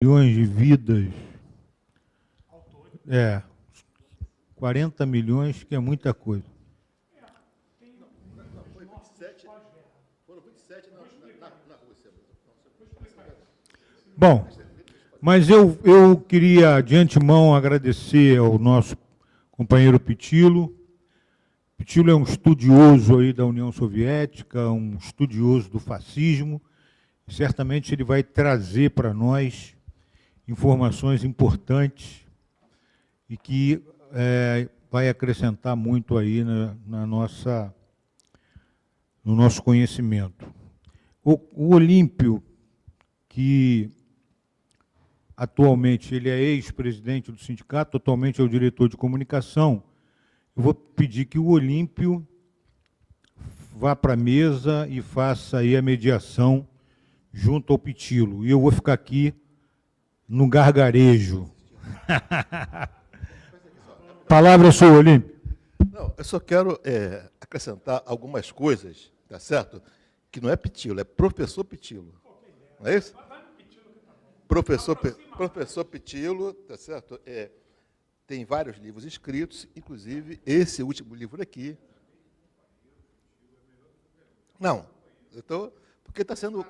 milhões de vidas. 40 milhões, que é muita coisa. Foi 27, foram 27 na Rússia. Bom, mas eu queria, de antemão, agradecer ao nosso companheiro Pitillo. Pitillo é um estudioso aí da União Soviética, um estudioso do fascismo. Certamente ele vai trazer para nós informações importantes e que vai acrescentar muito aí no nosso conhecimento. O Olímpio, que atualmente ele é ex-presidente do sindicato, atualmente é o diretor de comunicação, eu vou pedir que o Olímpio vá para a mesa e faça aí a mediação junto ao Pitillo. E eu vou ficar aqui no gargarejo. Palavra é sua, Olímpio. Não, eu só quero acrescentar algumas coisas, tá certo? Que não é Pitillo, é professor Pitillo. Não é isso? Professor Pitillo, tá certo? Tem vários livros escritos, inclusive esse último livro aqui. Não, porque está sendo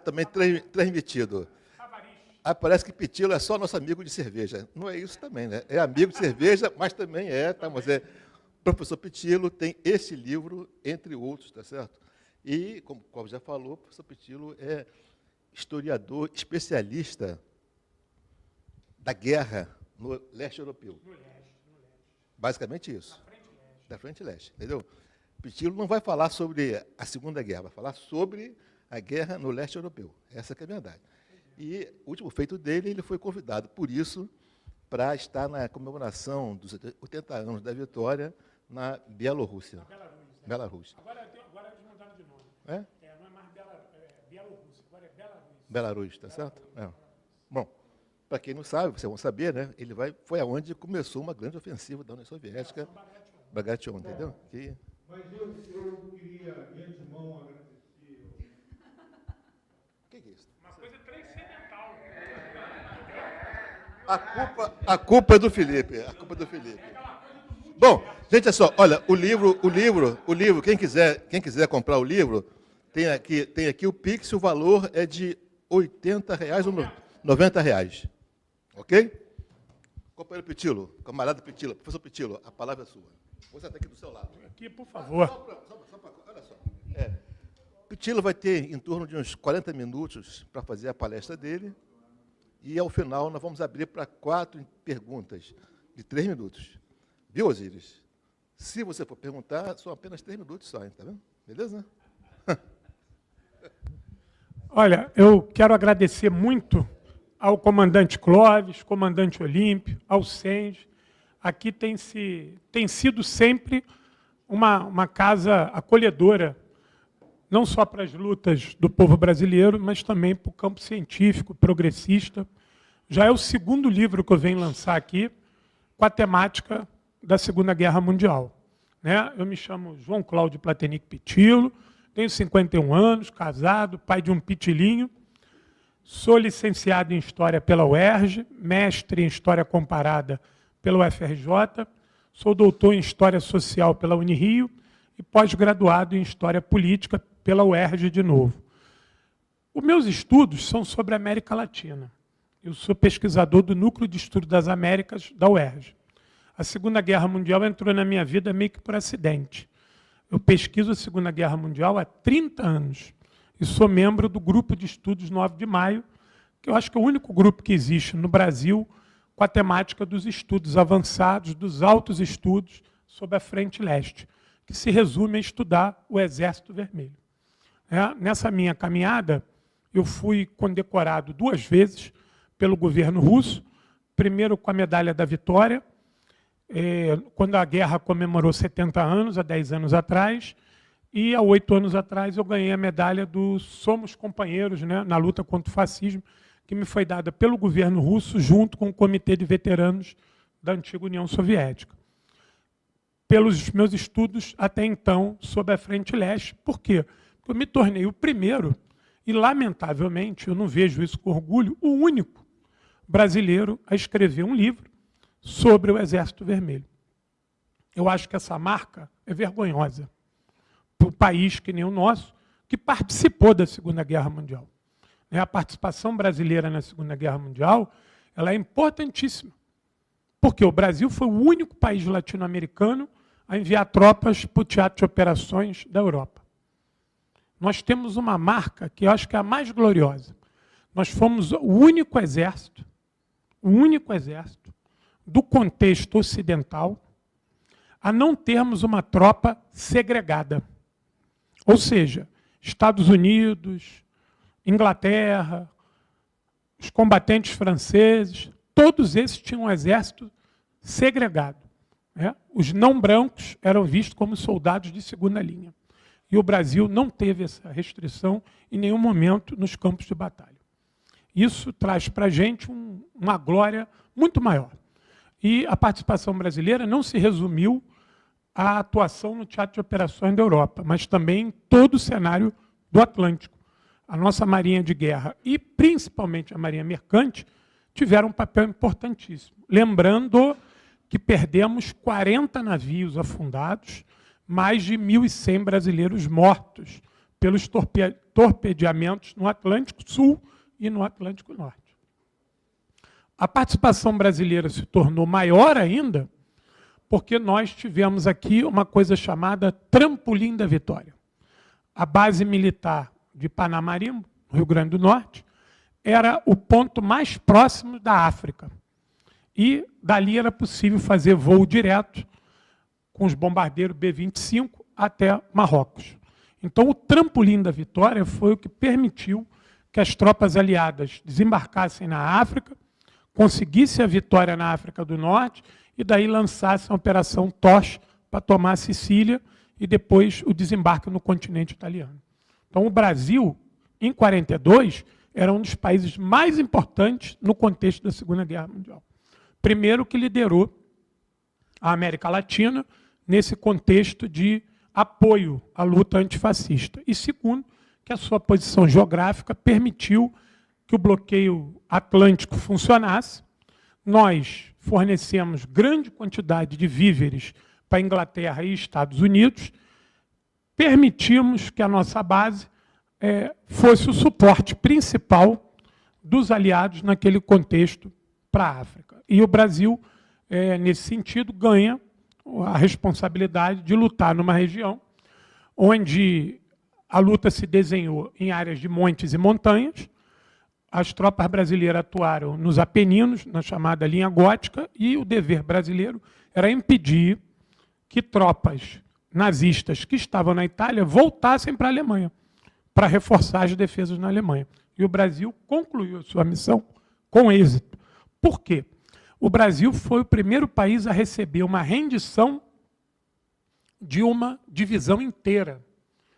também transmitido. Parece que Pitillo é só nosso amigo de cerveja. Não é isso também, né? É amigo de cerveja, mas também mas professor Pitillo tem esse livro, entre outros, tá certo? E, como o Cláudio já falou, o professor Pitillo é historiador, especialista da guerra no leste europeu. No leste. Basicamente isso. Da frente leste, entendeu? Pitillo não vai falar sobre a Segunda Guerra, vai falar sobre a guerra no leste europeu. Essa que é a verdade. E o último feito dele, ele foi convidado, por isso, para estar na comemoração dos 80 anos da vitória na Bielorrússia. Belarus. Agora eles mudaram de nome. É? Não é mais Bielorrússia, agora é Belarus. Belarus, tá certo? Bom, para quem não sabe, vocês vão saber, né? Foi aonde começou uma grande ofensiva da União Soviética, Bagration, entendeu? Mas eu queria, de antemão, agradecer. O que é isso? Uma coisa transcendental. A culpa é do Felipe. Bom, gente, é só, olha, o livro, quem quiser comprar o livro, tem aqui o Pix, o valor é de R$80 ou R$90. Ok? Companheiro Pitillo, camarada Pitillo, professor Pitillo, a palavra é sua. Você está aqui do seu lado. Aqui, por favor. Olha só. Pitillo vai ter em torno de uns 40 minutos para fazer a palestra dele, e, ao final, nós vamos abrir para 4 perguntas de 3 minutos. Viu, Osíris? Se você for perguntar, são apenas 3 minutos só, tá vendo? Beleza? Olha, eu quero agradecer muito ao comandante Clóvis, comandante Olímpio, ao Senge. Aqui tem sido sempre uma casa acolhedora, não só para as lutas do povo brasileiro, mas também para o campo científico, progressista. Já é o segundo livro que eu venho lançar aqui, com a temática da Segunda Guerra Mundial. Né? Eu me chamo João Cláudio Platenic Pitillo, tenho 51 anos, casado, pai de um pitilinho, sou licenciado em História pela UERJ, mestre em História Comparada pela UFRJ, sou doutor em História Social pela Unirio e pós-graduado em História Política pela UERJ de novo. Os meus estudos são sobre a América Latina. Eu sou pesquisador do Núcleo de Estudo das Américas da UERJ. A Segunda Guerra Mundial entrou na minha vida meio que por acidente. Eu pesquiso a Segunda Guerra Mundial há 30 anos e sou membro do Grupo de Estudos 9 de Maio, que eu acho que é o único grupo que existe no Brasil com a temática dos estudos avançados, dos altos estudos sobre a Frente Leste, que se resume a estudar o Exército Vermelho. Nessa minha caminhada, eu fui condecorado 2 vezes pelo governo russo, primeiro com a Medalha da Vitória, quando a guerra comemorou 70 anos, há 10 anos atrás, e há 8 anos atrás eu ganhei a medalha do Somos Companheiros, né, na luta contra o fascismo, que me foi dada pelo governo russo, junto com o Comitê de Veteranos da antiga União Soviética. Pelos meus estudos, até então, sobre a Frente Leste. Por quê? Porque eu me tornei o primeiro e, lamentavelmente, eu não vejo isso com orgulho, o único brasileiro a escrever um livro sobre o Exército Vermelho. Eu acho que essa marca é vergonhosa para um país que nem o nosso, que participou da Segunda Guerra Mundial. A participação brasileira na Segunda Guerra Mundial ela é importantíssima, porque o Brasil foi o único país latino-americano a enviar tropas para o teatro de operações da Europa. Nós temos uma marca que eu acho que é a mais gloriosa. Nós fomos o único exército do contexto ocidental a não termos uma tropa segregada. Ou seja, Estados Unidos, Inglaterra, os combatentes franceses, todos esses tinham um exército segregado. Né? Os não brancos eram vistos como soldados de segunda linha. E o Brasil não teve essa restrição em nenhum momento nos campos de batalha. Isso traz para a gente uma glória muito maior. E a participação brasileira não se resumiu à atuação no teatro de operações da Europa, mas também em todo o cenário do Atlântico. A nossa Marinha de Guerra e, principalmente, a Marinha Mercante tiveram um papel importantíssimo. Lembrando que perdemos 40 navios afundados, mais de 1.100 brasileiros mortos pelos torpedeamentos no Atlântico Sul e no Atlântico Norte. A participação brasileira se tornou maior ainda porque nós tivemos aqui uma coisa chamada Trampolim da Vitória. A base militar de Panamarimbo, no Rio Grande do Norte, era o ponto mais próximo da África. E dali era possível fazer voo direto com os bombardeiros B-25 até Marrocos. Então, o Trampolim da Vitória foi o que permitiu que as tropas aliadas desembarcassem na África, conseguissem a vitória na África do Norte e daí lançassem a Operação Tocha para tomar a Sicília e depois o desembarque no continente italiano. Então, o Brasil, em 1942, era um dos países mais importantes no contexto da Segunda Guerra Mundial. Primeiro, que liderou a América Latina nesse contexto de apoio à luta antifascista. E segundo, que a sua posição geográfica permitiu que o bloqueio atlântico funcionasse. Nós fornecemos grande quantidade de víveres para a Inglaterra e Estados Unidos, permitimos que a nossa base fosse o suporte principal dos aliados naquele contexto para a África. E o Brasil, nesse sentido, ganha a responsabilidade de lutar numa região onde a luta se desenhou em áreas de montes e montanhas. As tropas brasileiras atuaram nos Apeninos, na chamada linha gótica, e o dever brasileiro era impedir que tropas nazistas que estavam na Itália voltassem para a Alemanha, para reforçar as defesas na Alemanha. E o Brasil concluiu a sua missão com êxito. Por quê? O Brasil foi o primeiro país a receber uma rendição de uma divisão inteira.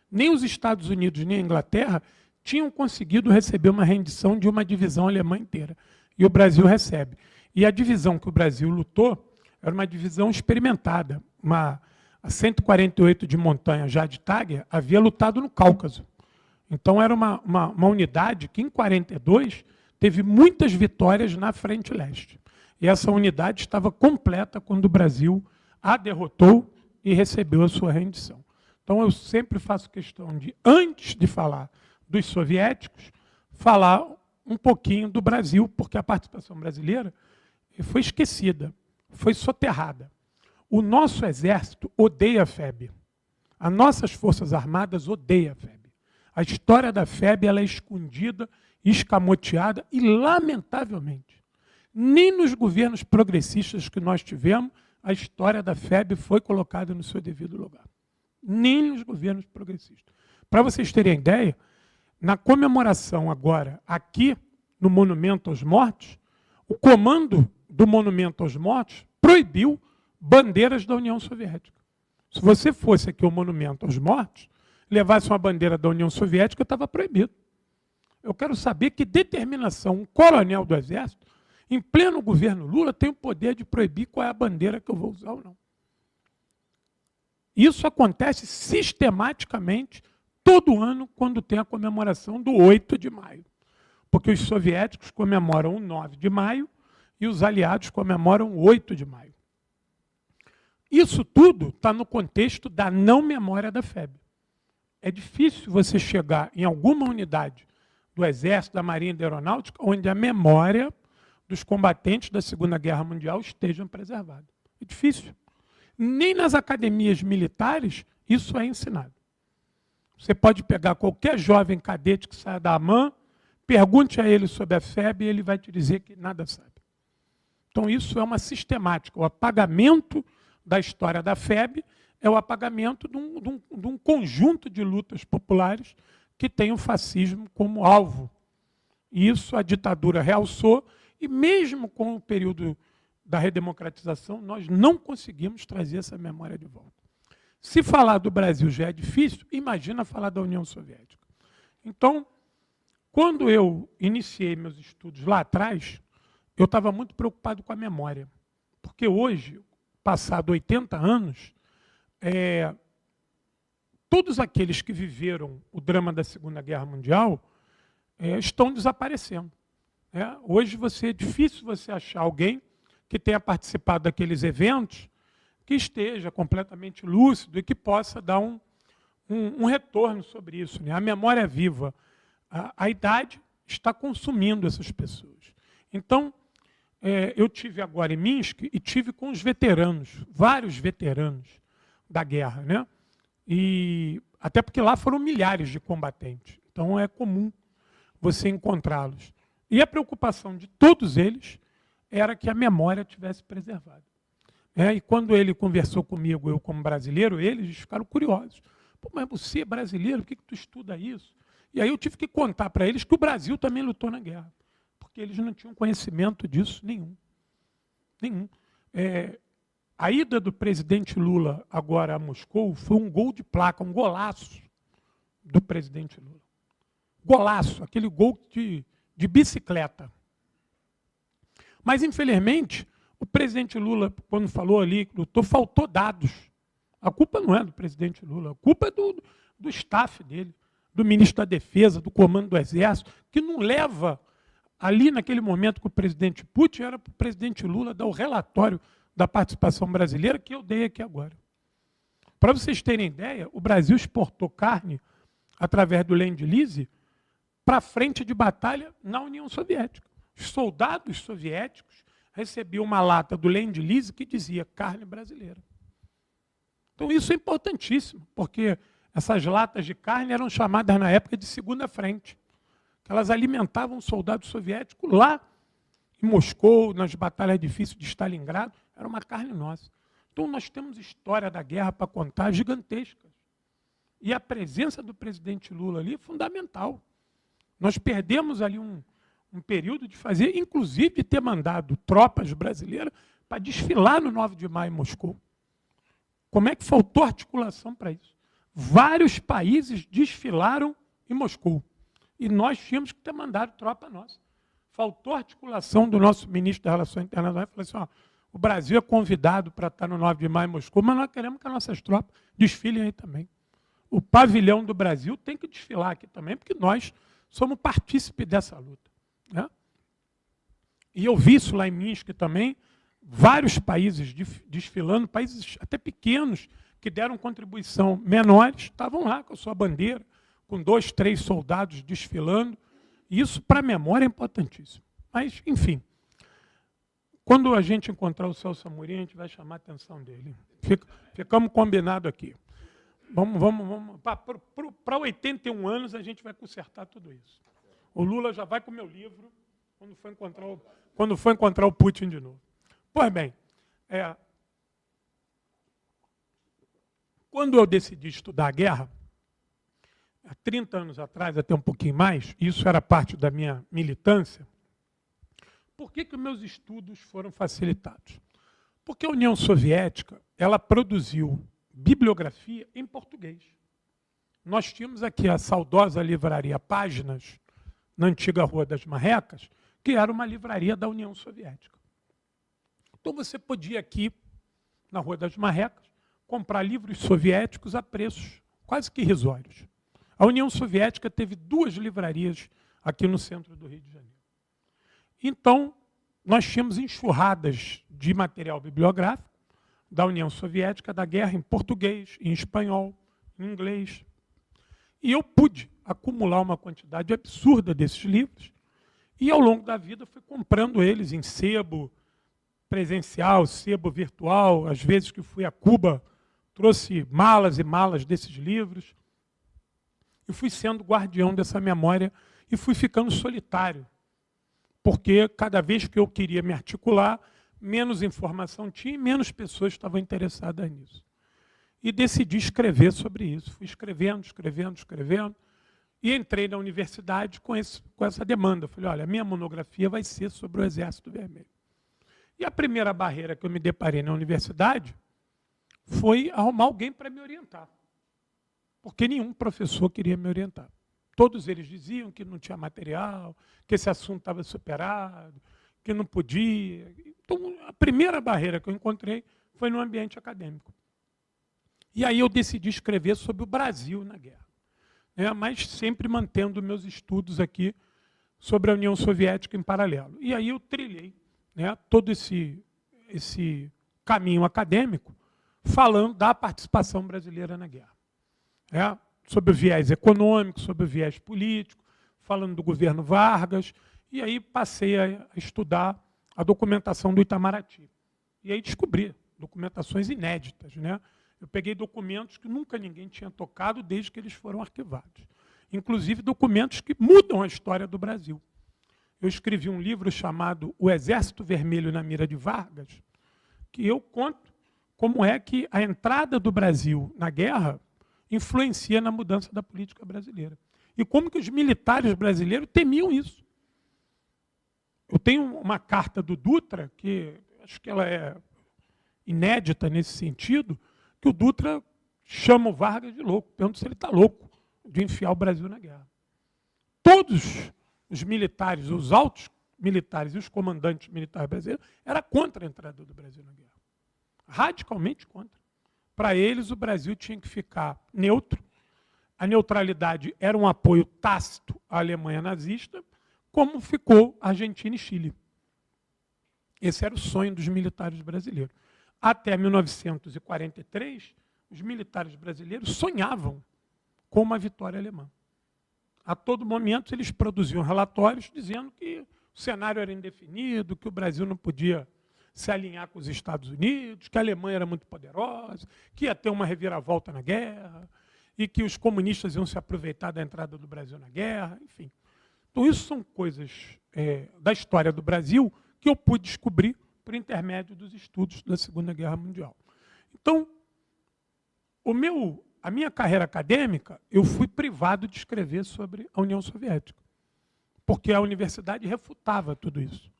Nem os Estados Unidos, nem a Inglaterra tinham conseguido receber uma rendição de uma divisão alemã inteira. E o Brasil recebe. E a divisão que o Brasil lutou era uma divisão experimentada. A 148 de montanha Jagdtager havia lutado no Cáucaso. Então era uma unidade que, em 1942, teve muitas vitórias na frente leste. E essa unidade estava completa quando o Brasil a derrotou e recebeu a sua rendição. Então eu sempre faço questão de, antes de falar dos soviéticos, falar um pouquinho do Brasil, porque a participação brasileira foi esquecida, foi soterrada. O nosso exército odeia a FEB. As nossas forças armadas odeiam a FEB. A história da FEB ela é escondida, escamoteada e, lamentavelmente, nem nos governos progressistas que nós tivemos, a história da FEB foi colocada no seu devido lugar. Nem nos governos progressistas. Para vocês terem ideia, na comemoração agora, aqui no Monumento aos Mortos, o comando do Monumento aos Mortos proibiu bandeiras da União Soviética. Se você fosse aqui ao Monumento aos Mortos, levasse uma bandeira da União Soviética, estava proibido. Eu quero saber que determinação um coronel do Exército, em pleno governo Lula, tem o poder de proibir qual é a bandeira que eu vou usar ou não. Isso acontece sistematicamente todo ano quando tem a comemoração do 8 de maio. Porque os soviéticos comemoram o 9 de maio e os aliados comemoram o 8 de maio. Isso tudo está no contexto da não memória da FEB. É difícil você chegar em alguma unidade do Exército, da Marinha e da Aeronáutica onde a memória dos combatentes da Segunda Guerra Mundial estejam preservada. É difícil. Nem nas academias militares isso é ensinado. Você pode pegar qualquer jovem cadete que saia da AMAN, pergunte a ele sobre a FEB e ele vai te dizer que nada sabe. Então isso é uma sistemática. O apagamento da história da FEB é o apagamento de um conjunto de lutas populares que tem o fascismo como alvo. E isso a ditadura realçou, e mesmo com o período da redemocratização, nós não conseguimos trazer essa memória de volta. Se falar do Brasil já é difícil, imagina falar da União Soviética. Então, quando eu iniciei meus estudos lá atrás, eu estava muito preocupado com a memória. Porque hoje, passado 80 anos, todos aqueles que viveram o drama da Segunda Guerra Mundial estão desaparecendo. Hoje é difícil você achar alguém que tenha participado daqueles eventos que esteja completamente lúcido e que possa dar um retorno sobre isso. A memória é viva. A idade está consumindo essas pessoas. Então, eu tive agora em Minsk e tive com os veteranos, vários veteranos da guerra, né? E até porque lá foram milhares de combatentes. Então é comum você encontrá-los. E a preocupação de todos eles era que a memória tivesse preservada. E quando ele conversou comigo, eu como brasileiro, eles ficaram curiosos. Pô, mas você é brasileiro, por que tu estuda isso? E aí eu tive que contar para eles que o Brasil também lutou na guerra. Porque eles não tinham conhecimento disso nenhum. A ida do presidente Lula agora a Moscou foi um gol de placa, um golaço do presidente Lula. Golaço, aquele gol de bicicleta. Mas, infelizmente, o presidente Lula, quando falou ali, lutou, faltou dados. A culpa não é do presidente Lula, a culpa é do staff dele, do ministro da Defesa, do comando do Exército, que não leva, ali naquele momento que o presidente Putin, era para o presidente Lula dar o relatório da participação brasileira, que eu dei aqui agora. Para vocês terem ideia, o Brasil exportou carne, através do Land-Lease, para a frente de batalha na União Soviética. Os soldados soviéticos recebiam uma lata do Land-Lease que dizia carne brasileira. Então isso é importantíssimo, porque essas latas de carne eram chamadas na época de segunda frente. Elas alimentavam o soldado soviético lá em Moscou, nas batalhas difíceis de Stalingrado, era uma carne nossa. Então nós temos história da guerra para contar gigantescas. E a presença do presidente Lula ali é fundamental. Nós perdemos ali um período de fazer, inclusive de ter mandado tropas brasileiras para desfilar no 9 de maio em Moscou. Como é que faltou articulação para isso? Vários países desfilaram em Moscou. E nós tínhamos que ter mandado tropa nossa. Faltou articulação do nosso ministro das Relações Internacionais. Falou assim, o Brasil é convidado para estar no 9 de maio em Moscou, mas nós queremos que as nossas tropas desfilem aí também. O pavilhão do Brasil tem que desfilar aqui também, porque nós somos partícipes dessa luta. Né? E eu vi isso lá em Minsk também, vários países desfilando, países até pequenos, que deram contribuição menores, estavam lá com a sua bandeira, com 2, 3 soldados desfilando. E isso, para a memória, é importantíssimo. Mas, enfim, quando a gente encontrar o Celso Amorim, a gente vai chamar a atenção dele. Ficamos combinados aqui. Vamos para 81 anos, a gente vai consertar tudo isso. O Lula já vai com o meu livro quando for encontrar o Putin de novo. Pois bem, quando eu decidi estudar a guerra, há 30 anos atrás, até um pouquinho mais, isso era parte da minha militância, por que os meus estudos foram facilitados? Porque a União Soviética, ela produziu bibliografia em português. Nós tínhamos aqui a saudosa livraria Páginas, na antiga Rua das Marrecas, que era uma livraria da União Soviética. Então você podia aqui, na Rua das Marrecas, comprar livros soviéticos a preços quase que irrisórios. A União Soviética teve 2 livrarias aqui no centro do Rio de Janeiro. Então, nós tínhamos enxurradas de material bibliográfico da União Soviética, da guerra, em português, em espanhol, em inglês. E eu pude acumular uma quantidade absurda desses livros e, ao longo da vida, fui comprando eles em sebo presencial, sebo virtual. Às vezes que fui a Cuba, trouxe malas e malas desses livros. E fui sendo guardião dessa memória e fui ficando solitário. Porque cada vez que eu queria me articular, menos informação tinha e menos pessoas estavam interessadas nisso. E decidi escrever sobre isso. Fui escrevendo. E entrei na universidade com essa demanda. Falei, olha, a minha monografia vai ser sobre o Exército Vermelho. E a primeira barreira que eu me deparei na universidade foi arrumar alguém para me orientar. Porque nenhum professor queria me orientar. Todos eles diziam que não tinha material, que esse assunto estava superado, que não podia. Então, a primeira barreira que eu encontrei foi no ambiente acadêmico. E aí eu decidi escrever sobre o Brasil na guerra, mas sempre mantendo meus estudos aqui sobre a União Soviética em paralelo. E aí eu trilhei todo esse caminho acadêmico falando da participação brasileira na guerra. Sobre o viés econômico, sobre o viés político, falando do governo Vargas, e aí passei a estudar a documentação do Itamaraty. E aí descobri documentações inéditas. Eu peguei documentos que nunca ninguém tinha tocado desde que eles foram arquivados. Inclusive documentos que mudam a história do Brasil. Eu escrevi um livro chamado O Exército Vermelho na Mira de Vargas, que eu conto como é que a entrada do Brasil na guerra influencia na mudança da política brasileira. E como que os militares brasileiros temiam isso. Eu tenho uma carta do Dutra, que acho que ela é inédita nesse sentido, que o Dutra chama o Vargas de louco, pergunta se ele está louco de enfiar o Brasil na guerra. Todos os militares, os altos militares e os comandantes militares brasileiros eram contra a entrada do Brasil na guerra. Radicalmente contra. Para eles, o Brasil tinha que ficar neutro. A neutralidade era um apoio tácito à Alemanha nazista, como ficou a Argentina e Chile. Esse era o sonho dos militares brasileiros. Até 1943, os militares brasileiros sonhavam com uma vitória alemã. A todo momento, eles produziam relatórios dizendo que o cenário era indefinido, que o Brasil não podia se alinhar com os Estados Unidos, que a Alemanha era muito poderosa, que ia ter uma reviravolta na guerra, e que os comunistas iam se aproveitar da entrada do Brasil na guerra, enfim. Então, isso são coisas da história do Brasil que eu pude descobrir por intermédio dos estudos da Segunda Guerra Mundial. Então, a minha carreira acadêmica, eu fui privado de escrever sobre a União Soviética, porque a universidade refutava tudo isso.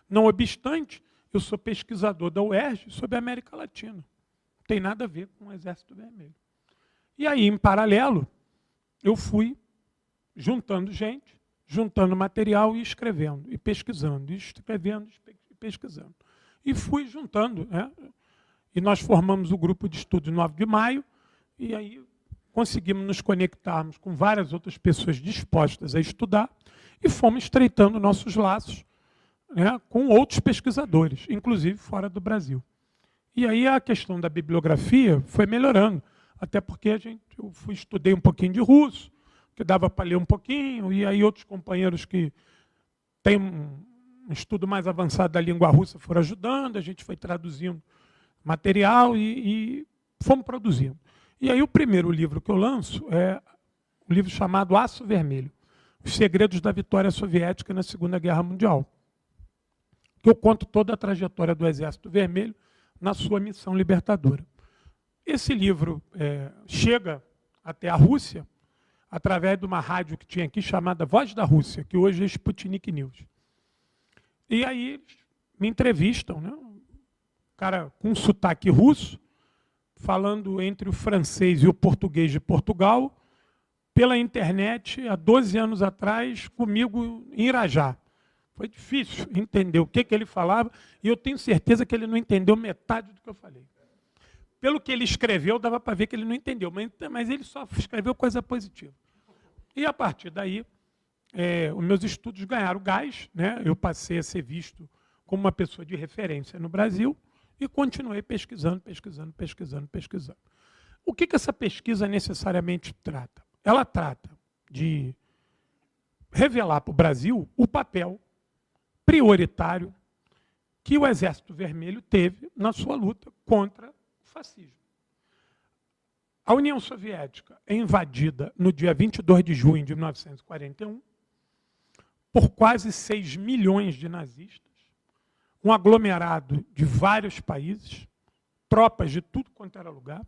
Não obstante, eu sou pesquisador da UERJ sobre a América Latina. Não tem nada a ver com o Exército Vermelho. E aí, em paralelo, eu fui juntando gente, juntando material e escrevendo, e pesquisando, e escrevendo e pesquisando. E fui juntando. E nós formamos o grupo de estudo 9 de maio, e aí conseguimos nos conectarmos com várias outras pessoas dispostas a estudar, e fomos estreitando nossos laços com outros pesquisadores, inclusive fora do Brasil. E aí a questão da bibliografia foi melhorando, até porque eu estudei um pouquinho de russo, que dava para ler um pouquinho, e aí outros companheiros que têm um estudo mais avançado da língua russa foram ajudando, a gente foi traduzindo material e fomos produzindo. E aí o primeiro livro que eu lanço é um livro chamado Aço Vermelho, Os Segredos da Vitória Soviética na Segunda Guerra Mundial, que eu conto toda a trajetória do Exército Vermelho na sua missão libertadora. Esse livro chega até a Rússia através de uma rádio que tinha aqui chamada Voz da Rússia, que hoje é Sputnik News. E aí eles me entrevistam, um cara com um sotaque russo, falando entre o francês e o português de Portugal, pela internet, há 12 anos atrás, comigo em Irajá. Foi difícil entender o que ele falava, e eu tenho certeza que ele não entendeu metade do que eu falei. Pelo que ele escreveu, dava para ver que ele não entendeu, mas ele só escreveu coisa positiva. E, a partir daí, os meus estudos ganharam gás, né? Eu passei a ser visto como uma pessoa de referência no Brasil e continuei pesquisando. O que essa pesquisa necessariamente trata? Ela trata de revelar para o Brasil o papel prioritário que o Exército Vermelho teve na sua luta contra o fascismo. A União Soviética é invadida no dia 22 de junho de 1941 por quase 6 milhões de nazistas, um aglomerado de vários países, tropas de tudo quanto era lugar.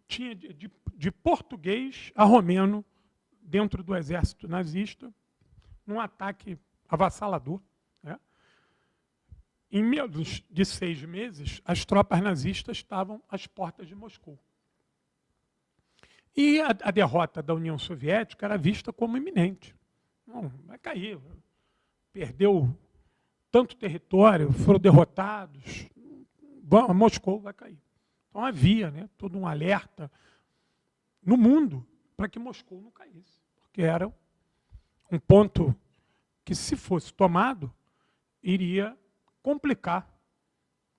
Tinha de português a romeno dentro do exército nazista, num ataque avassalador. Né? Em menos de 6 meses, as tropas nazistas estavam às portas de Moscou. E a derrota da União Soviética era vista como iminente. Não, vai cair. Perdeu tanto território, foram derrotados. Moscou vai cair. Então havia, né, todo um alerta no mundo para que Moscou não caísse. Porque era um ponto que, se fosse tomado, iria complicar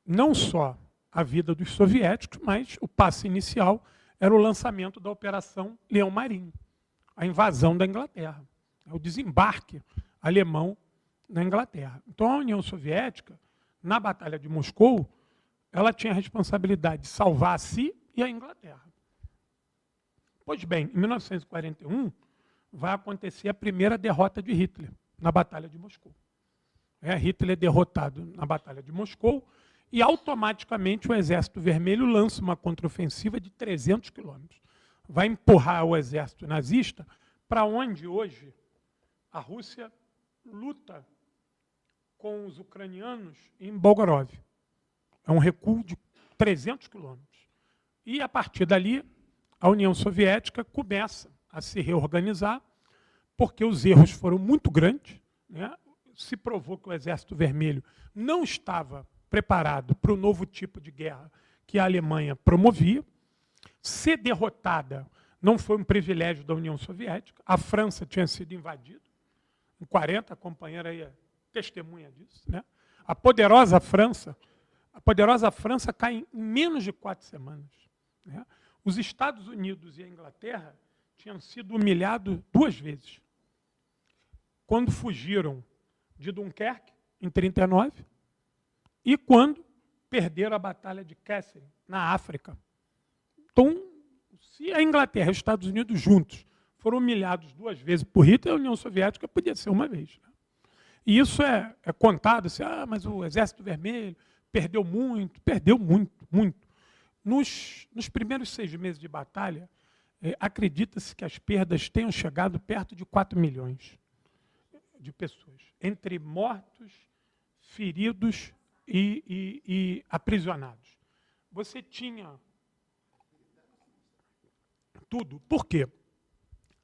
não só a vida dos soviéticos, mas o passo inicial era o lançamento da Operação Leão Marinho, a invasão da Inglaterra, o desembarque alemão na Inglaterra. Então, a União Soviética, na Batalha de Moscou, ela tinha a responsabilidade de salvar a si e a Inglaterra. Pois bem, em 1941, vai acontecer a primeira derrota de Hitler na Batalha de Moscou. Hitler é derrotado na Batalha de Moscou e, automaticamente, o Exército Vermelho lança uma contraofensiva de 300 quilômetros. Vai empurrar o exército nazista para onde, hoje, a Rússia luta com os ucranianos em Belgorod. É um recuo de 300 quilômetros. E, a partir dali, a União Soviética começa a se reorganizar, porque os erros foram muito grandes, né? Se provou que o Exército Vermelho não estava preparado para o novo tipo de guerra que a Alemanha promovia. Ser derrotada não foi um privilégio da União Soviética. A França tinha sido invadida. Em 40, a companheira aí é testemunha disso. Né? A poderosa França cai em menos de 4 semanas. Né? Os Estados Unidos e a Inglaterra tinham sido humilhados 2 vezes. Quando fugiram de Dunkerque, em 1939, e quando perderam a Batalha de Kesselring, na África. Então, se a Inglaterra e os Estados Unidos juntos foram humilhados 2 vezes por Hitler, a União Soviética podia ser 1 vez. Né? E isso é contado, assim, mas o Exército Vermelho perdeu muito. Nos primeiros 6 meses de batalha, acredita-se que as perdas tenham chegado perto de 4 milhões de pessoas, entre mortos, feridos e aprisionados. Você tinha tudo. Por quê?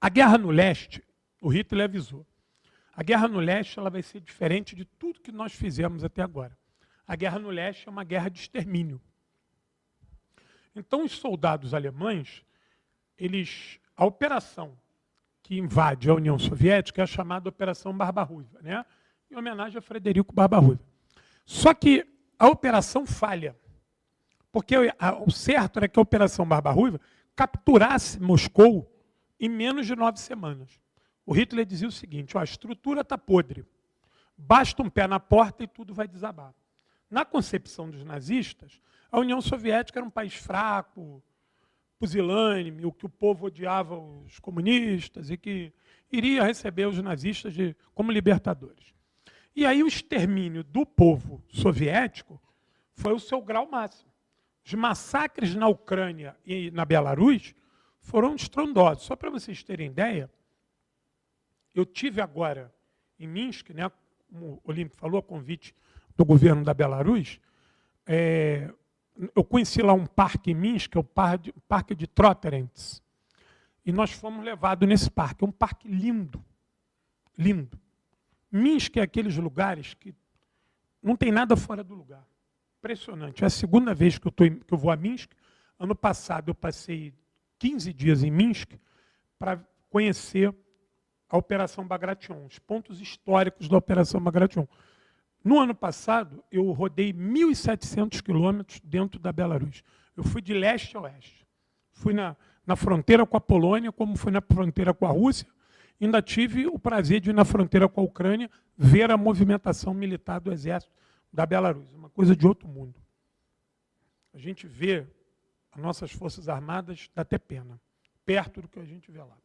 A guerra no leste, o Hitler avisou, a guerra no leste ela vai ser diferente de tudo que nós fizemos até agora. A guerra no leste é uma guerra de extermínio. Então, os soldados alemães, a operação que invade a União Soviética é a chamada Operação Barba-Ruiva, né? Em homenagem a Frederico Barba-Ruiva. Só que a operação falha, porque o certo era que a Operação Barba-Ruiva capturasse Moscou em menos de 9 semanas. O Hitler dizia o seguinte, a estrutura está podre, basta um pé na porta e tudo vai desabar. Na concepção dos nazistas, a União Soviética era um país fraco, pusilânime, o que o povo odiava os comunistas e que iria receber os nazistas como libertadores. E aí o extermínio do povo soviético foi o seu grau máximo. Os massacres na Ucrânia e na Belarus foram estrondosos. Só para vocês terem ideia, eu tive agora em Minsk, né, como o Olímpio falou, a convite do governo da Belarus, eu conheci lá um parque em Minsk, que é o Parque de Troterents, e nós fomos levados nesse parque. É um parque lindo, lindo. Minsk é aqueles lugares que não tem nada fora do lugar. Impressionante. É a segunda vez que eu vou a Minsk. Ano passado eu passei 15 dias em Minsk, para conhecer a Operação Bagration, os pontos históricos da Operação Bagration. No ano passado, eu rodei 1.700 quilômetros dentro da Belarus. Eu fui de leste a oeste. Fui na fronteira com a Polônia, como fui na fronteira com a Rússia. Ainda tive o prazer de ir na fronteira com a Ucrânia, ver a movimentação militar do exército da Belarus. Uma coisa de outro mundo. A gente vê as nossas Forças Armadas, dá até pena, perto do que a gente vê lá.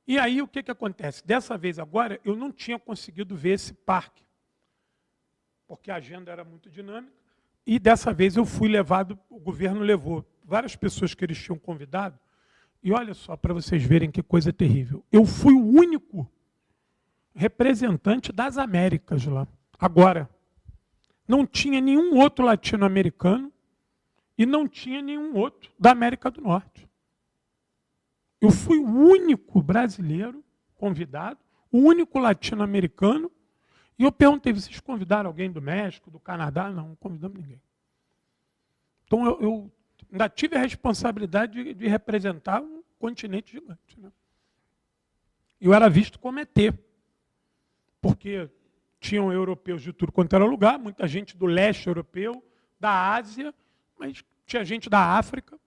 E aí o que acontece? Dessa vez agora, eu não tinha conseguido ver esse parque, porque a agenda era muito dinâmica, e dessa vez eu fui levado, o governo levou várias pessoas que eles tinham convidado, e olha só, para vocês verem que coisa terrível. Eu fui o único representante das Américas lá. Agora, não tinha nenhum outro latino-americano e não tinha nenhum outro da América do Norte. Eu fui o único brasileiro convidado, o único latino-americano, e eu perguntei, vocês convidaram alguém do México, do Canadá? Não convidamos ninguém. Então eu ainda tive a responsabilidade de representar um continente gigante. Né? Eu era visto como ET, porque tinham europeus de tudo quanto era lugar, muita gente do leste europeu, da Ásia, mas tinha gente da África.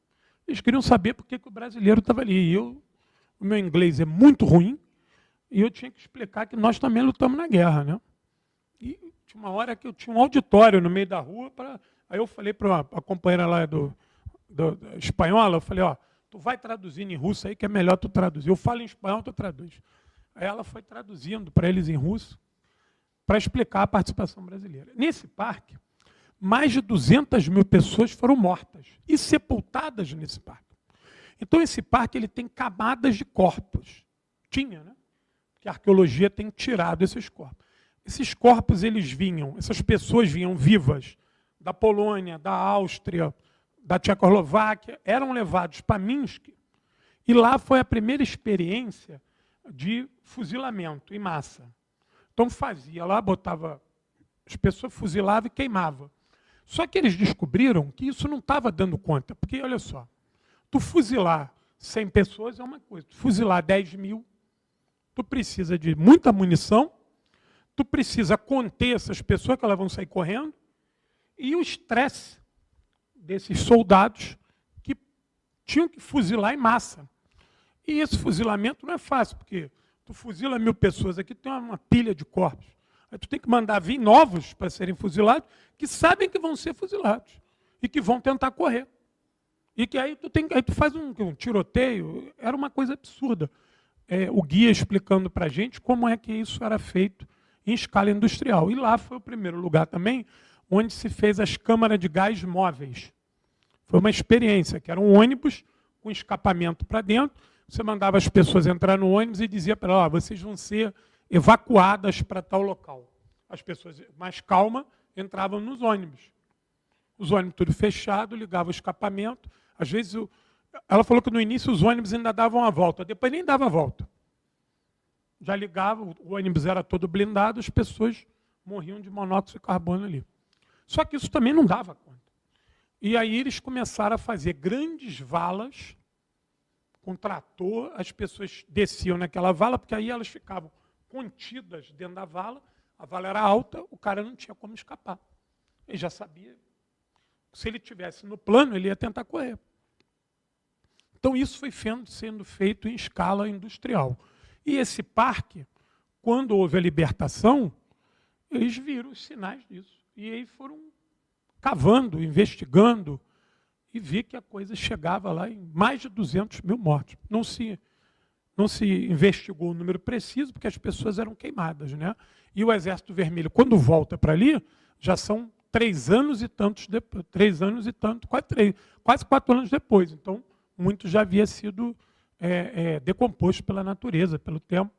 Eles queriam saber por que o brasileiro estava ali. E o meu inglês é muito ruim, e eu tinha que explicar que nós também lutamos na guerra. Né? E tinha uma hora que eu tinha um auditório no meio da rua, aí eu falei para a companheira lá da espanhola, eu falei, ó, tu vai traduzindo em russo aí, que é melhor tu traduzir. Eu falo em espanhol, tu traduz. Aí ela foi traduzindo para eles em russo, para explicar a participação brasileira. Nesse parque, mais de 200 mil pessoas foram mortas e sepultadas nesse parque. Então, esse parque ele tem camadas de corpos. Tinha, né? Porque a arqueologia tem tirado esses corpos. Esses corpos, essas pessoas vinham vivas da Polônia, da Áustria, da Tchecoslováquia, eram levados para Minsk, e lá foi a primeira experiência de fuzilamento em massa. Então, fazia lá, botava, as pessoas fuzilavam e queimavam. Só que eles descobriram que isso não estava dando conta. Porque, olha só, tu fuzilar 100 pessoas é uma coisa. Tu fuzilar 10 mil, tu precisa de muita munição, tu precisa conter essas pessoas, que elas vão sair correndo, e o estresse desses soldados que tinham que fuzilar em massa. E esse fuzilamento não é fácil, porque tu fuzila 1000 pessoas, aqui tem uma pilha de corpos. Aí tu tem que mandar vir novos para serem fuzilados, que sabem que vão ser fuzilados e que vão tentar correr. E que aí tu faz um tiroteio. Era uma coisa absurda. O guia explicando para a gente como é que isso era feito em escala industrial. E lá foi o primeiro lugar também onde se fez as câmaras de gás móveis. Foi uma experiência, que era um ônibus com escapamento para dentro. Você mandava as pessoas entrar no ônibus e dizia para elas, vocês vão ser evacuadas para tal local. As pessoas mais calmas entravam nos ônibus. Os ônibus tudo fechado, ligavam o escapamento. Às vezes, ela falou que no início os ônibus ainda davam a volta, depois nem dava a volta. Já ligava, o ônibus era todo blindado, as pessoas morriam de monóxido de carbono ali. Só que isso também não dava conta. E aí eles começaram a fazer grandes valas com trator, as pessoas desciam naquela vala, porque aí elas ficavam contidas dentro da vala, a vala era alta, o cara não tinha como escapar. Ele já sabia. Se ele estivesse no plano, ele ia tentar correr. Então isso foi sendo feito em escala industrial. E esse parque, quando houve a libertação, eles viram os sinais disso. E aí foram cavando, investigando, e vi que a coisa chegava lá em mais de 200 mil mortos. Não se investigou o número preciso, porque as pessoas eram queimadas. Né? E o Exército Vermelho, quando volta para ali, já são 3 anos e tantos depois, 3 anos e tanto, quase 4 anos depois. Então, muito já havia sido decomposto pela natureza, pelo tempo.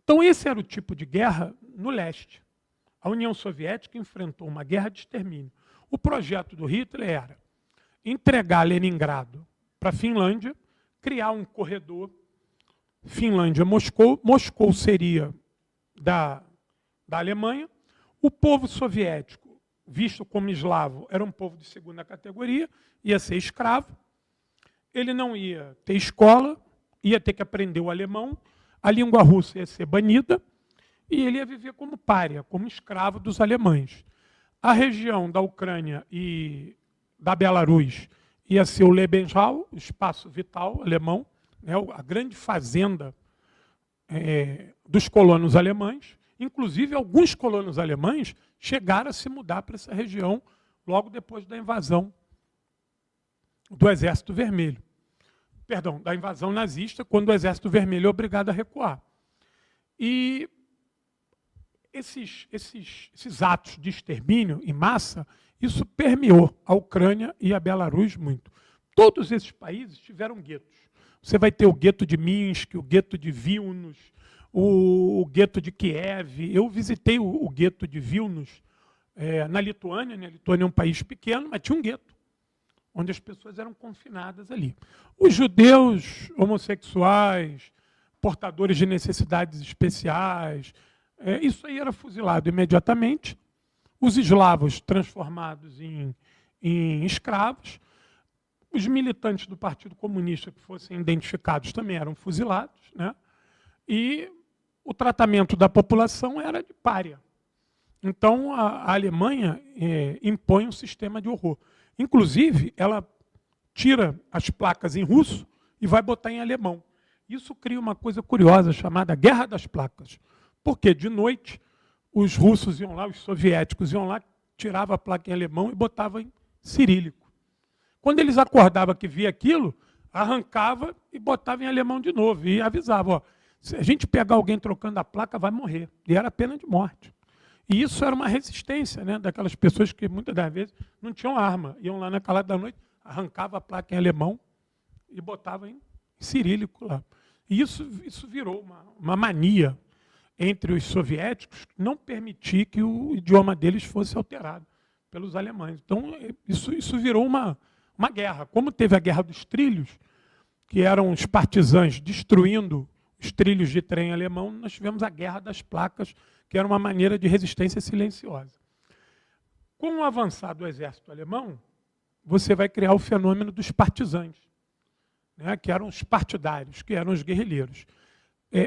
Então, esse era o tipo de guerra no leste. A União Soviética enfrentou uma guerra de extermínio. O projeto do Hitler era entregar Leningrado para a Finlândia, criar um corredor Finlândia-Moscou. Moscou seria da Alemanha. O povo soviético, visto como eslavo, era um povo de segunda categoria, ia ser escravo. ele não ia ter escola, ia ter que aprender o alemão, a língua russa ia ser banida, e ele ia viver como pária, como escravo dos alemães. A região da Ucrânia e da Belarus ia ser o Lebensraum, o espaço vital alemão, né, a grande fazenda dos colonos alemães. Inclusive, alguns colonos alemães chegaram a se mudar para essa região logo depois da invasão do Exército Vermelho. Perdão, da invasão nazista, quando o Exército Vermelho é obrigado a recuar. E esses atos de extermínio em massa, isso permeou a Ucrânia e a Belarus muito. Todos esses países tiveram guetos. Você vai ter o gueto de Minsk, o gueto de Vilnius, o gueto de Kiev. Eu visitei o gueto de Vilnius na Lituânia. A Lituânia é um país pequeno, mas tinha um gueto, onde as pessoas eram confinadas ali. Os judeus, homossexuais, portadores de necessidades especiais, isso aí era fuzilado imediatamente. Os eslavos transformados em escravos. Os militantes do Partido Comunista que fossem identificados também eram fuzilados, né? E o tratamento da população era de pária. Então, a Alemanha impõe um sistema de horror. Inclusive, ela tira as placas em russo e vai botar em alemão. Isso cria uma coisa curiosa chamada Guerra das Placas. Porque, de noite, os russos iam lá, os soviéticos iam lá, tiravam a placa em alemão e botavam em cirílico. Quando eles acordavam que via aquilo, arrancava e botava em alemão de novo. E avisava, ó, se a gente pegar alguém trocando a placa, vai morrer. E era pena de morte. E isso era uma resistência, né, daquelas pessoas que muitas das vezes não tinham arma. Iam lá na calada da noite, arrancava a placa em alemão e botava em cirílico lá. E isso virou uma mania entre os soviéticos, não permitir que o idioma deles fosse alterado pelos alemães. Então, isso virou uma guerra. Como teve a Guerra dos Trilhos, que eram os partisãs destruindo os trilhos de trem alemão, nós tivemos a Guerra das Placas, que era uma maneira de resistência silenciosa. Com o avançar do exército alemão, você vai criar o fenômeno dos partisãs, né, que eram os partidários, que eram os guerrilheiros.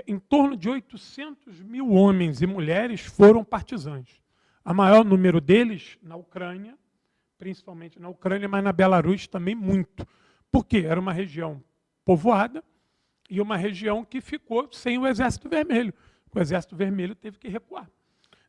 Em torno de 800 mil homens e mulheres foram partisãs. A maior número deles na Ucrânia, principalmente na Ucrânia, mas na Belarus também muito. Porque era uma região povoada e uma região que ficou sem o Exército Vermelho. O Exército Vermelho teve que recuar.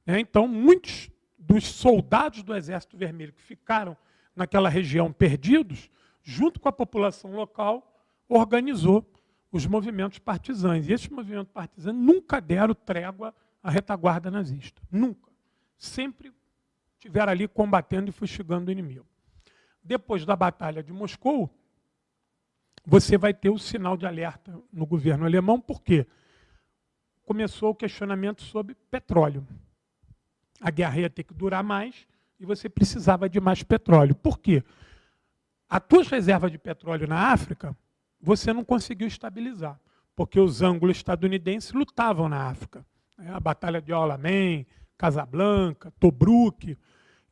Então, muitos dos soldados do Exército Vermelho que ficaram naquela região perdidos, junto com a população local, organizou os movimentos partisãs. E esses movimentos partisãs nunca deram trégua à retaguarda nazista. Nunca. Sempre estiveram ali combatendo e fustigando o inimigo. Depois da Batalha de Moscou, você vai ter o sinal de alerta no governo alemão, porque começou o questionamento sobre petróleo. A guerra ia ter que durar mais e você precisava de mais petróleo. Por quê? As tuas reservas de petróleo na África, você não conseguiu estabilizar, porque os anglo-estadunidenses lutavam na África. A Batalha de Alamein, Casablanca, Tobruk,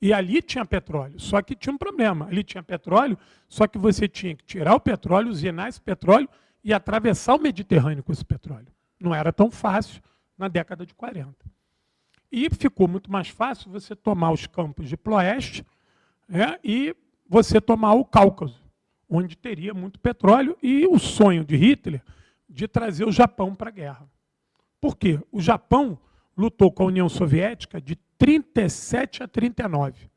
e ali tinha petróleo, só que tinha um problema. Ali tinha petróleo, só que você tinha que tirar o petróleo, usinar esse petróleo e atravessar o Mediterrâneo com esse petróleo. Não era tão fácil na década de 40. E ficou muito mais fácil você tomar os campos de Ploeste, e você tomar o Cáucaso, onde teria muito petróleo, e o sonho de Hitler de trazer o Japão para a guerra. Por quê? O Japão lutou com a União Soviética de 37 a 39,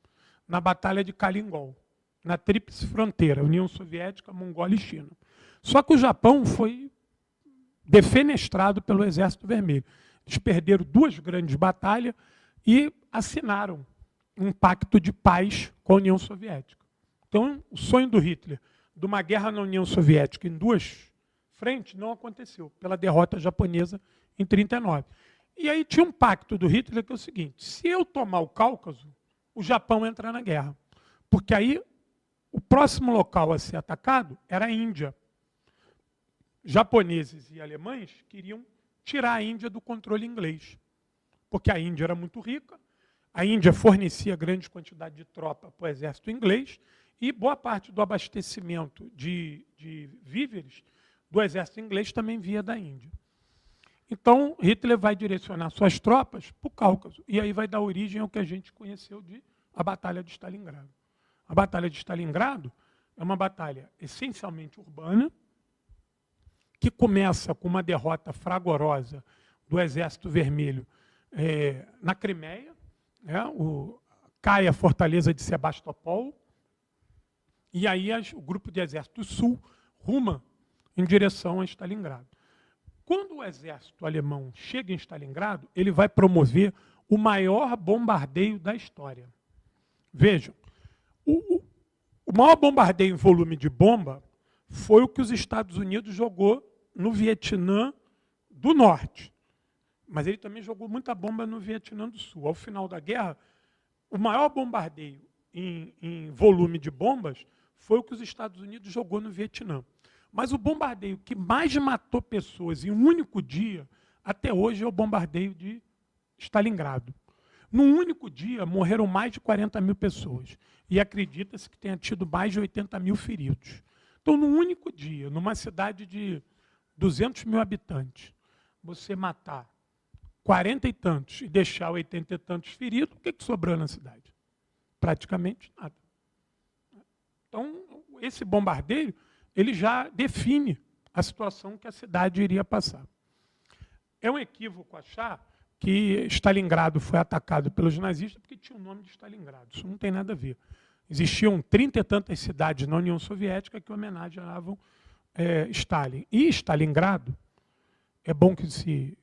na Batalha de Kalingol, na Tríplice Fronteira, União Soviética, Mongólia e China. Só que o Japão foi defenestrado pelo Exército Vermelho. Eles perderam 2 grandes batalhas e assinaram um pacto de paz com a União Soviética. Então, o sonho do Hitler de uma guerra na União Soviética em 2 frentes não aconteceu, pela derrota japonesa em 39. E aí tinha um pacto do Hitler que é o seguinte: se eu tomar o Cáucaso, o Japão entra na guerra. Porque aí o próximo local a ser atacado era a Índia. Japoneses e alemães queriam tirar a Índia do controle inglês. Porque a Índia era muito rica, a Índia fornecia grande quantidade de tropa para o exército inglês, E boa parte do abastecimento de víveres do exército inglês também via da Índia. Então, Hitler vai direcionar suas tropas para o Cáucaso. E aí vai dar origem ao que a gente conheceu de a Batalha de Stalingrado. A Batalha de Stalingrado é uma batalha essencialmente urbana, que começa com uma derrota fragorosa do Exército Vermelho na Crimeia, né? Cai a fortaleza de Sebastopol, e aí o grupo de Exército Sul ruma em direção a Stalingrado. Quando o exército alemão chega em Stalingrado, ele vai promover o maior bombardeio da história. Vejam, o maior bombardeio em volume de bomba foi o que os Estados Unidos jogou no Vietnã do Norte. Mas ele também jogou muita bomba no Vietnã do Sul. Ao final da guerra, o maior bombardeio em volume de bombas foi o que os Estados Unidos jogou no Vietnã. Mas o bombardeio que mais matou pessoas em um único dia, até hoje, é o bombardeio de Stalingrado. Num único dia, morreram mais de 40 mil pessoas. E acredita-se que tenha tido mais de 80 mil feridos. Então, num único dia, numa cidade de 200 mil habitantes, você matar 40 e tantos e deixar 80 e tantos feridos, o que sobrou na cidade? Praticamente nada. Então, esse bombardeio, ele já define a situação que a cidade iria passar. É um equívoco achar que Stalingrado foi atacado pelos nazistas porque tinha o nome de Stalingrado. Isso não tem nada a ver. Existiam 30 e tantas cidades na União Soviética que homenageavam Stalin. E Stalingrado, é bom que se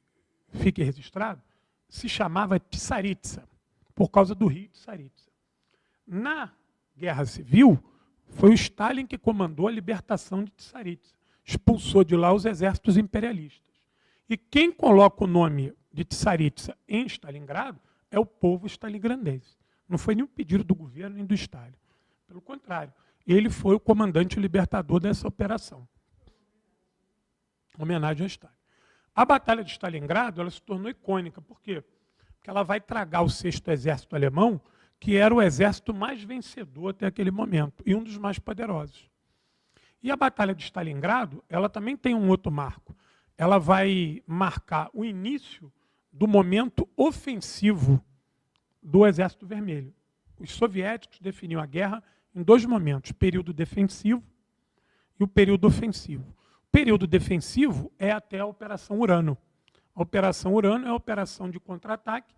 fique registrado, se chamava Tsaritsa, por causa do rio Tsaritsa. Na Guerra Civil, foi o Stalin que comandou a libertação de Tsaritsa. Expulsou de lá os exércitos imperialistas. E quem coloca o nome de Tsaritsa em Stalingrado é o povo stalingradense. Não foi nenhum pedido do governo nem do Stalin. Pelo contrário, ele foi o comandante libertador dessa operação. Homenagem a Stalin. A Batalha de Stalingrado ela se tornou icônica. Por quê? Porque ela vai tragar o 6º Exército Alemão, que era o exército mais vencedor até aquele momento, e um dos mais poderosos. E a Batalha de Stalingrado, ela também tem um outro marco. Ela vai marcar o início do momento ofensivo do Exército Vermelho. Os soviéticos definiam a guerra em 2 momentos, o período defensivo e o período ofensivo. O período defensivo é até a Operação Urano. A Operação Urano é a operação de contra-ataque,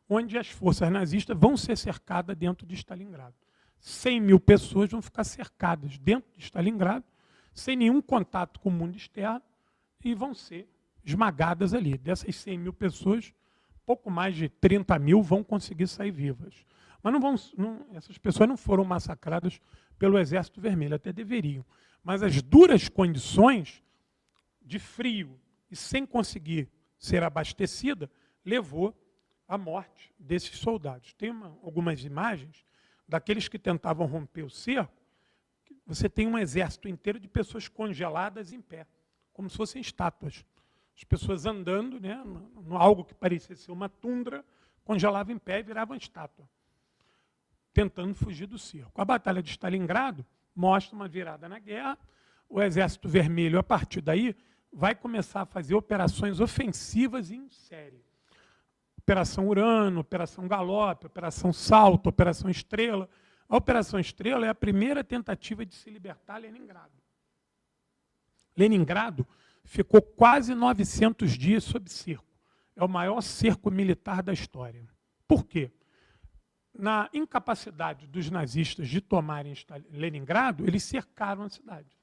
onde as forças nazistas vão ser cercadas dentro de Stalingrado. 100 mil pessoas vão ficar cercadas dentro de Stalingrado, sem nenhum contato com o mundo externo, e vão ser esmagadas ali. Dessas 100 mil pessoas, pouco mais de 30 mil vão conseguir sair vivas. Mas essas pessoas não foram massacradas pelo Exército Vermelho, até deveriam. Mas as duras condições de frio e sem conseguir ser abastecida, levou à morte desses soldados. Tem algumas imagens daqueles que tentavam romper o cerco. Você tem um exército inteiro de pessoas congeladas em pé, como se fossem estátuas. As pessoas andando, né, algo que parecia ser uma tundra, congelavam em pé e viravam estátua, tentando fugir do cerco. A Batalha de Stalingrado mostra uma virada na guerra. O Exército Vermelho, a partir daí, vai começar a fazer operações ofensivas em série. Operação Urano, Operação Galope, Operação Salto, Operação Estrela. A Operação Estrela é a primeira tentativa de se libertar Leningrado. Leningrado ficou quase 900 dias sob cerco. É o maior cerco militar da história. Por quê? Na incapacidade dos nazistas de tomarem Leningrado, eles cercaram a cidade.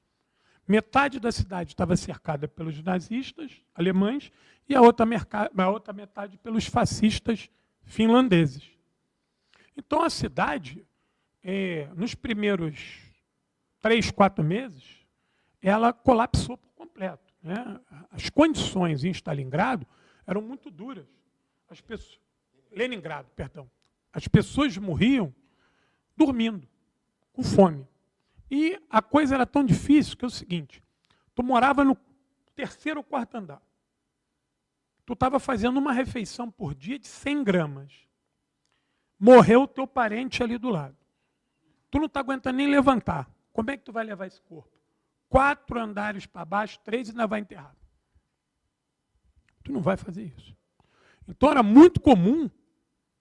Metade da cidade estava cercada pelos nazistas alemães e a outra metade pelos fascistas finlandeses. Então a cidade, nos primeiros 3, 4 meses, ela colapsou por completo. Né? As condições em Stalingrado eram muito duras. Leningrado, perdão. As pessoas morriam dormindo, com fome. E a coisa era tão difícil que é o seguinte, tu morava no 3º ou 4º andar. Tu estava fazendo uma refeição por dia de 100 gramas. Morreu o teu parente ali do lado. Tu não está aguentando nem levantar. Como é que tu vai levar esse corpo? 4 andares para baixo, 3 e ainda vai enterrar. Tu não vai fazer isso. Então era muito comum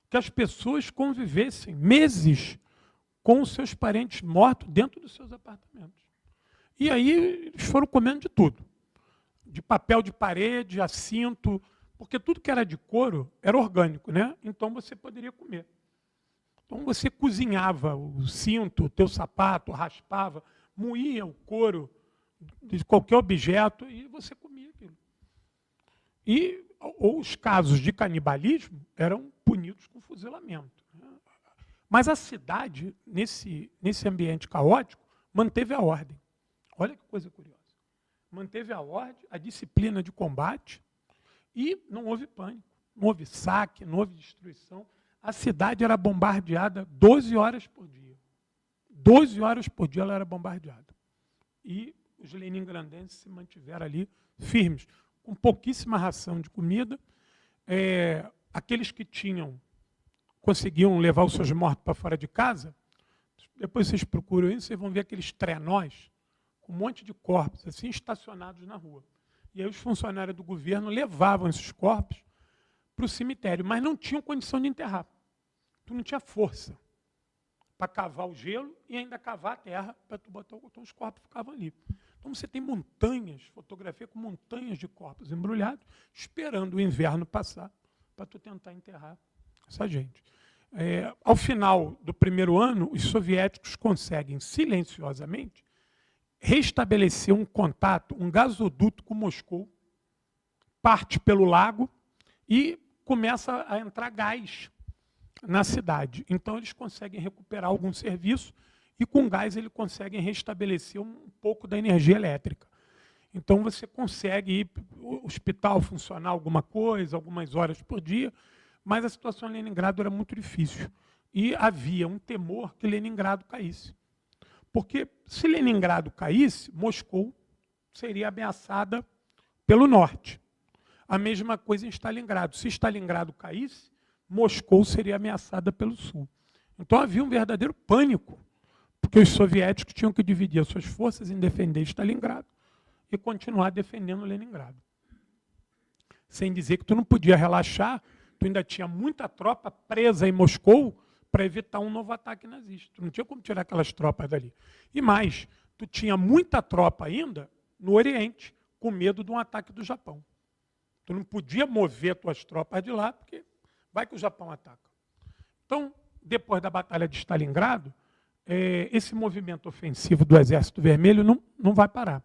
que as pessoas convivessem meses com os seus parentes mortos dentro dos seus apartamentos. E aí eles foram comendo de tudo. De papel de parede, a cinto, porque tudo que era de couro era orgânico, né? Então você poderia comer. Então você cozinhava o cinto, o teu sapato, raspava, moía o couro de qualquer objeto e você comia aquilo. E os casos de canibalismo eram punidos com fuzilamento. Mas a cidade, nesse ambiente caótico, manteve a ordem. Olha que coisa curiosa. Manteve a ordem, a disciplina de combate e não houve pânico, não houve saque, não houve destruição. A cidade era bombardeada 12 horas por dia. 12 horas por dia ela era bombardeada. E os leningrandenses se mantiveram ali firmes, com pouquíssima ração de comida. Aqueles que conseguiam levar os seus mortos para fora de casa, depois vocês procuram isso, vocês vão ver aqueles trenós com um monte de corpos assim estacionados na rua. E aí os funcionários do governo levavam esses corpos para o cemitério, mas não tinham condição de enterrar. Tu não tinha força para cavar o gelo e ainda cavar a terra para tu botar então os corpos ficavam ali. Então você tem montanhas, fotografia com montanhas de corpos embrulhados, esperando o inverno passar para tu tentar enterrar essa gente. Ao final do primeiro ano, os soviéticos conseguem silenciosamente restabelecer um contato, um gasoduto com Moscou, parte pelo lago e começa a entrar gás na cidade. Então eles conseguem recuperar algum serviço e com gás eles conseguem restabelecer um pouco da energia elétrica. Então você consegue ir o hospital funcionar alguma coisa, algumas horas por dia, mas a situação em Leningrado era muito difícil. E havia um temor que Leningrado caísse. Porque se Leningrado caísse, Moscou seria ameaçada pelo norte. A mesma coisa em Stalingrado. Se Stalingrado caísse, Moscou seria ameaçada pelo sul. Então havia um verdadeiro pânico, porque os soviéticos tinham que dividir as suas forças em defender Stalingrado e continuar defendendo Leningrado. Sem dizer que tu não podia relaxar, tu ainda tinha muita tropa presa em Moscou para evitar um novo ataque nazista. Tu não tinha como tirar aquelas tropas dali. E mais, tu tinha muita tropa ainda no Oriente, com medo de um ataque do Japão. Tu não podia mover tuas tropas de lá, porque vai que o Japão ataca. Então, depois da Batalha de Stalingrado, esse movimento ofensivo do Exército Vermelho não vai parar.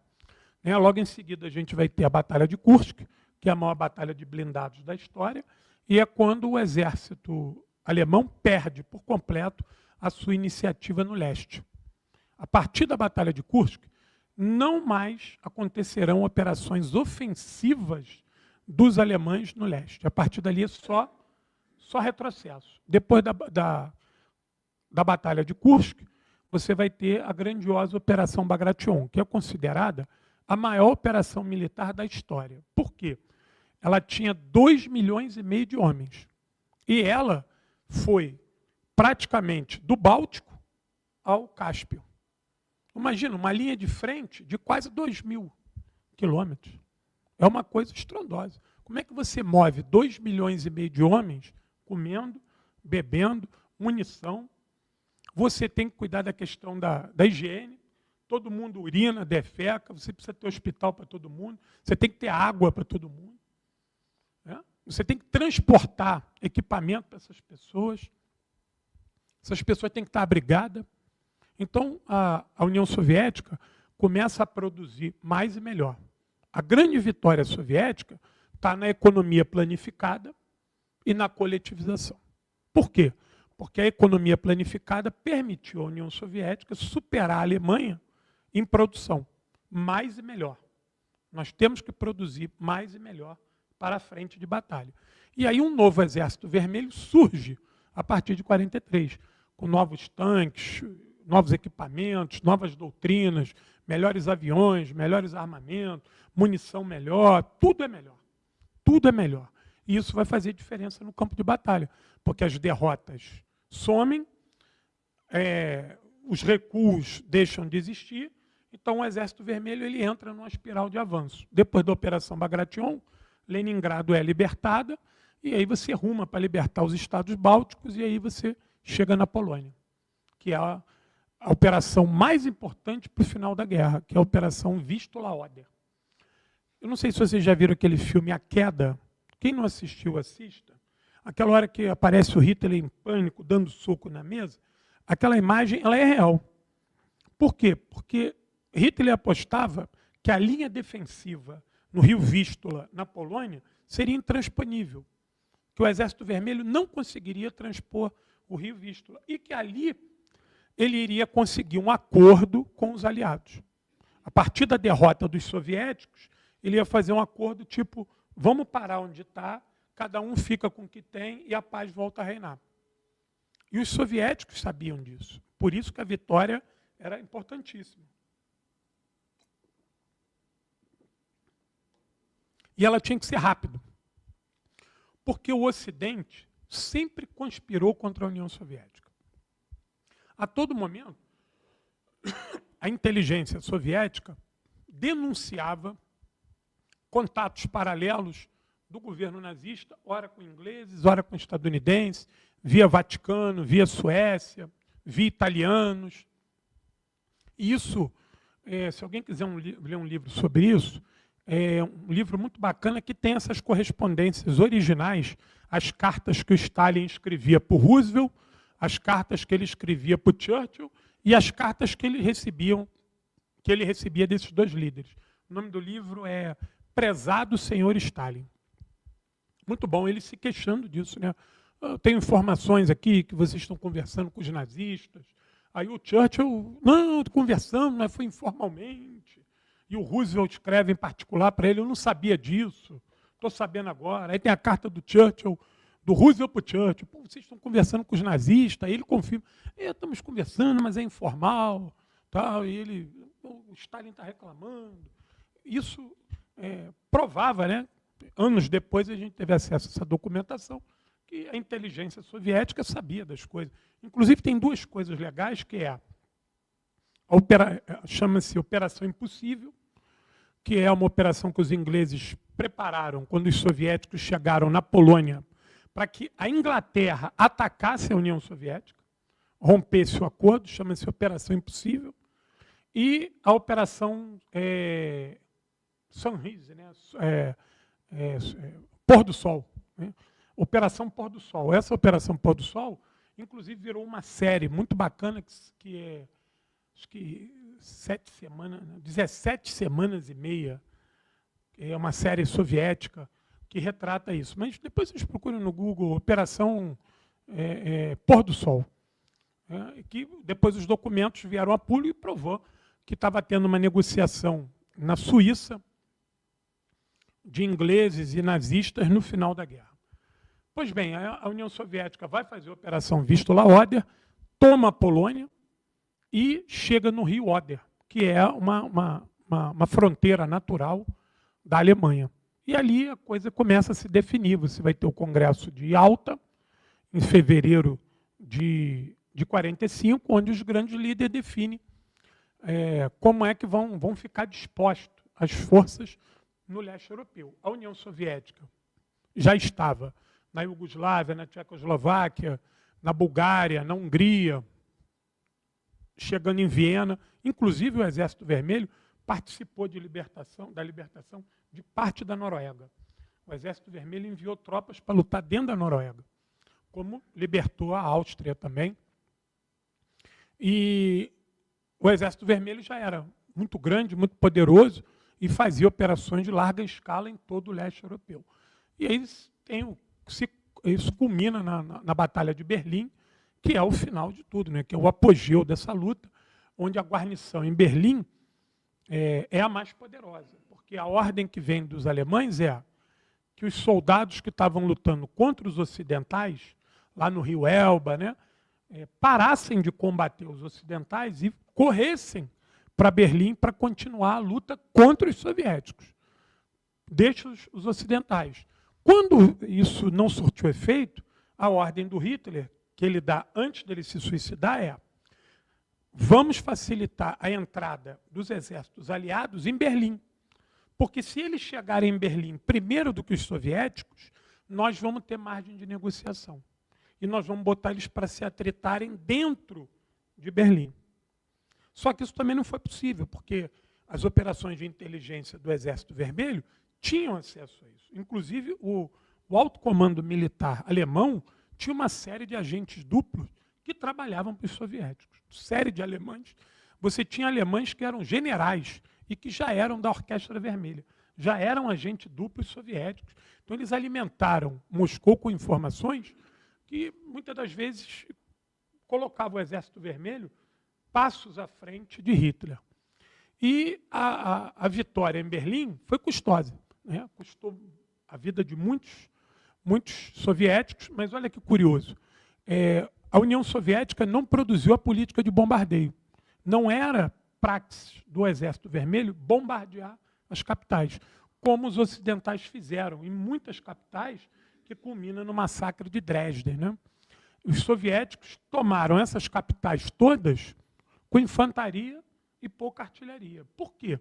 Logo em seguida, a gente vai ter a Batalha de Kursk, que é a maior batalha de blindados da história, e é quando o exército alemão perde por completo a sua iniciativa no leste. A partir da Batalha de Kursk, não mais acontecerão operações ofensivas dos alemães no leste. A partir dali é só retrocesso. Depois da Batalha de Kursk, você vai ter a grandiosa Operação Bagration, que é considerada a maior operação militar da história. Por quê? Ela tinha 2,5 milhões de homens. E ela foi praticamente do Báltico ao Cáspio. Imagina, uma linha de frente de quase 2.000 quilômetros. É uma coisa estrondosa. Como é que você move 2,5 milhões de homens comendo, bebendo, munição? Você tem que cuidar da questão da higiene. Todo mundo urina, defeca, você precisa ter hospital para todo mundo, você tem que ter água para todo mundo. Você tem que transportar equipamento para essas pessoas. Essas pessoas têm que estar abrigadas. Então, a União Soviética começa a produzir mais e melhor. A grande vitória soviética está na economia planificada e na coletivização. Por quê? Porque a economia planificada permitiu à União Soviética superar a Alemanha em produção, mais e melhor. Nós temos que produzir mais e melhor para a frente de batalha. E aí um novo Exército Vermelho surge a partir de 43, com novos tanques, novos equipamentos, novas doutrinas, melhores aviões, melhores armamentos, munição melhor, tudo é melhor. Tudo é melhor. E isso vai fazer diferença no campo de batalha, porque as derrotas somem, os recuos deixam de existir, então o Exército Vermelho ele entra numa espiral de avanço. Depois da Operação Bagration, Leningrado é libertada, e aí você ruma para libertar os estados bálticos, e aí você chega na Polônia, que é a operação mais importante para o final da guerra, que é a Operação Vistula-Oder. Eu não sei se vocês já viram aquele filme A Queda. Quem não assistiu, assista. Aquela hora que aparece o Hitler em pânico, dando soco na mesa, aquela imagem ela é real. Por quê? Porque Hitler apostava que a linha defensiva no rio Vístula, na Polônia, seria intransponível, que o Exército Vermelho não conseguiria transpor o rio Vístula, e que ali ele iria conseguir um acordo com os aliados. A partir da derrota dos soviéticos, ele ia fazer um acordo tipo, vamos parar onde está, cada um fica com o que tem e a paz volta a reinar. E os soviéticos sabiam disso. Por isso que a vitória era importantíssima. E ela tinha que ser rápida. Porque o Ocidente sempre conspirou contra a União Soviética. A todo momento, a inteligência soviética denunciava contatos paralelos do governo nazista, ora com ingleses, ora com estadunidenses, via Vaticano, via Suécia, via italianos. E isso, se alguém quiser ler um livro sobre isso, é um livro muito bacana que tem essas correspondências originais, as cartas que o Stalin escrevia para o Roosevelt, as cartas que ele escrevia para o Churchill e as cartas que ele recebia desses dois líderes. O nome do livro é Prezado Senhor Stalin. Muito bom, ele se queixando disso, né? Eu tenho informações aqui que vocês estão conversando com os nazistas. Aí o Churchill, não, conversamos, mas foi informalmente. E o Roosevelt escreve em particular para ele, eu não sabia disso, estou sabendo agora. Aí tem a carta do Churchill, do Roosevelt para o Churchill. Pô, vocês estão conversando com os nazistas, aí ele confirma, estamos conversando, mas é informal. Tal, e o Stalin está reclamando. Isso provava, né? Anos depois a gente teve acesso a essa documentação, que a inteligência soviética sabia das coisas. Inclusive tem duas coisas legais, que é chama-se Operação Impossível, que é uma operação que os ingleses prepararam quando os soviéticos chegaram na Polônia para que a Inglaterra atacasse a União Soviética, rompesse o acordo, chama-se Operação Impossível, e a Operação Sunrise, né? Pôr do Sol. Né? Operação Pôr do Sol. Essa Operação Pôr do Sol, inclusive, virou uma série muito bacana, que é, acho que 17 semanas e meia. É uma série soviética que retrata isso. Mas depois vocês procuram no Google Operação Pôr do Sol. Que depois os documentos vieram a público e provou que estava tendo uma negociação na Suíça de ingleses e nazistas no final da guerra. Pois bem, a União Soviética vai fazer a Operação Vistula-Oder, toma a Polônia e chega no rio Oder, que é uma fronteira natural da Alemanha. E ali a coisa começa a se definir. Você vai ter o Congresso de Yalta, em fevereiro de 45, onde os grandes líderes definem como é que vão ficar dispostos as forças no leste europeu. A União Soviética já estava na Iugoslávia, na Tchecoslováquia, na Bulgária, na Hungria, chegando em Viena. Inclusive o Exército Vermelho participou da libertação de parte da Noruega. O Exército Vermelho enviou tropas para lutar dentro da Noruega, como libertou a Áustria também. E o Exército Vermelho já era muito grande, muito poderoso, e fazia operações de larga escala em todo o leste europeu. E aí isso culmina na Batalha de Berlim, que é o final de tudo, né? Que é o apogeu dessa luta, onde a guarnição em Berlim é a mais poderosa. Porque a ordem que vem dos alemães é que os soldados que estavam lutando contra os ocidentais, lá no rio Elba, né? Parassem de combater os ocidentais e corressem para Berlim para continuar a luta contra os soviéticos. Deixa os ocidentais. Quando isso não surtiu efeito, a ordem do Hitler, que ele dá antes dele se suicidar, vamos facilitar a entrada dos exércitos aliados em Berlim. Porque se eles chegarem em Berlim primeiro do que os soviéticos, nós vamos ter margem de negociação. E nós vamos botar eles para se atritarem dentro de Berlim. Só que isso também não foi possível, porque as operações de inteligência do Exército Vermelho tinham acesso a isso. Inclusive, o alto comando militar alemão tinha uma série de agentes duplos que trabalhavam para os soviéticos. Série de alemães. Você tinha alemães que eram generais e que já eram da Orquestra Vermelha. Já eram agentes duplos soviéticos. Então, eles alimentaram Moscou com informações que, muitas das vezes, colocavam o Exército Vermelho passos à frente de Hitler. E a vitória em Berlim foi custosa, né? Custou a vida de muitos soviéticos, mas olha que curioso. A União Soviética não produziu a política de bombardeio. Não era praxis do Exército Vermelho bombardear as capitais, como os ocidentais fizeram em muitas capitais, que culmina no massacre de Dresden, né? Os soviéticos tomaram essas capitais todas com infantaria e pouca artilharia. Por quê?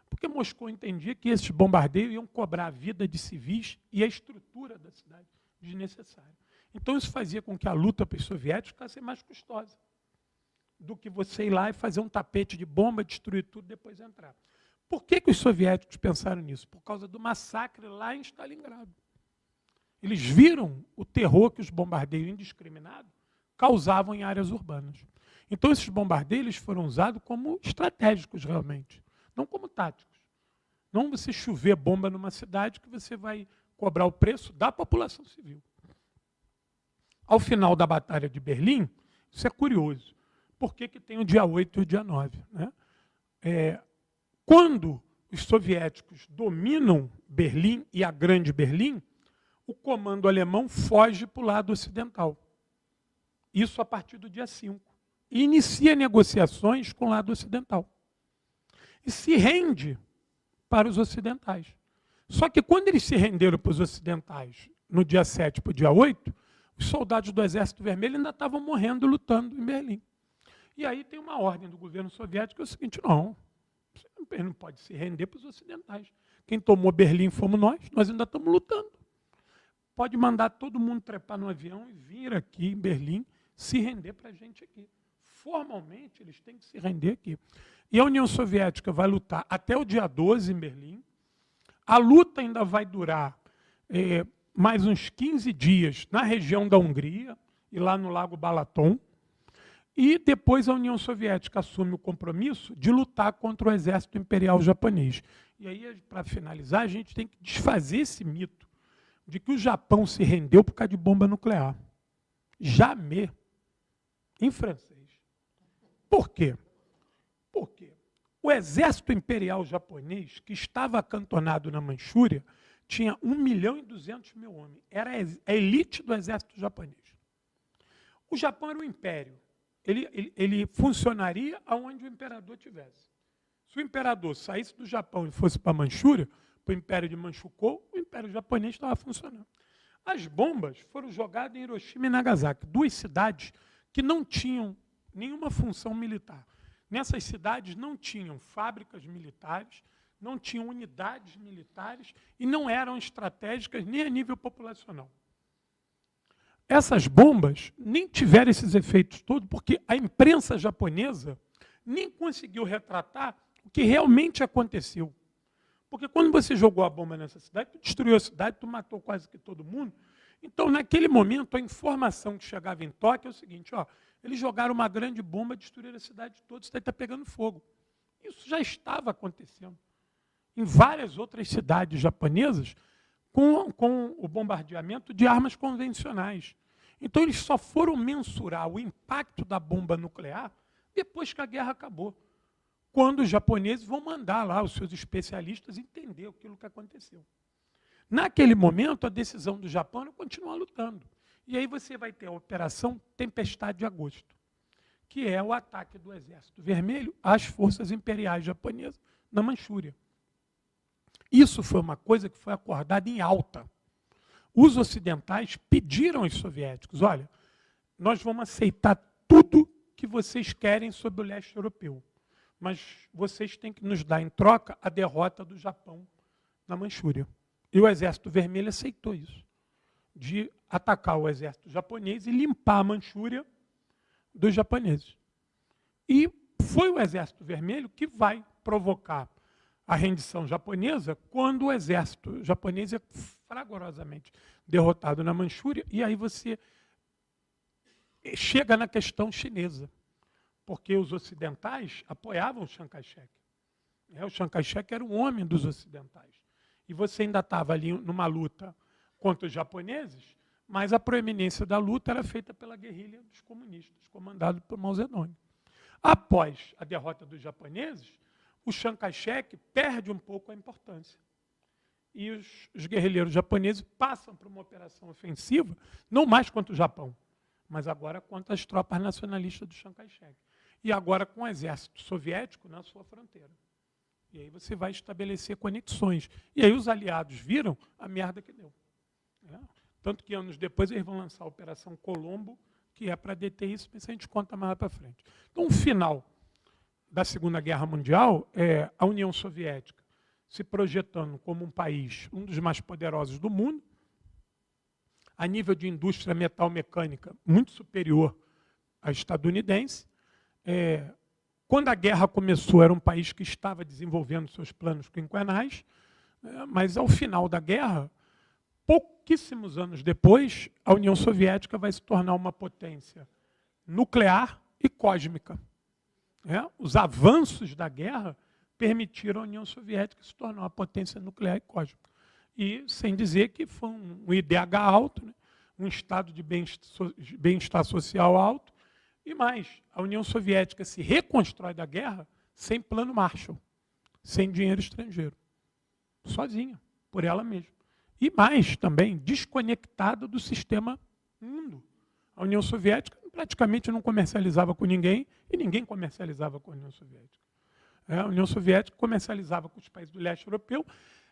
Porque Moscou entendia que esses bombardeios iam cobrar a vida de civis e a estrutura da cidade desnecessária. Então isso fazia com que a luta para os soviéticos ficasse mais custosa do que você ir lá e fazer um tapete de bomba, destruir tudo e depois entrar. Por que os soviéticos pensaram nisso? Por causa do massacre lá em Stalingrado. Eles viram o terror que os bombardeios indiscriminados causavam em áreas urbanas. Então, esses bombardeios foram usados como estratégicos, realmente, não como táticos. Não você chover bomba numa cidade que você vai cobrar o preço da população civil. Ao final da Batalha de Berlim, isso é curioso. Por que tem o dia 8 e o dia 9? Né? Quando os soviéticos dominam Berlim e a Grande Berlim, o comando alemão foge para o lado ocidental. Isso a partir do dia 5. E inicia negociações com o lado ocidental. E se rende para os ocidentais. Só que quando eles se renderam para os ocidentais, no dia 7 para o dia 8, os soldados do Exército Vermelho ainda estavam morrendo lutando em Berlim. E aí tem uma ordem do governo soviético, que é o seguinte, não, ele não pode se render para os ocidentais. Quem tomou Berlim fomos nós ainda estamos lutando. Pode mandar todo mundo trepar no avião e vir aqui em Berlim se render para a gente aqui. Formalmente, eles têm que se render aqui. E a União Soviética vai lutar até o dia 12 em Berlim. A luta ainda vai durar mais uns 15 dias na região da Hungria e lá no Lago Balaton. E depois a União Soviética assume o compromisso de lutar contra o exército imperial japonês. E aí, para finalizar, a gente tem que desfazer esse mito de que o Japão se rendeu por causa de bomba nuclear. Jamais. Em francês. Por quê? Porque o exército imperial japonês, que estava acantonado na Manchúria, tinha 1.200.000 homens. Era a elite do exército japonês. O Japão era um império. Ele funcionaria aonde o imperador tivesse. Se o imperador saísse do Japão e fosse para a Manchúria, para o império de Manchukuo, o império japonês estava funcionando. As bombas foram jogadas em Hiroshima e Nagasaki, duas cidades que não tinham nenhuma função militar. Nessas cidades não tinham fábricas militares, não tinham unidades militares e não eram estratégicas nem a nível populacional. Essas bombas nem tiveram esses efeitos todos, porque a imprensa japonesa nem conseguiu retratar o que realmente aconteceu. Porque quando você jogou a bomba nessa cidade, tu destruiu a cidade, tu matou quase que todo mundo. Então, naquele momento, a informação que chegava em Tóquio é o seguinte, eles jogaram uma grande bomba, destruíram a cidade toda, a cidade está pegando fogo. Isso já estava acontecendo em várias outras cidades japonesas com o bombardeamento de armas convencionais. Então, eles só foram mensurar o impacto da bomba nuclear depois que a guerra acabou. Quando os japoneses vão mandar lá os seus especialistas entender aquilo que aconteceu. Naquele momento, a decisão do Japão era continuar lutando. E aí você vai ter a Operação Tempestade de Agosto, que é o ataque do Exército Vermelho às forças imperiais japonesas na Manchúria. Isso foi uma coisa que foi acordada em alta. Os ocidentais pediram aos soviéticos, olha, nós vamos aceitar tudo que vocês querem sobre o leste europeu, mas vocês têm que nos dar em troca a derrota do Japão na Manchúria. E o Exército Vermelho aceitou isso, de atacar o exército japonês e limpar a Manchúria dos japoneses. E foi o Exército Vermelho que vai provocar a rendição japonesa quando o exército japonês é fragorosamente derrotado na Manchúria, e aí você chega na questão chinesa, porque os ocidentais apoiavam o Chiang Kai-shek. O Chiang Kai-shek era um homem dos ocidentais. E você ainda estava ali numa luta contra os japoneses, mas a proeminência da luta era feita pela guerrilha dos comunistas, comandado por Mao Zedong. Após a derrota dos japoneses, o Chiang Kai-shek perde um pouco a importância. E os guerrilheiros japoneses passam para uma operação ofensiva, não mais contra o Japão, mas agora contra as tropas nacionalistas do Chiang Kai-shek. E agora com o exército soviético na sua fronteira. E aí você vai estabelecer conexões. E aí os aliados viram a merda que deu. Tanto que anos depois eles vão lançar a Operação Colombo, que é para deter isso, mas a gente conta mais para frente. Então, o final da Segunda Guerra Mundial é a União Soviética se projetando como um país, um dos mais poderosos do mundo, a nível de indústria metal-mecânica muito superior à estadunidense. Quando a guerra começou, era um país que estava desenvolvendo seus planos quinquenais, mas ao final da guerra, pouquíssimos anos depois, a União Soviética vai se tornar uma potência nuclear e cósmica. Os avanços da guerra permitiram a União Soviética se tornar uma potência nuclear e cósmica. E sem dizer que foi um IDH alto, né? Um estado de bem-estar social alto, e mais, a União Soviética se reconstrói da guerra sem plano Marshall, sem dinheiro estrangeiro, sozinha, por ela mesma. E mais também, desconectada do sistema mundo. A União Soviética praticamente não comercializava com ninguém e ninguém comercializava com a União Soviética. A União Soviética comercializava com os países do leste europeu,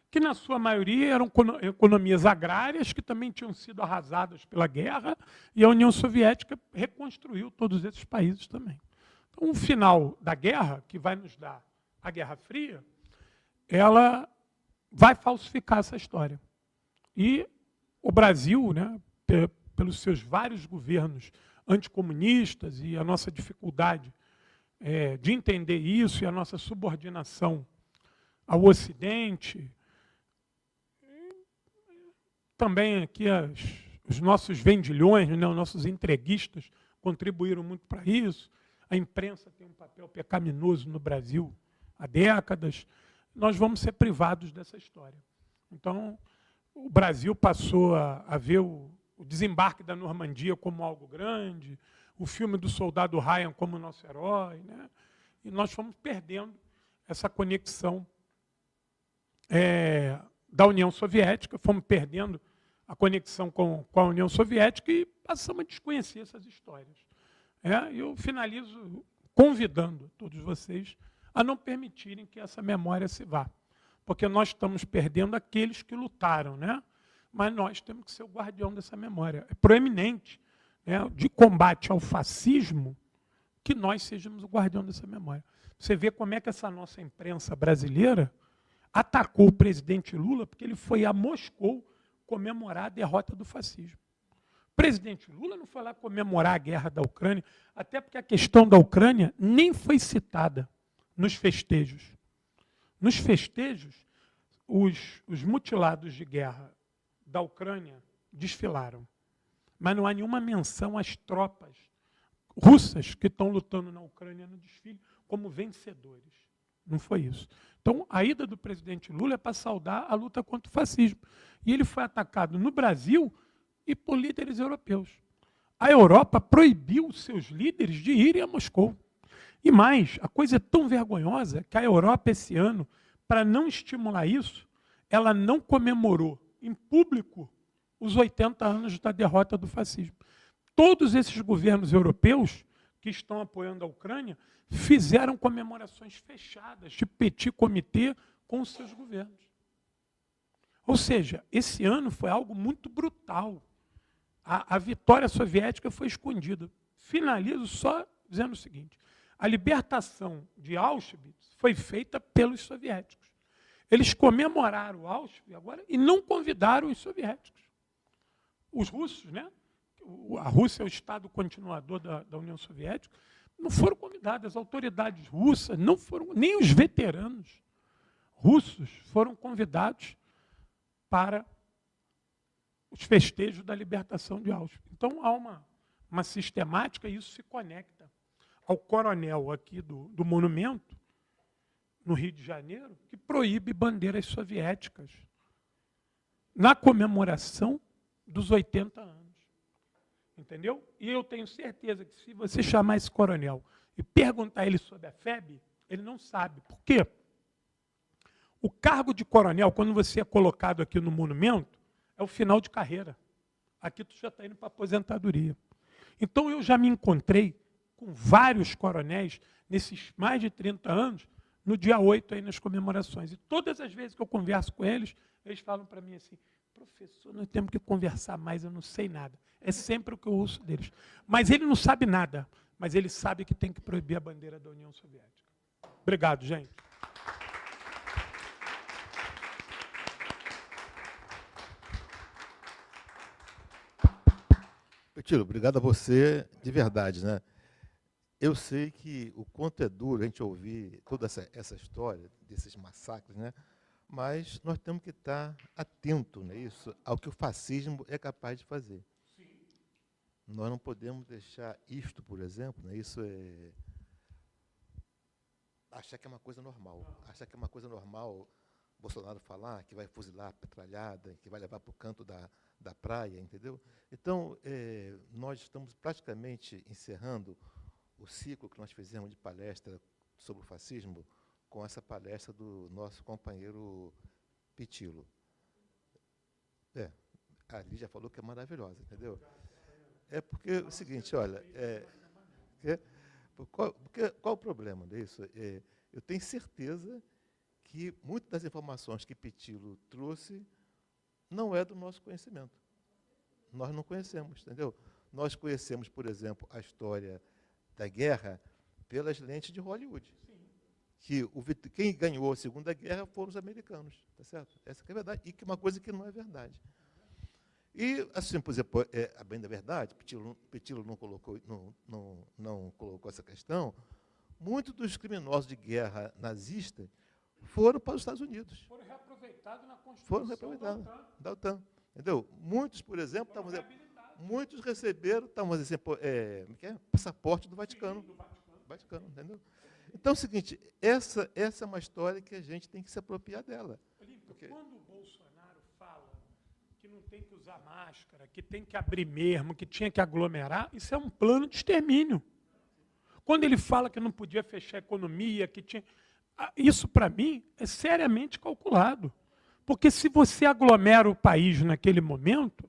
que na sua maioria eram economias agrárias que também tinham sido arrasadas pela guerra, e a União Soviética reconstruiu todos esses países também. Então, o final da guerra, que vai nos dar a Guerra Fria, ela vai falsificar essa história. E o Brasil, né, pelos seus vários governos anticomunistas e a nossa dificuldade de entender isso e a nossa subordinação ao Ocidente, também aqui os nossos vendilhões, né, os nossos entreguistas contribuíram muito para isso. A imprensa tem um papel pecaminoso no Brasil há décadas. Nós vamos ser privados dessa história. Então, o Brasil passou a ver o desembarque da Normandia como algo grande, o filme do Soldado Ryan como nosso herói, né? E nós fomos perdendo essa conexão da União Soviética, fomos perdendo a conexão com a União Soviética e passamos a desconhecer essas histórias. Eu finalizo convidando todos vocês a não permitirem que essa memória se vá, porque nós estamos perdendo aqueles que lutaram, né? Mas nós temos que ser o guardião dessa memória. É proeminente, né, de combate ao fascismo que nós sejamos o guardião dessa memória. Você vê como é que essa nossa imprensa brasileira atacou o presidente Lula porque ele foi a Moscou comemorar a derrota do fascismo. O presidente Lula não foi lá comemorar a guerra da Ucrânia, até porque a questão da Ucrânia nem foi citada nos festejos. Nos festejos, os mutilados de guerra da Ucrânia desfilaram. Mas não há nenhuma menção às tropas russas que estão lutando na Ucrânia no desfile como vencedores. Não foi isso. Então, a ida do presidente Lula é para saudar a luta contra o fascismo. E ele foi atacado no Brasil e por líderes europeus. A Europa proibiu os seus líderes de irem a Moscou. E mais, a coisa é tão vergonhosa que a Europa, esse ano, para não estimular isso, ela não comemorou em público os 80 anos da derrota do fascismo. Todos esses governos europeus que estão apoiando a Ucrânia fizeram comemorações fechadas, de petit comité, com os seus governos. Ou seja, esse ano foi algo muito brutal. A vitória soviética foi escondida. Finalizo só dizendo o seguinte: a libertação de Auschwitz foi feita pelos soviéticos. Eles comemoraram Auschwitz agora e não convidaram os soviéticos. Os russos, né? A Rússia é o Estado continuador da União Soviética, não foram convidados. As autoridades russas não foram, nem os veteranos russos foram convidados para os festejos da libertação de Auschwitz. Então, há uma sistemática, e isso se conecta ao coronel aqui do monumento, no Rio de Janeiro, que proíbe bandeiras soviéticas na comemoração dos 80 anos. Entendeu? E eu tenho certeza que se você chamar esse coronel e perguntar ele sobre a FEB, ele não sabe. Por quê? O cargo de coronel, quando você é colocado aqui no monumento, é o final de carreira. Aqui tu já está indo para a aposentadoria. Então eu já me encontrei com vários coronéis nesses mais de 30 anos, no dia 8 aí nas comemorações. E todas as vezes que eu converso com eles, eles falam para mim assim: professor, nós temos que conversar mais, eu não sei nada. É sempre o que eu ouço deles. Mas ele não sabe nada, mas ele sabe que tem que proibir a bandeira da União Soviética. Obrigado, gente. Petilo, obrigado a você de verdade, né? Eu sei que o quanto é duro a gente ouvir toda essa história desses massacres, né? Mas nós temos que estar atentos, né, isso, ao que o fascismo é capaz de fazer. Sim. Nós não podemos deixar isto, por exemplo, né, isso é achar que é uma coisa normal. Achar que é uma coisa normal Bolsonaro falar que vai fuzilar a petralhada, que vai levar para o canto da praia, entendeu? Então, nós estamos praticamente encerrando o ciclo que nós fizemos de palestra sobre o fascismo com essa palestra do nosso companheiro Petilo. A Lígia falou que é maravilhosa, entendeu? É porque é o seguinte, olha, qual o problema disso? Eu tenho certeza que muitas das informações que Petilo trouxe não é do nosso conhecimento. Nós não conhecemos, entendeu? Nós conhecemos, por exemplo, a história da guerra pelas lentes de Hollywood. Que quem ganhou a Segunda Guerra foram os americanos, tá certo? Essa que é a verdade, e que é uma coisa que não é verdade. E, assim, por exemplo, a bem da verdade, Petilo não colocou essa questão, muitos dos criminosos de guerra nazista foram para os Estados Unidos. Foram reaproveitados na Constituição foram reaproveitados da OTAN. Entendeu? Muitos, por exemplo, muitos receberam passaporte do Vaticano. Sim, do Vaticano, entendeu? Então é o seguinte, essa é uma história que a gente tem que se apropriar dela. Porque quando o Bolsonaro fala que não tem que usar máscara, que tem que abrir mesmo, que tinha que aglomerar, isso é um plano de extermínio. Quando ele fala que não podia fechar a economia, que tinha... Isso, para mim, é seriamente calculado. Porque se você aglomera o país naquele momento,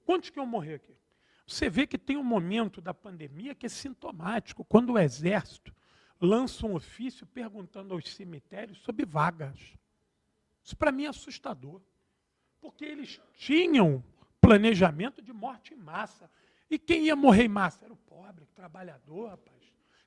quantos que iam morrer aqui? Você vê que tem um momento da pandemia que é sintomático, quando o Exército lança um ofício perguntando aos cemitérios sobre vagas. Isso, para mim, é assustador. Porque eles tinham planejamento de morte em massa. E quem ia morrer em massa? Era o pobre, o trabalhador, rapaz.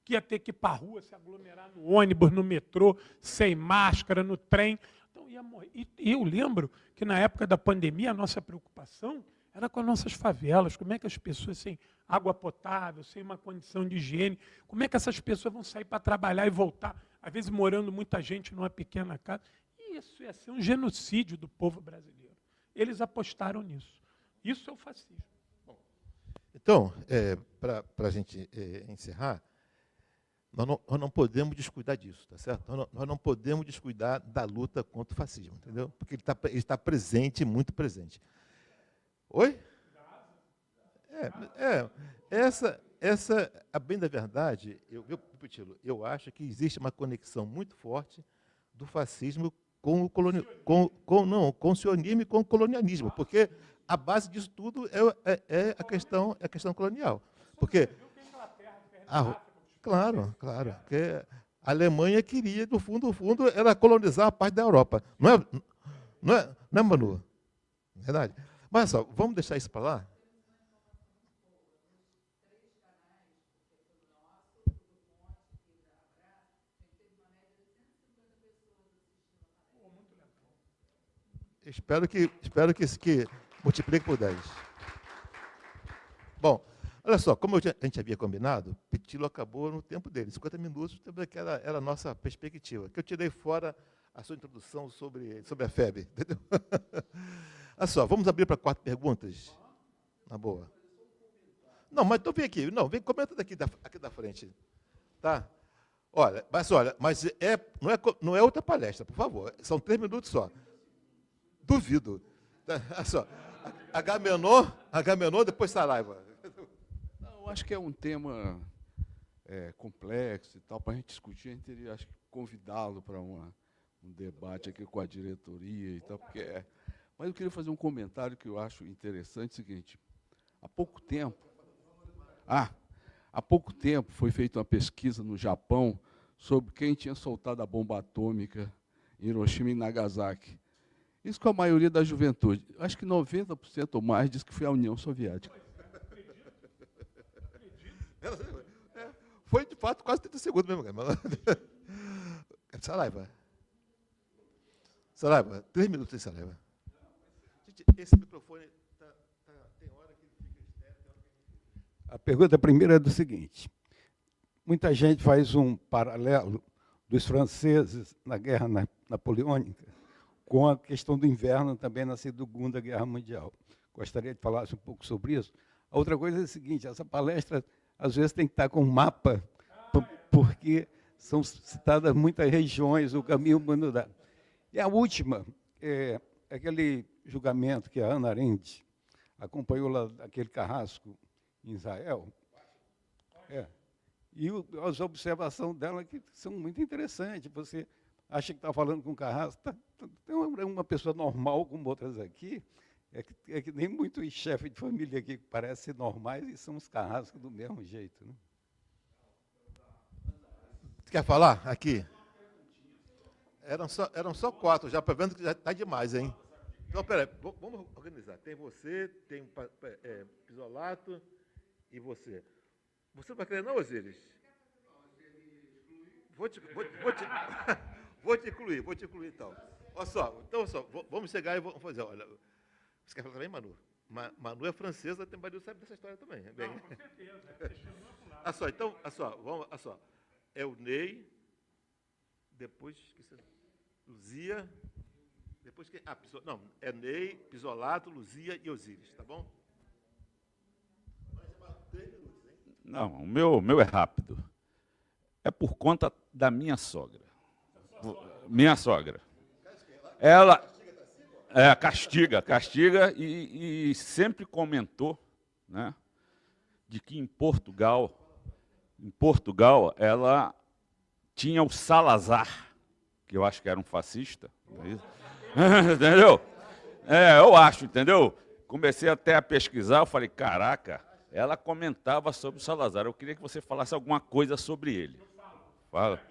Que ia ter que ir para a rua, se aglomerar no ônibus, no metrô, sem máscara, no trem. Então, ia morrer. E eu lembro que, na época da pandemia, a nossa preocupação era com as nossas favelas. Como é que as pessoas sem água potável, sem uma condição de higiene, como é que essas pessoas vão sair para trabalhar e voltar, às vezes morando muita gente numa pequena casa? E isso ia ser um genocídio do povo brasileiro. Eles apostaram nisso. Isso é o fascismo. Bom, então, para a gente encerrar, nós não podemos descuidar disso, tá certo? Nós não podemos descuidar da luta contra o fascismo, entendeu? Porque ele está presente, muito presente. Oi? A bem da verdade, eu acho que existe uma conexão muito forte do fascismo com o sionismo e com o colonialismo, porque a base disso tudo é a questão colonial. Porque claro, porque a Alemanha queria, do fundo, era colonizar a parte da Europa. Não é, Manu? Verdade? Mas só, vamos deixar isso para lá? Espero que multiplique por 10. Bom, olha só, como a gente havia combinado, Pitilo acabou no tempo dele, 50 minutos, que era a nossa perspectiva, que eu tirei fora a sua introdução sobre a FEB, entendeu? Olha só, vamos abrir para 4 perguntas? Na boa. Não, mas então vem aqui, não, vem, comenta aqui da frente, tá? Olha, não é outra palestra, por favor, são 3 minutos só. Duvido. Olha só, Agamenon, depois Saraiva. Não, eu acho que é um tema complexo e tal, para a gente discutir, a gente teria, acho que, convidá-lo para um debate aqui com a diretoria e tal, porque Mas eu queria fazer um comentário que eu acho interessante, é o seguinte, há pouco tempo foi feita uma pesquisa no Japão sobre quem tinha soltado a bomba atômica em Hiroshima e Nagasaki. Isso com a maioria da juventude. Acho que 90% ou mais diz que foi a União Soviética. Foi, de fato, quase 30 segundos mesmo. Saraiva, 3 minutos sem Saraiva. Gente, esse microfone tem hora que ele fica externo, tem hora que ele fica... A pergunta primeira é do seguinte. Muita gente faz um paralelo dos franceses na Guerra Napoleônica com a questão do inverno também na Segunda Guerra Mundial. Gostaria de falar um pouco sobre isso. A outra coisa é a seguinte, essa palestra, às vezes, tem que estar com um mapa, porque são citadas muitas regiões, o caminho humano dá. E a última, aquele julgamento que a Hannah Arendt acompanhou lá, aquele carrasco em Israel. E as observações dela que são muito interessantes. Você acha que está falando com o carrasco, tem uma pessoa normal como outras aqui, é que nem muitos chefes de família aqui que parecem normais e são os carrascos do mesmo jeito. Né? Você quer falar aqui? Eram só 4, já vendo que já está demais, hein? Então, peraí, vamos organizar. Tem você, tem Pisolato e você. Você não vai querer não, Osíris? Vou te incluir, então. Olha só, vamos chegar e vamos fazer. Olha, você quer falar também, Manu? Manu é francesa, tem Manu sabe dessa história também. Bem. Não, com certeza. Olha só. É o Ney, depois Luzia, depois que... é Ney, Pisolato, Luzia e Osíris, tá bom? Não, o meu é rápido. É por conta da minha sogra. Minha sogra. Ela castiga e sempre comentou, né, de que em Portugal, ela tinha o Salazar, que eu acho que era um fascista. Entendeu? Eu acho, entendeu? Comecei até a pesquisar, eu falei, caraca, ela comentava sobre o Salazar. Eu queria que você falasse alguma coisa sobre ele. Fala.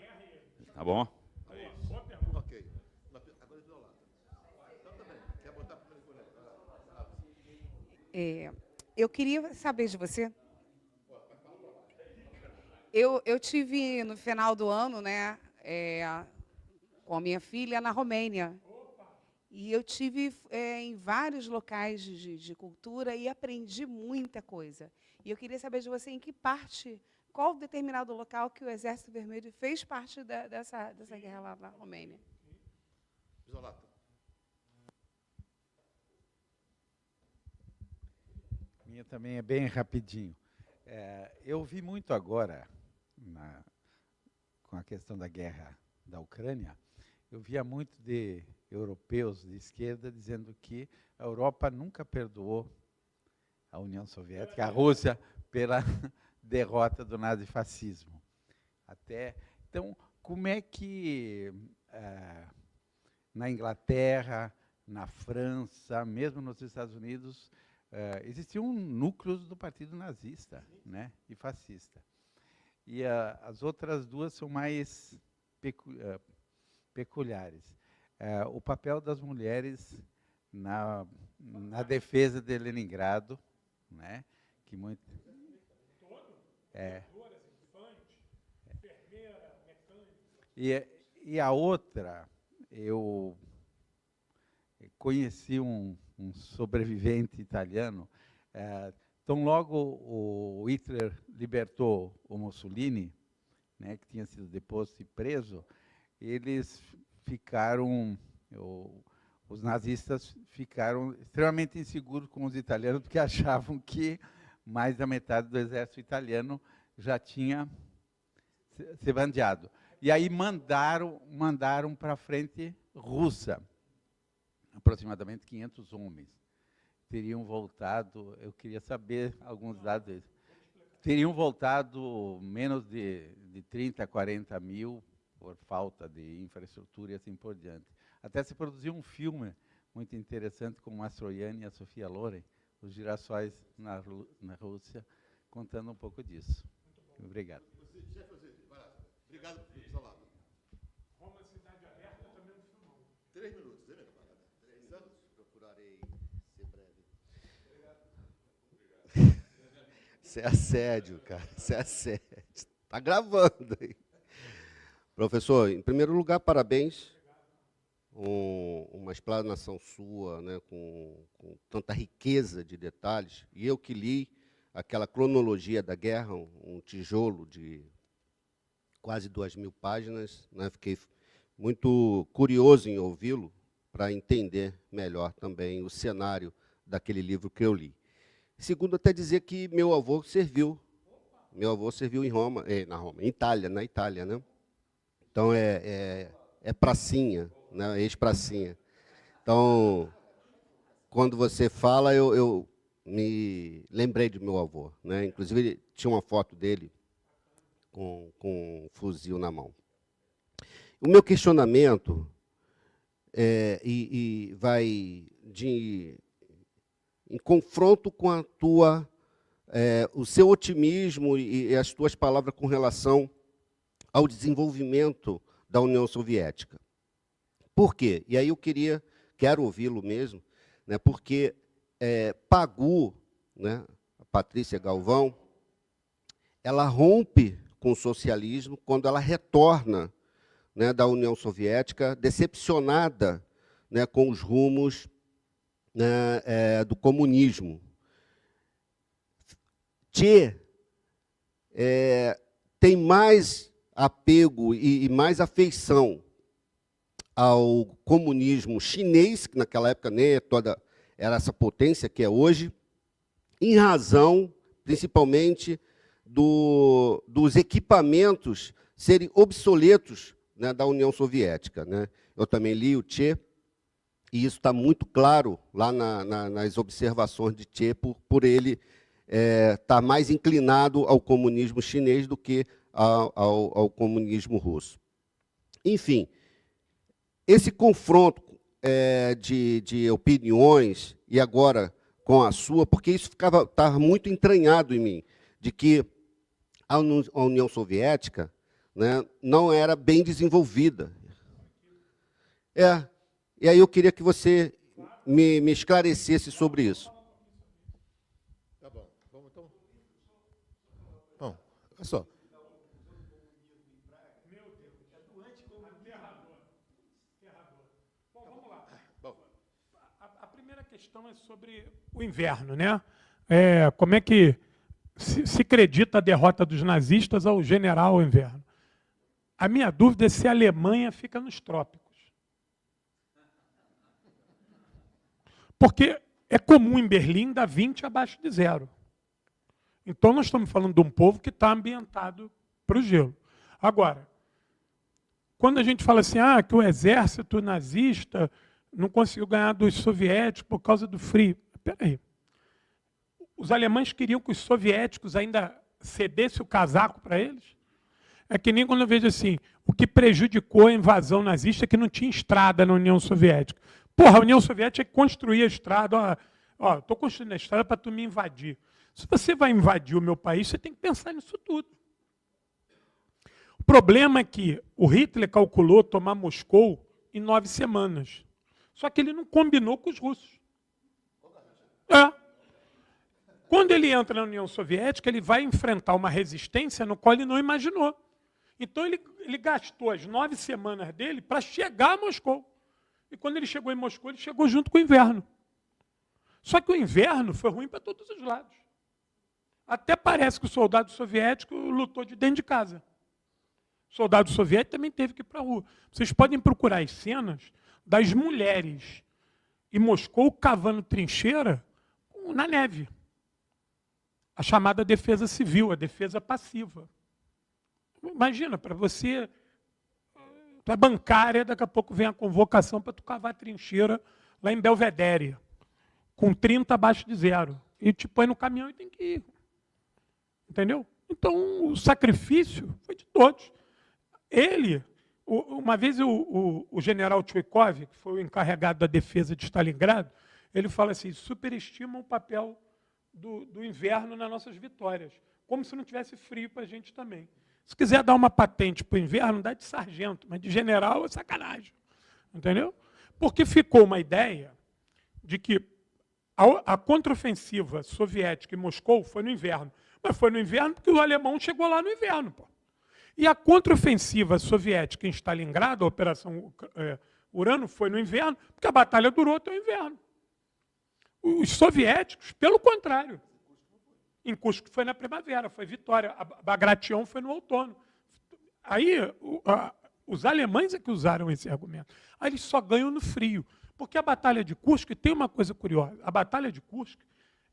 Tá bom? Ok. Agora do lado. Então também. Quer botar primeiro? Eu queria saber de você. Eu tive no final do ano, né, com a minha filha na Romênia. E eu tive em vários locais de cultura e aprendi muita coisa. E eu queria saber de você em que parte, qual determinado local que o Exército Vermelho fez parte dessa guerra lá na Romênia. Pisolato. Minha também é bem rapidinho. Eu vi muito agora, com a questão da guerra da Ucrânia, eu via muito de europeus de esquerda dizendo que a Europa nunca perdoou a União Soviética, a Rússia, pela derrota do nazifascismo. Então, como é que na Inglaterra, na França, mesmo nos Estados Unidos, existiam núcleos do partido nazista, né, e fascista. E as outras duas são mais peculiares. O papel das mulheres na defesa de Leningrado, né, que muito e a outra, conheci um sobrevivente italiano. Tão logo o Hitler libertou o Mussolini, né, que tinha sido deposto e preso, eles ficaram, os nazistas ficaram extremamente inseguros com os italianos, porque achavam que mais da metade do exército italiano já tinha se bandeado. E aí mandaram para a frente russa, aproximadamente 500 homens. Teriam voltado, eu queria saber alguns dados, teriam voltado menos de 30, 40 mil, por falta de infraestrutura e assim por diante. Até se produziu um filme muito interessante com Mastroianni e a Sofia Loren, Os Girassóis na Rússia, contando um pouco disso. Obrigado. Obrigado, professor Lava. Roma, Cidade Aberta, também um filmão. 3 minutos, né? 3 minutos. Procurarei ser breve. Isso é assédio, cara. Isso é assédio. Está gravando aí. Professor, em primeiro lugar, parabéns. Uma explanação sua, né, com tanta riqueza de detalhes. E eu que li aquela cronologia da guerra, um tijolo de quase 2.000 páginas, né, fiquei muito curioso em ouvi-lo para entender melhor também o cenário daquele livro que eu li. Segundo, até dizer que meu avô serviu em Roma, na Itália, né? Então é pracinha, né? Ex-pracinha. Então, quando você fala, eu me lembrei de meu avô, né? Inclusive, ele tinha uma foto dele com um fuzil na mão. O meu questionamento vai em confronto com o seu otimismo e as tuas palavras com relação ao desenvolvimento da União Soviética. Por quê? E aí eu quero ouvi-lo mesmo, né, porque Pagu, né, a Patrícia Galvão, ela rompe com o socialismo quando ela retorna, né, da União Soviética, decepcionada, né, com os rumos, né, do comunismo. Che tem mais apego e mais afeição ao comunismo chinês, que naquela época nem era essa potência que é hoje, em razão, principalmente, dos equipamentos serem obsoletos, né, da União Soviética, né? Eu também li o Che, e isso está muito claro lá nas observações de Che, por ele estar mais inclinado ao comunismo chinês do que ao comunismo russo. Enfim, esse confronto de opiniões, e agora com a sua, porque isso estava muito entranhado em mim, de que a União Soviética, né, não era bem desenvolvida. E aí eu queria que você me esclarecesse sobre isso. Tá bom. Vamos então? Bom, olha só. A primeira questão é sobre o inverno, né? Como é que se acredita a derrota dos nazistas ao general inverno? A minha dúvida é se a Alemanha fica nos trópicos. Porque é comum em Berlim dar 20 abaixo de 0. Então nós estamos falando de um povo que está ambientado para o gelo. Agora, quando a gente fala assim, que o exército nazista não conseguiu ganhar dos soviéticos por causa do frio. Espera aí. Os alemães queriam que os soviéticos ainda cedessem o casaco para eles? É que nem quando eu vejo assim, o que prejudicou a invasão nazista é que não tinha estrada na União Soviética. Porra, a União Soviética é que construía a estrada. Estou construindo a estrada para tu me invadir. Se você vai invadir o meu país, você tem que pensar nisso tudo. O problema é que o Hitler calculou tomar Moscou em 9 semanas. Só que ele não combinou com os russos. Quando ele entra na União Soviética, ele vai enfrentar uma resistência no qual ele não imaginou. Então ele gastou as 9 semanas dele para chegar a Moscou. E quando ele chegou em Moscou, ele chegou junto com o inverno. Só que o inverno foi ruim para todos os lados. Até parece que o soldado soviético lutou de dentro de casa. O soldado soviético também teve que ir para a rua. Vocês podem procurar as cenas das mulheres em Moscou cavando trincheira na neve. A chamada defesa civil, a defesa passiva. Imagina, para você, tu é bancária, daqui a pouco vem a convocação para tu cavar a trincheira lá em Belvedere, com 30 abaixo de zero. E te põe no caminhão e tem que ir. Entendeu? Então, o sacrifício foi de todos. Uma vez o general Tchuikov, que foi o encarregado da defesa de Stalingrado, ele fala assim, superestima o papel do inverno nas nossas vitórias, como se não tivesse frio para a gente também. Se quiser dar uma patente para o inverno, dá de sargento, mas de general é sacanagem. Entendeu? Porque ficou uma ideia de que a contraofensiva soviética em Moscou foi no inverno. Mas foi no inverno porque o alemão chegou lá no inverno. Pô. E a contraofensiva soviética em Stalingrado, a Operação Urano, foi no inverno, porque a batalha durou até o inverno. Os soviéticos, pelo contrário. Em Kursk foi na primavera, foi vitória. A Bagration foi no outono. Aí, os alemães é que usaram esse argumento. Aí eles só ganham no frio. Porque a Batalha de Kursk tem uma coisa curiosa. A Batalha de Kursk,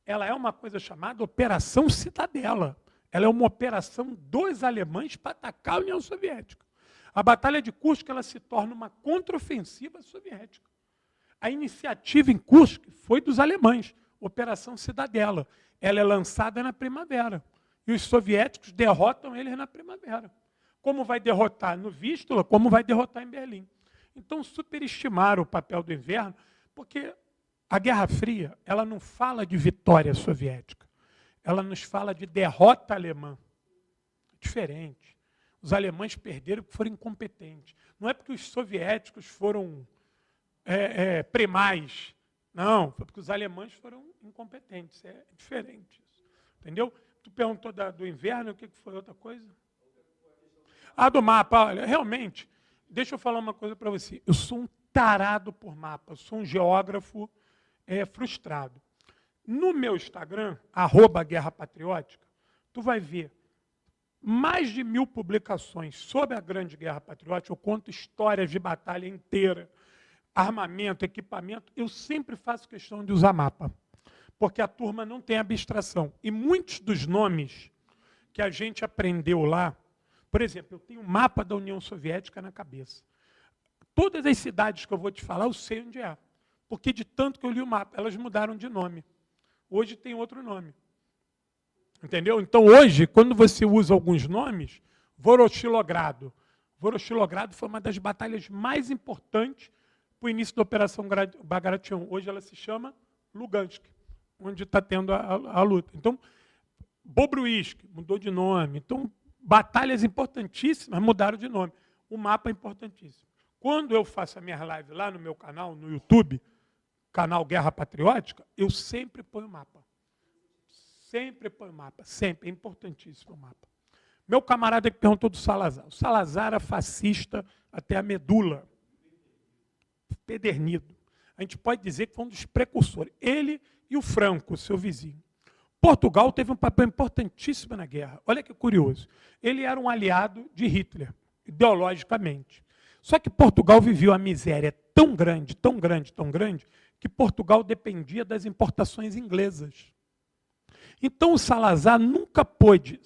ela é uma coisa chamada Operação Cidadela. Ela é uma operação dos alemães para atacar a União Soviética. A Batalha de Kursk ela se torna uma contraofensiva soviética. A iniciativa em Kursk foi dos alemães, Operação Cidadela. Ela é lançada na primavera. E os soviéticos derrotam eles na primavera. Como vai derrotar no Vístula, como vai derrotar em Berlim. Então, superestimaram o papel do inverno, porque a Guerra Fria ela não fala de vitória soviética. Ela nos fala de derrota alemã. Diferente. Os alemães perderam porque foram incompetentes. Não é porque os soviéticos foram primais. Não, foi porque os alemães foram incompetentes. É diferente isso. Entendeu? Tu perguntou do inverno, o que foi outra coisa? Do mapa. Olha, realmente, deixa eu falar uma coisa para você. Eu sou um tarado por mapa. Eu sou um geógrafo frustrado. No meu Instagram, @guerrapatriótica, tu vai ver mais de 1000 publicações sobre a Grande Guerra Patriótica. Eu conto histórias de batalha inteira, armamento, equipamento. Eu sempre faço questão de usar mapa, porque a turma não tem abstração. E muitos dos nomes que a gente aprendeu lá, por exemplo, eu tenho um mapa da União Soviética na cabeça. Todas as cidades que eu vou te falar, eu sei onde é, porque de tanto que eu li o mapa, elas mudaram de nome. Hoje tem outro nome. Entendeu? Então, hoje, quando você usa alguns nomes, Voroshilogrado. Voroshilogrado foi uma das batalhas mais importantes para o início da Operação Bagration. Hoje ela se chama Lugansk, onde está tendo a luta. Então, Bobruisk mudou de nome. Então, batalhas importantíssimas mudaram de nome. O mapa é importantíssimo. Quando eu faço a minha live lá no meu canal, no YouTube, canal Guerra Patriótica, eu sempre ponho mapa. Sempre ponho mapa, sempre. É importantíssimo o mapa. Meu camarada que perguntou do Salazar. O Salazar era fascista até a medula. Pedernido. A gente pode dizer que foi um dos precursores. Ele e o Franco, seu vizinho. Portugal teve um papel importantíssimo na guerra. Olha que curioso. Ele era um aliado de Hitler, ideologicamente. Só que Portugal viveu a miséria tão grande, tão grande, tão grande, que Portugal dependia das importações inglesas. Então o Salazar nunca pôde,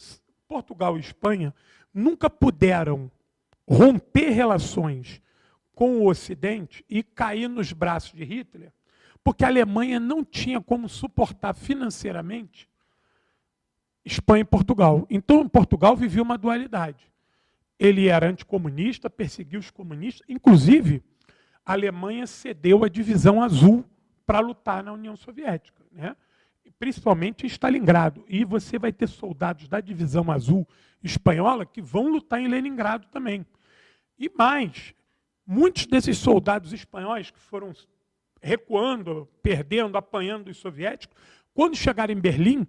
Portugal e Espanha, nunca puderam romper relações com o Ocidente e cair nos braços de Hitler, porque a Alemanha não tinha como suportar financeiramente Espanha e Portugal. Então Portugal vivia uma dualidade. Ele era anticomunista, perseguia os comunistas, inclusive a Alemanha cedeu a divisão azul para lutar na União Soviética, né? Principalmente em Stalingrado. E você vai ter soldados da divisão azul espanhola que vão lutar em Leningrado também. E mais, muitos desses soldados espanhóis que foram recuando, perdendo, apanhando dos soviéticos, quando chegaram em Berlim,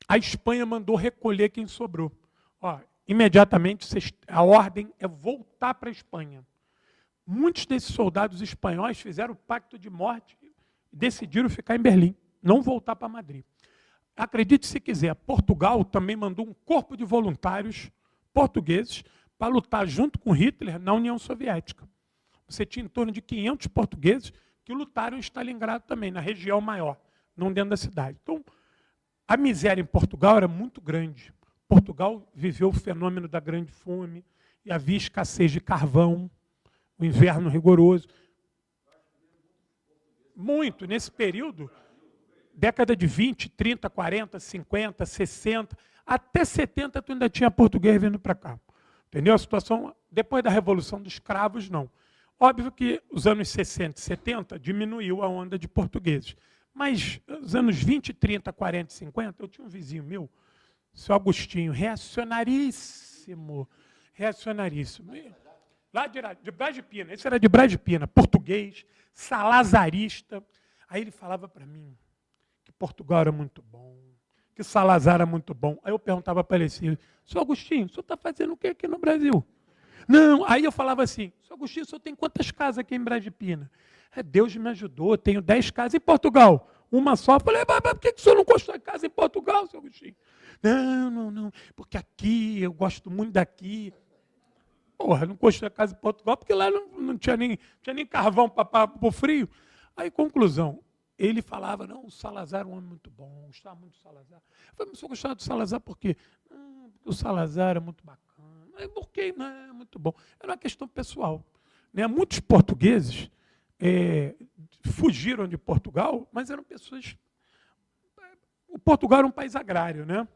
a Espanha mandou recolher quem sobrou. Imediatamente a ordem é voltar para a Espanha. muitos desses soldados espanhóis fizeram o pacto de morte e decidiram ficar em Berlim, não voltar para Madrid. Acredite se quiser, Portugal também mandou um corpo de voluntários portugueses para lutar junto com Hitler na União Soviética. Você tinha em torno de 500 portugueses que lutaram em Stalingrado também, na região maior, não dentro da cidade. Então, a miséria em Portugal era muito grande. Portugal viveu o fenômeno da grande fome, e havia escassez de carvão, o inverno rigoroso. Muito, nesse período, década de 20, 30, 40, 50, 60, até 70 tu ainda tinha português vindo para cá. Entendeu? A situação, depois da Revolução dos Cravos, não. Óbvio que os anos 60 e 70 diminuiu a onda de portugueses. Mas os anos 20, 30, 40 e 50, eu tinha um vizinho meu, seu Agostinho, reacionaríssimo, lá de Brás de Pina, esse era de Brás de Pina, português, salazarista. Aí ele falava para mim que Portugal era muito bom, que Salazar era muito bom. Aí eu perguntava para ele assim, seu Agostinho, o senhor está fazendo o que aqui no Brasil? Não, aí eu falava assim, seu Agostinho, o senhor tem quantas casas aqui em Brás de Pina? Deus me ajudou, eu tenho 10 casas em Portugal, uma só. Eu falei, mas por que o senhor não constrói casa em Portugal, seu Agostinho? Não, porque aqui, eu gosto muito daqui. Porra, não construí casa em Portugal, porque lá não tinha nem carvão para o frio. Aí, conclusão, ele falava, não, o Salazar é um homem muito bom, gostava muito do Salazar. Eu falei, mas o senhor gostava do Salazar por quê? Porque o Salazar é muito bacana. Mas por quê? Não, é muito bom. Era uma questão pessoal. Né? Muitos portugueses fugiram de Portugal, mas eram pessoas... O Portugal era um país agrário, né?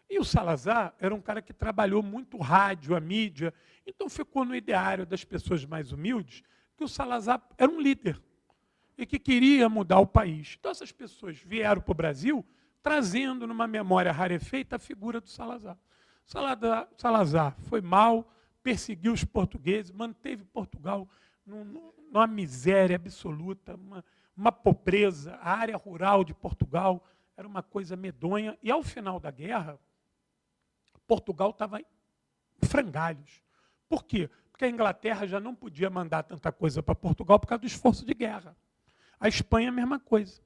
E o Salazar era um cara que trabalhou muito o rádio, a mídia, então ficou no ideário das pessoas mais humildes que o Salazar era um líder e que queria mudar o país. Então essas pessoas vieram para o Brasil trazendo numa memória rarefeita a figura do Salazar. Salazar foi mal, perseguiu os portugueses, manteve Portugal numa miséria absoluta, uma pobreza. A área rural de Portugal era uma coisa medonha. E ao final da guerra, Portugal estava em frangalhos. Por quê? Porque a Inglaterra já não podia mandar tanta coisa para Portugal por causa do esforço de guerra. A Espanha, a mesma coisa.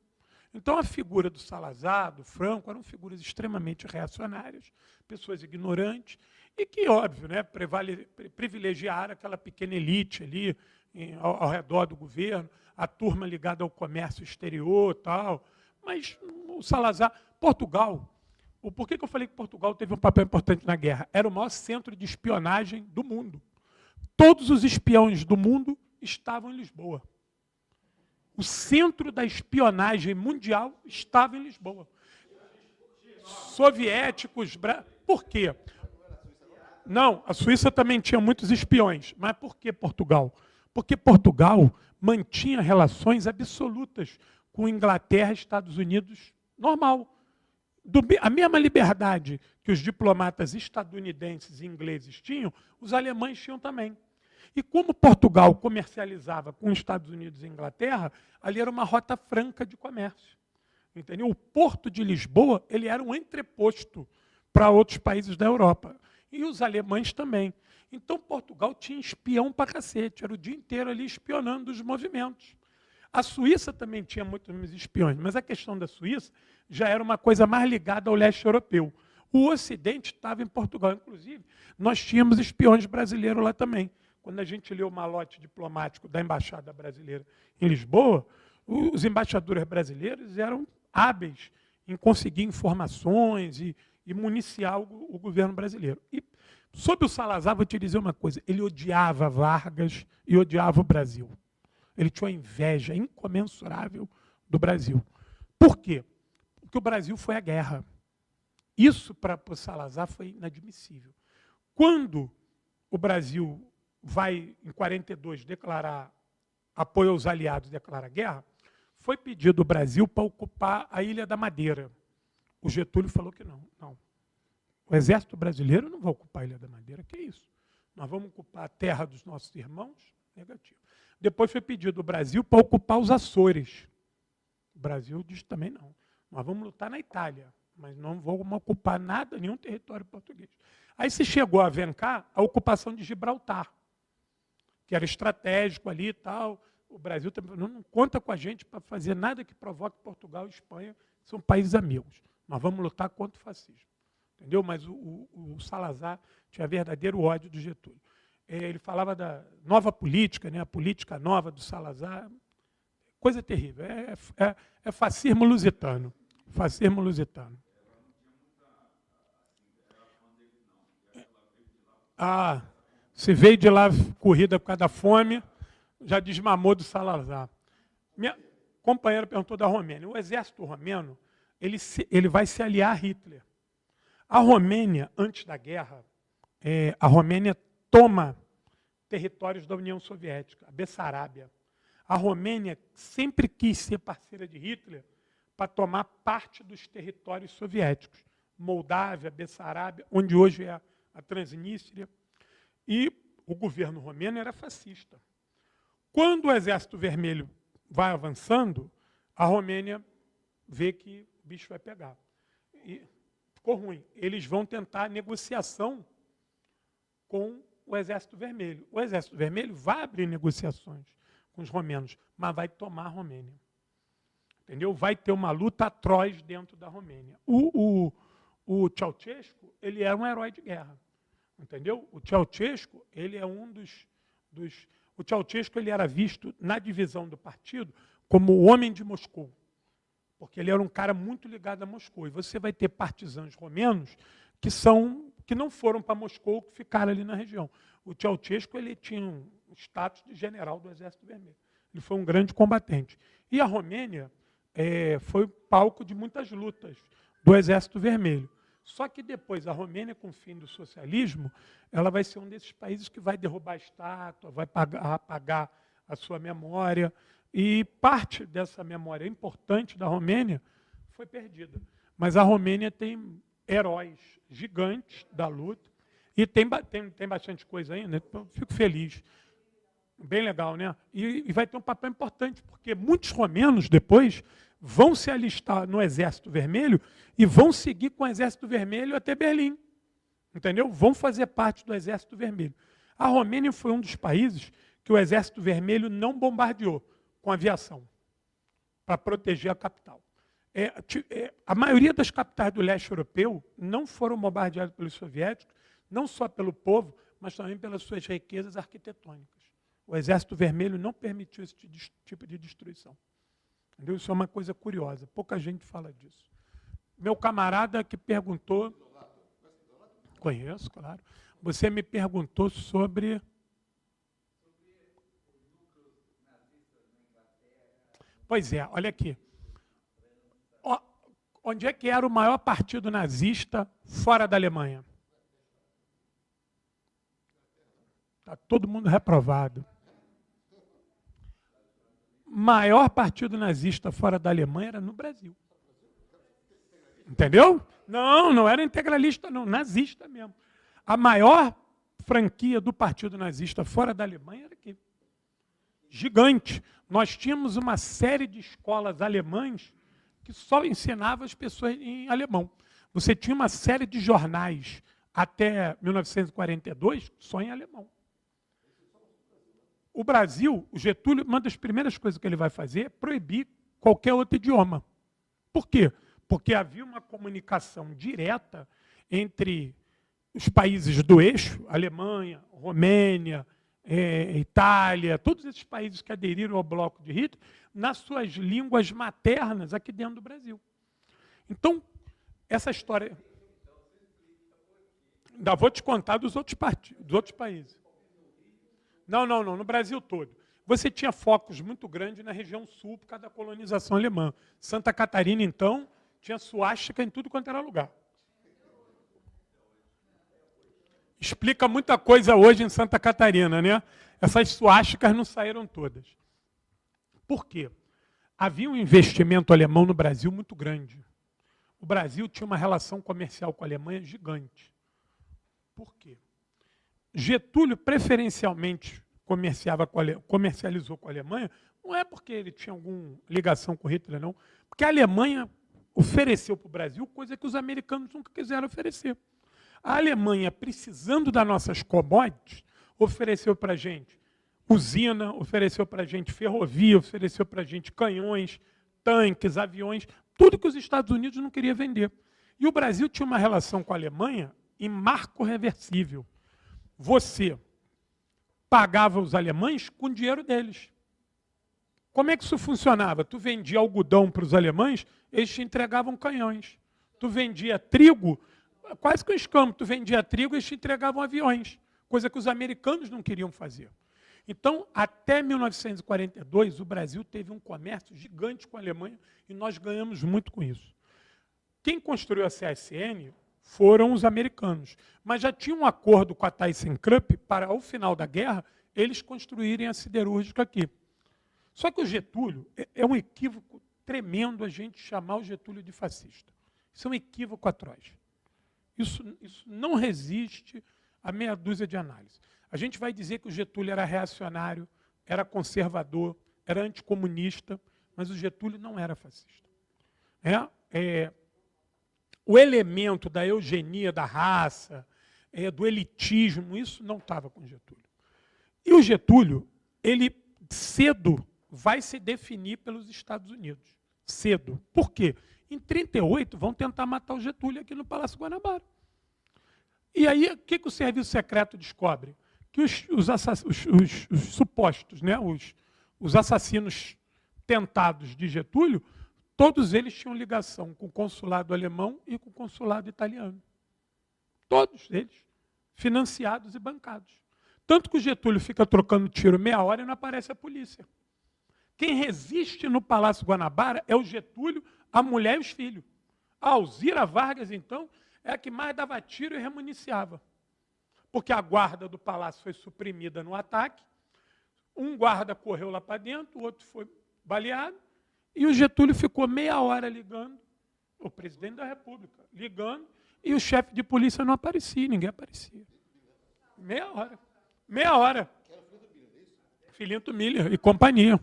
Então, a figura do Salazar, do Franco, eram figuras extremamente reacionárias, pessoas ignorantes, e que, óbvio, né, privilegiaram aquela pequena elite ali ao redor do governo, a turma ligada ao comércio exterior e tal. Mas o Salazar, Portugal... Por que eu falei que Portugal teve um papel importante na guerra? Era o maior centro de espionagem do mundo. Todos os espiões do mundo estavam em Lisboa. O centro da espionagem mundial estava em Lisboa. Soviéticos... Por quê? Não, a Suíça também tinha muitos espiões. Mas por que Portugal? Porque Portugal mantinha relações absolutas com Inglaterra e Estados Unidos normal. A mesma liberdade que os diplomatas estadunidenses e ingleses tinham, os alemães tinham também. E como Portugal comercializava com os Estados Unidos e Inglaterra, ali era uma rota franca de comércio. Entendeu? O Porto de Lisboa ele era um entreposto para outros países da Europa. E os alemães também. Então Portugal tinha espião para cacete, era o dia inteiro ali espionando os movimentos. A Suíça também tinha muitos espiões, mas a questão da Suíça já era uma coisa mais ligada ao leste europeu. O Ocidente estava em Portugal. Inclusive, nós tínhamos espiões brasileiros lá também. Quando a gente leu o malote diplomático da Embaixada Brasileira em Lisboa, os embaixadores brasileiros eram hábeis em conseguir informações e municiar o governo brasileiro. E sobre o Salazar, vou te dizer uma coisa, ele odiava Vargas e odiava o Brasil. Ele tinha uma inveja incomensurável do Brasil. Por quê? Porque o Brasil foi à guerra. Isso, para o Salazar, foi inadmissível. Quando o Brasil vai, em 42, declarar apoio aos aliados, declara guerra, foi pedido o Brasil para ocupar a Ilha da Madeira. O Getúlio falou que não. O exército brasileiro não vai ocupar a Ilha da Madeira. Que isso? Nós vamos ocupar a terra dos nossos irmãos? Negativo. Depois foi pedido o Brasil para ocupar os Açores. O Brasil disse também não. Nós vamos lutar na Itália, mas não vamos ocupar nada, nenhum território português. Aí se chegou a vencar a ocupação de Gibraltar. que era estratégico ali e tal. O Brasil também não conta com a gente para fazer nada que provoque Portugal e Espanha, que são países amigos. Nós vamos lutar contra o fascismo. Entendeu? Mas o Salazar tinha verdadeiro ódio do Getúlio. Ele falava da nova política, né? A política nova do Salazar. Coisa terrível. É fascismo lusitano. Fascismo lusitano. Se veio de lá corrida por causa da fome, já desmamou do Salazar. Minha companheira perguntou da Romênia. O exército romeno ele vai se aliar a Hitler. A Romênia, antes da guerra, a Romênia toma territórios da União Soviética, a Bessarábia. A Romênia sempre quis ser parceira de Hitler para tomar parte dos territórios soviéticos. Moldávia, Bessarábia, onde hoje é a Transnistria. E o governo romeno era fascista. Quando o Exército Vermelho vai avançando, a Romênia vê que o bicho vai pegar. E ficou ruim. Eles vão tentar negociação com o Exército Vermelho. O Exército Vermelho vai abrir negociações com os romenos, mas vai tomar a Romênia. Entendeu? Vai ter uma luta atroz dentro da Romênia. O Ceausescu, ele era um herói de guerra. Entendeu? O Ceausescu, ele é um dos... O Ceausescu, ele era visto na divisão do partido como o homem de Moscou, porque ele era um cara muito ligado a Moscou. E você vai ter partisãos romenos que não foram para Moscou, que ficaram ali na região. O Ceausescu, ele tinha um status de general do Exército Vermelho. Ele foi um grande combatente. E a Romênia foi palco de muitas lutas do Exército Vermelho. Só que depois, a Romênia, com o fim do socialismo, ela vai ser um desses países que vai derrubar a estátua, vai apagar a sua memória. E parte dessa memória importante da Romênia foi perdida. Mas a Romênia tem heróis gigantes da luta. E tem bastante coisa ainda, então eu fico feliz. Bem legal, né? E vai ter um papel importante, porque muitos romenos, depois, vão se alistar no Exército Vermelho e vão seguir com o Exército Vermelho até Berlim. Entendeu? Vão fazer parte do Exército Vermelho. A Romênia foi um dos países que o Exército Vermelho não bombardeou com aviação para proteger a capital. A maioria das capitais do leste europeu não foram bombardeadas pelos soviéticos, não só pelo povo, mas também pelas suas riquezas arquitetônicas. O Exército Vermelho não permitiu esse tipo de destruição. Entendeu? Isso é uma coisa curiosa, pouca gente fala disso. Meu camarada que perguntou... Conheço, claro. Você me perguntou sobre... Pois é, olha aqui. Onde é que era o maior partido nazista fora da Alemanha? Está todo mundo reprovado. Maior partido nazista fora da Alemanha era no Brasil. Entendeu? Não era integralista, não, nazista mesmo. A maior franquia do partido nazista fora da Alemanha era aqui. Gigante. Nós tínhamos uma série de escolas alemãs que só ensinavam as pessoas em alemão. Você tinha uma série de jornais até 1942 só em alemão. O Brasil, o Getúlio, uma das primeiras coisas que ele vai fazer é proibir qualquer outro idioma. Por quê? Porque havia uma comunicação direta entre os países do eixo, Alemanha, Romênia, Itália, todos esses países que aderiram ao bloco de Hitler, nas suas línguas maternas aqui dentro do Brasil. Então, essa história... Ainda vou te contar dos outros países. Não, no Brasil todo. Você tinha focos muito grandes na região sul por causa da colonização alemã. Santa Catarina, então, tinha suástica em tudo quanto era lugar. Explica muita coisa hoje em Santa Catarina, né? Essas suásticas não saíram todas. Por quê? Havia um investimento alemão no Brasil muito grande. O Brasil tinha uma relação comercial com a Alemanha gigante. Por quê? Getúlio preferencialmente comercializou com a Alemanha, não é porque ele tinha alguma ligação com Hitler, não. Porque a Alemanha ofereceu para o Brasil coisa que os americanos nunca quiseram oferecer. A Alemanha, precisando das nossas commodities, ofereceu para a gente usina, ofereceu para a gente ferrovia, ofereceu para a gente canhões, tanques, aviões, tudo que os Estados Unidos não queria vender. E o Brasil tinha uma relação com a Alemanha em marco reversível. Você pagava os alemães com o dinheiro deles. Como é que isso funcionava? Tu vendia algodão para os alemães, eles te entregavam canhões. Tu vendia trigo, quase que um escambo, tu vendia trigo, eles te entregavam aviões, coisa que os americanos não queriam fazer. Então, até 1942, o Brasil teve um comércio gigante com a Alemanha e nós ganhamos muito com isso. Quem construiu a CSN foram os americanos, mas já tinha um acordo com a ThyssenKrupp para, ao final da guerra, eles construírem a siderúrgica aqui. Só que o Getúlio, é um equívoco tremendo a gente chamar o Getúlio de fascista. Isso é um equívoco atroz. Isso não resiste a meia dúzia de análises. A gente vai dizer que o Getúlio era reacionário, era conservador, era anticomunista, mas o Getúlio não era fascista. O elemento da eugenia da raça, do elitismo, isso não estava com o Getúlio. E o Getúlio, ele cedo vai se definir pelos Estados Unidos. Cedo. Por quê? Em 1938, vão tentar matar o Getúlio aqui no Palácio Guanabara. E aí, o que o Serviço Secreto descobre? Que os supostos, né, os assassinos tentados de Getúlio, todos eles tinham ligação com o consulado alemão e com o consulado italiano. Todos eles, financiados e bancados. Tanto que o Getúlio fica trocando tiro meia hora e não aparece a polícia. Quem resiste no Palácio Guanabara é o Getúlio, a mulher e os filhos. A Alzira Vargas, então, é a que mais dava tiro e remuniciava. Porque a guarda do palácio foi suprimida no ataque, um guarda correu lá para dentro, o outro foi baleado, e o Getúlio ficou meia hora ligando, o presidente da República, ligando, e o chefe de polícia não aparecia, ninguém aparecia. Meia hora. Meia hora. Filinto Miller e companhia.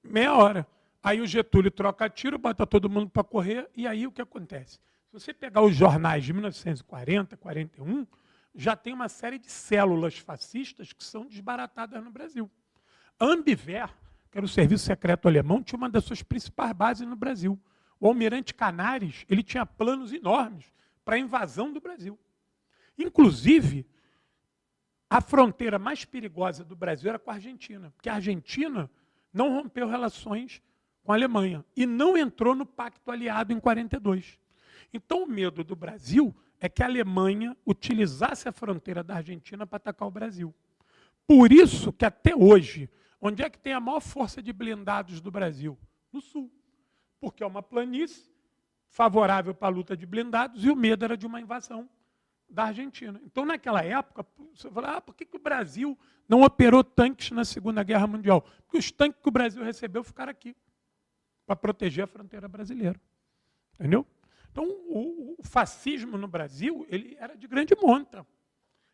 Meia hora. Aí o Getúlio troca tiro, bota todo mundo para correr, e aí o que acontece? Se você pegar os jornais de 1940, 41, já tem uma série de células fascistas que são desbaratadas no Brasil. A Ambiver, que era o serviço secreto alemão, tinha uma das suas principais bases no Brasil. O almirante Canaris, ele tinha planos enormes para a invasão do Brasil. Inclusive, a fronteira mais perigosa do Brasil era com a Argentina, porque a Argentina não rompeu relações com a Alemanha e não entrou no Pacto Aliado em 42. Então, o medo do Brasil é que a Alemanha utilizasse a fronteira da Argentina para atacar o Brasil. Por isso que até hoje, onde é que tem a maior força de blindados do Brasil? No Sul. Porque é uma planície favorável para a luta de blindados e o medo era de uma invasão da Argentina. Então, naquela época, você fala, por que o Brasil não operou tanques na Segunda Guerra Mundial? Porque os tanques que o Brasil recebeu ficaram aqui, para proteger a fronteira brasileira. Entendeu? Então, o fascismo no Brasil, ele era de grande monta.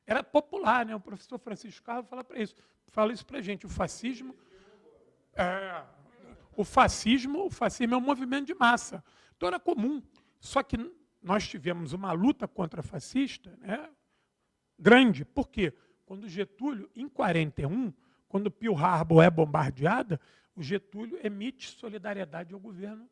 Era popular, né? O professor Francisco Carlos fala isso para a gente. O fascismo é um movimento de massa. Então, era comum. Só que nós tivemos uma luta contra fascista, né, grande. Por quê? Quando Getúlio, em 41, quando Pearl Harbor é bombardeada, o Getúlio emite solidariedade ao governo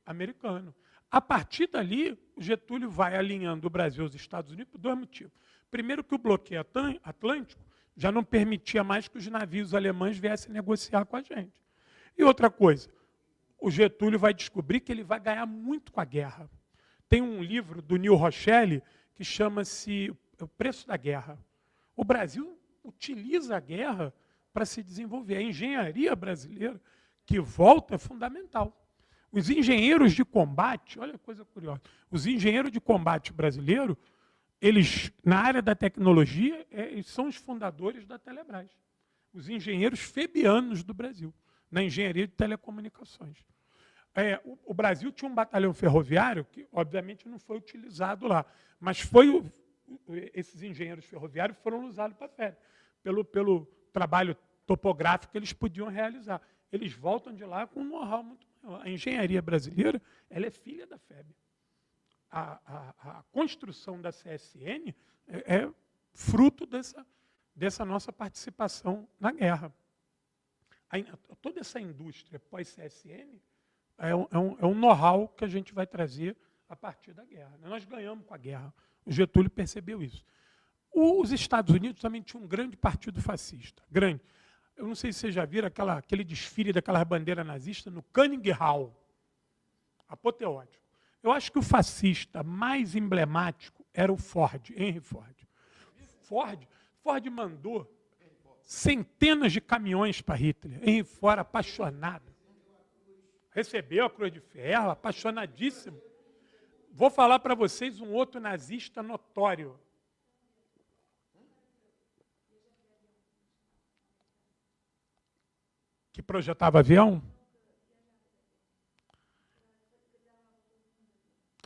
americano. A partir dali, o Getúlio vai alinhando o Brasil aos Estados Unidos por dois motivos. Primeiro, que o bloqueio atlântico já não permitia mais que os navios alemães viessem negociar com a gente. E outra coisa, o Getúlio vai descobrir que ele vai ganhar muito com a guerra. Tem um livro do Neil Rochelle que chama-se O Preço da Guerra. O Brasil utiliza a guerra para se desenvolver. A engenharia brasileira que volta é fundamental. Os engenheiros de combate, olha que coisa curiosa, os engenheiros de combate brasileiros, eles, na área da tecnologia, eles são os fundadores da Telebrás. Os engenheiros febianos do Brasil, na engenharia de telecomunicações. O Brasil tinha um batalhão ferroviário que, obviamente, não foi utilizado lá, mas esses engenheiros ferroviários foram usados para a FEB, pelo trabalho topográfico que eles podiam realizar. Eles voltam de lá com um know-how muito maior. A engenharia brasileira, ela é filha da FEB. A construção da CSN é fruto dessa nossa participação na guerra. Toda essa indústria pós-CSN é um know-how que a gente vai trazer a partir da guerra. Nós ganhamos com a guerra. O Getúlio percebeu isso. Os Estados Unidos também tinham um grande partido fascista. Grande. Eu não sei se vocês já viram aquele desfile daquelas bandeiras nazistas no Carnegie Hall. Apoteótico. Eu acho que o fascista mais emblemático era o Ford, Henry Ford. Ford mandou centenas de caminhões para Hitler. Henry Ford, apaixonado. Recebeu a Cruz de Ferro, apaixonadíssimo. Vou falar para vocês um outro nazista notório. Que projetava avião?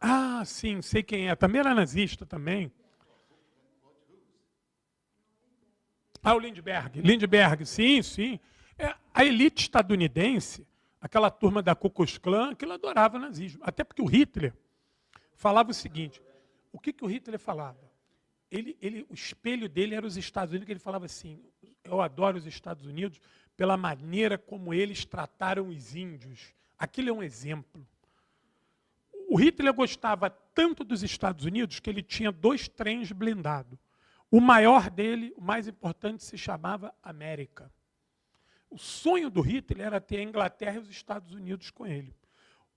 Ah, sim, sei quem é. Também era nazista também. Ah, o Lindbergh. Lindbergh, sim, sim. A elite estadunidense, aquela turma da Ku Klux Klan, que adorava o nazismo. Até porque o Hitler falava o seguinte, o que o Hitler falava? O espelho dele era os Estados Unidos, que ele falava assim, eu adoro os Estados Unidos pela maneira como eles trataram os índios. Aquilo é um exemplo. O Hitler gostava tanto dos Estados Unidos que ele tinha 2 trens blindados. O maior dele, o mais importante, se chamava América. O sonho do Hitler era ter a Inglaterra e os Estados Unidos com ele.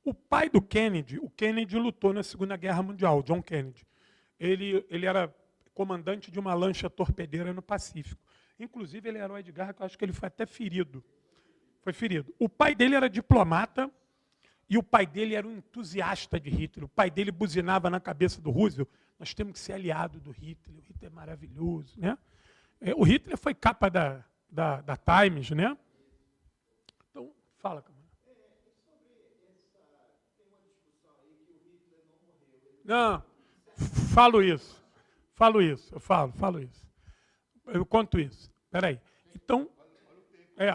O pai do Kennedy, o Kennedy lutou na Segunda Guerra Mundial, John Kennedy. Ele era comandante de uma lancha torpedeira no Pacífico. Inclusive, ele era herói de guerra, que eu acho que ele foi até ferido. Foi ferido. O pai dele era diplomata e o pai dele era um entusiasta de Hitler. O pai dele buzinava na cabeça do Roosevelt, nós temos que ser aliado do Hitler, o Hitler é maravilhoso. Né? O Hitler foi capa da Times, né? Então, fala, camarada. Não, falo isso. Eu conto isso. Espera aí. Então,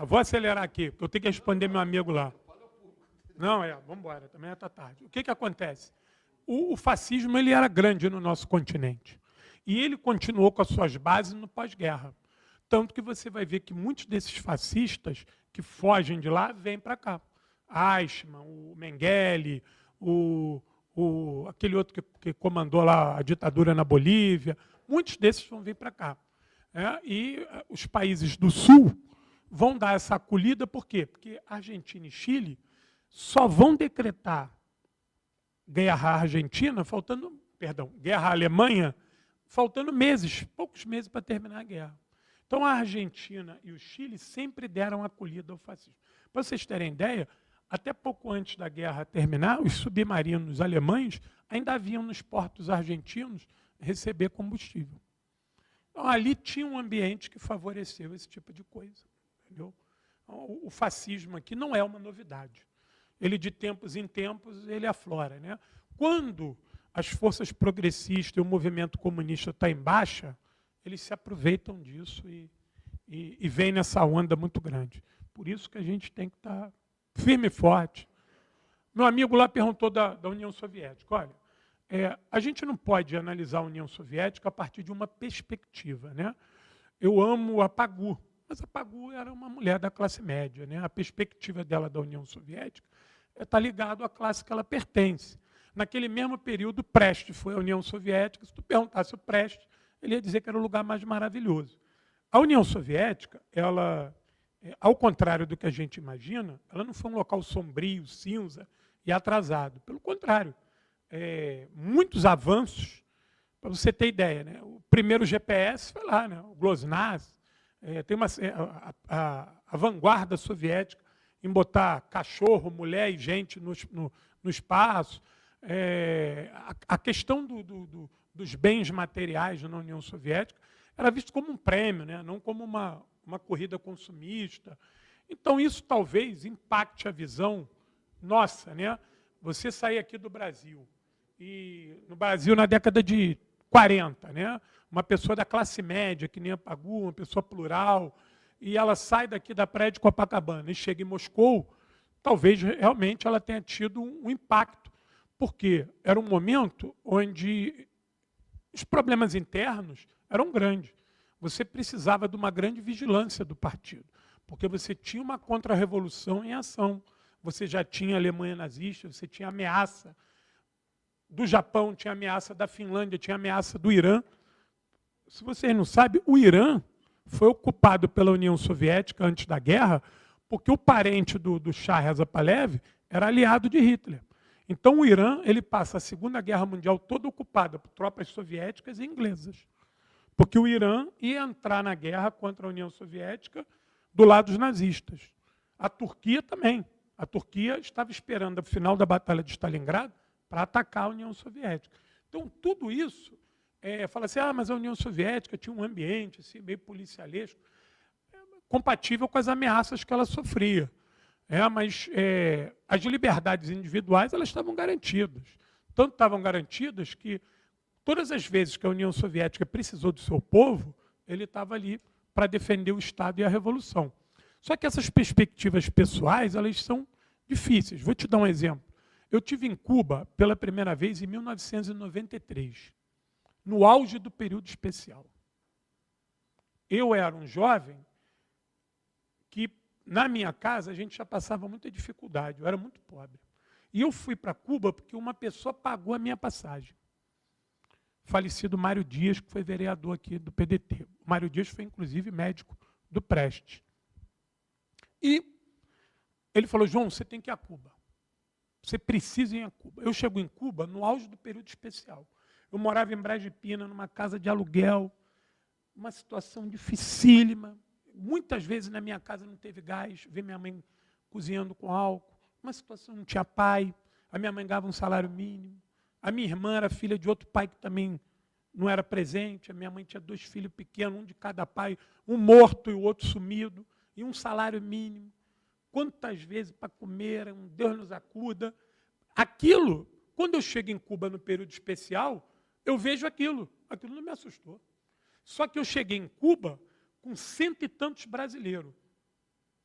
vou acelerar aqui, porque eu tenho que responder meu amigo lá. Não, vamos embora, também está tarde. O que acontece? O fascismo ele era grande no nosso continente. E ele continuou com as suas bases no pós-guerra. Tanto que você vai ver que muitos desses fascistas que fogem de lá vêm para cá. Eichmann, o Mengele, aquele outro que comandou lá a ditadura na Bolívia, muitos desses vão vir para cá. E os países do Sul vão dar essa acolhida, por quê? Porque Argentina e Chile só vão decretar guerra à Argentina, guerra à Alemanha, faltando poucos meses para terminar a guerra. Então a Argentina e o Chile sempre deram acolhida ao fascismo. Para vocês terem ideia, até pouco antes da guerra terminar, os submarinos alemães ainda haviam nos portos argentinos receber combustível. Então, ali tinha um ambiente que favoreceu esse tipo de coisa. Entendeu? Então, o fascismo aqui não é uma novidade. Ele, de tempos em tempos, ele aflora. Né? Quando as forças progressistas e o movimento comunista estão em baixa, eles se aproveitam disso e vêm nessa onda muito grande. Por isso que a gente tem que estar firme e forte. Meu amigo lá perguntou da União Soviética. Olha, a gente não pode analisar a União Soviética a partir de uma perspectiva. Né? Eu amo a Pagu, mas a Pagu era uma mulher da classe média. Né? A perspectiva dela da União Soviética está ligada à classe que ela pertence. Naquele mesmo período, Prestes foi a União Soviética. Se tu perguntasse o Prestes, ele ia dizer que era o lugar mais maravilhoso. A União Soviética, ela, ao contrário do que a gente imagina, ela não foi um local sombrio, cinza e atrasado. Pelo contrário, muitos avanços, para você ter ideia. Né? O primeiro GPS foi lá, né? O GLONASS, tem a vanguarda soviética em botar cachorro, mulher e gente no espaço. A questão dos bens materiais na União Soviética era visto como um prêmio, né? Não como uma corrida consumista. Então, isso talvez impacte a visão nossa. Né? Você sair aqui do Brasil, e no Brasil, na década de 40, né? Uma pessoa da classe média, que nem a Pagu, uma pessoa plural, e ela sai daqui da praia de Copacabana e chega em Moscou, talvez realmente ela tenha tido um impacto, porque era um momento onde os problemas internos eram grandes. você precisava de uma grande vigilância do partido, porque você tinha uma contra-revolução em ação. Você já tinha a Alemanha nazista, você tinha ameaça do Japão, tinha ameaça da Finlândia, tinha ameaça do Irã. Se vocês não sabem, o Irã foi ocupado pela União Soviética antes da guerra, porque o parente do Shah Reza Pahlavi era aliado de Hitler. Então o Irã ele passa a Segunda Guerra Mundial toda ocupada por tropas soviéticas e inglesas. Porque o Irã ia entrar na guerra contra a União Soviética do lado dos nazistas. A Turquia também. A Turquia estava esperando o final da Batalha de Stalingrado para atacar a União Soviética. Então, tudo isso, fala assim, mas a União Soviética tinha um ambiente assim, meio policialesco, compatível com as ameaças que ela sofria. Mas as liberdades individuais elas estavam garantidas. Tanto estavam garantidas que todas as vezes que a União Soviética precisou do seu povo, ele estava ali para defender o Estado e a Revolução. Só que essas perspectivas pessoais elas são difíceis. Vou te dar um exemplo. Eu estive em Cuba pela primeira vez em 1993, no auge do período especial. Eu era um jovem que, na minha casa, a gente já passava muita dificuldade, eu era muito pobre. E eu fui para Cuba porque uma pessoa pagou a minha passagem. Falecido Mário Dias, que foi vereador aqui do PDT. O Mário Dias foi, inclusive, médico do Prestes. E ele falou, João, você tem que ir a Cuba. Você precisa ir a Cuba. Eu chego em Cuba no auge do período especial. Eu morava em Brasília, numa casa de aluguel, uma situação dificílima. Muitas vezes na minha casa não teve gás, ver minha mãe cozinhando com álcool. Uma situação, não tinha pai, a minha mãe ganhava um salário mínimo. A minha irmã era filha de outro pai que também não era presente. A minha mãe tinha 2 filhos pequenos, um de cada pai, um morto e o outro sumido, e um salário mínimo. Quantas vezes para comer, um Deus nos acuda. Aquilo, quando eu chego em Cuba no período especial, eu vejo aquilo. Aquilo não me assustou. Só que eu cheguei em Cuba com 100 e tantos brasileiros.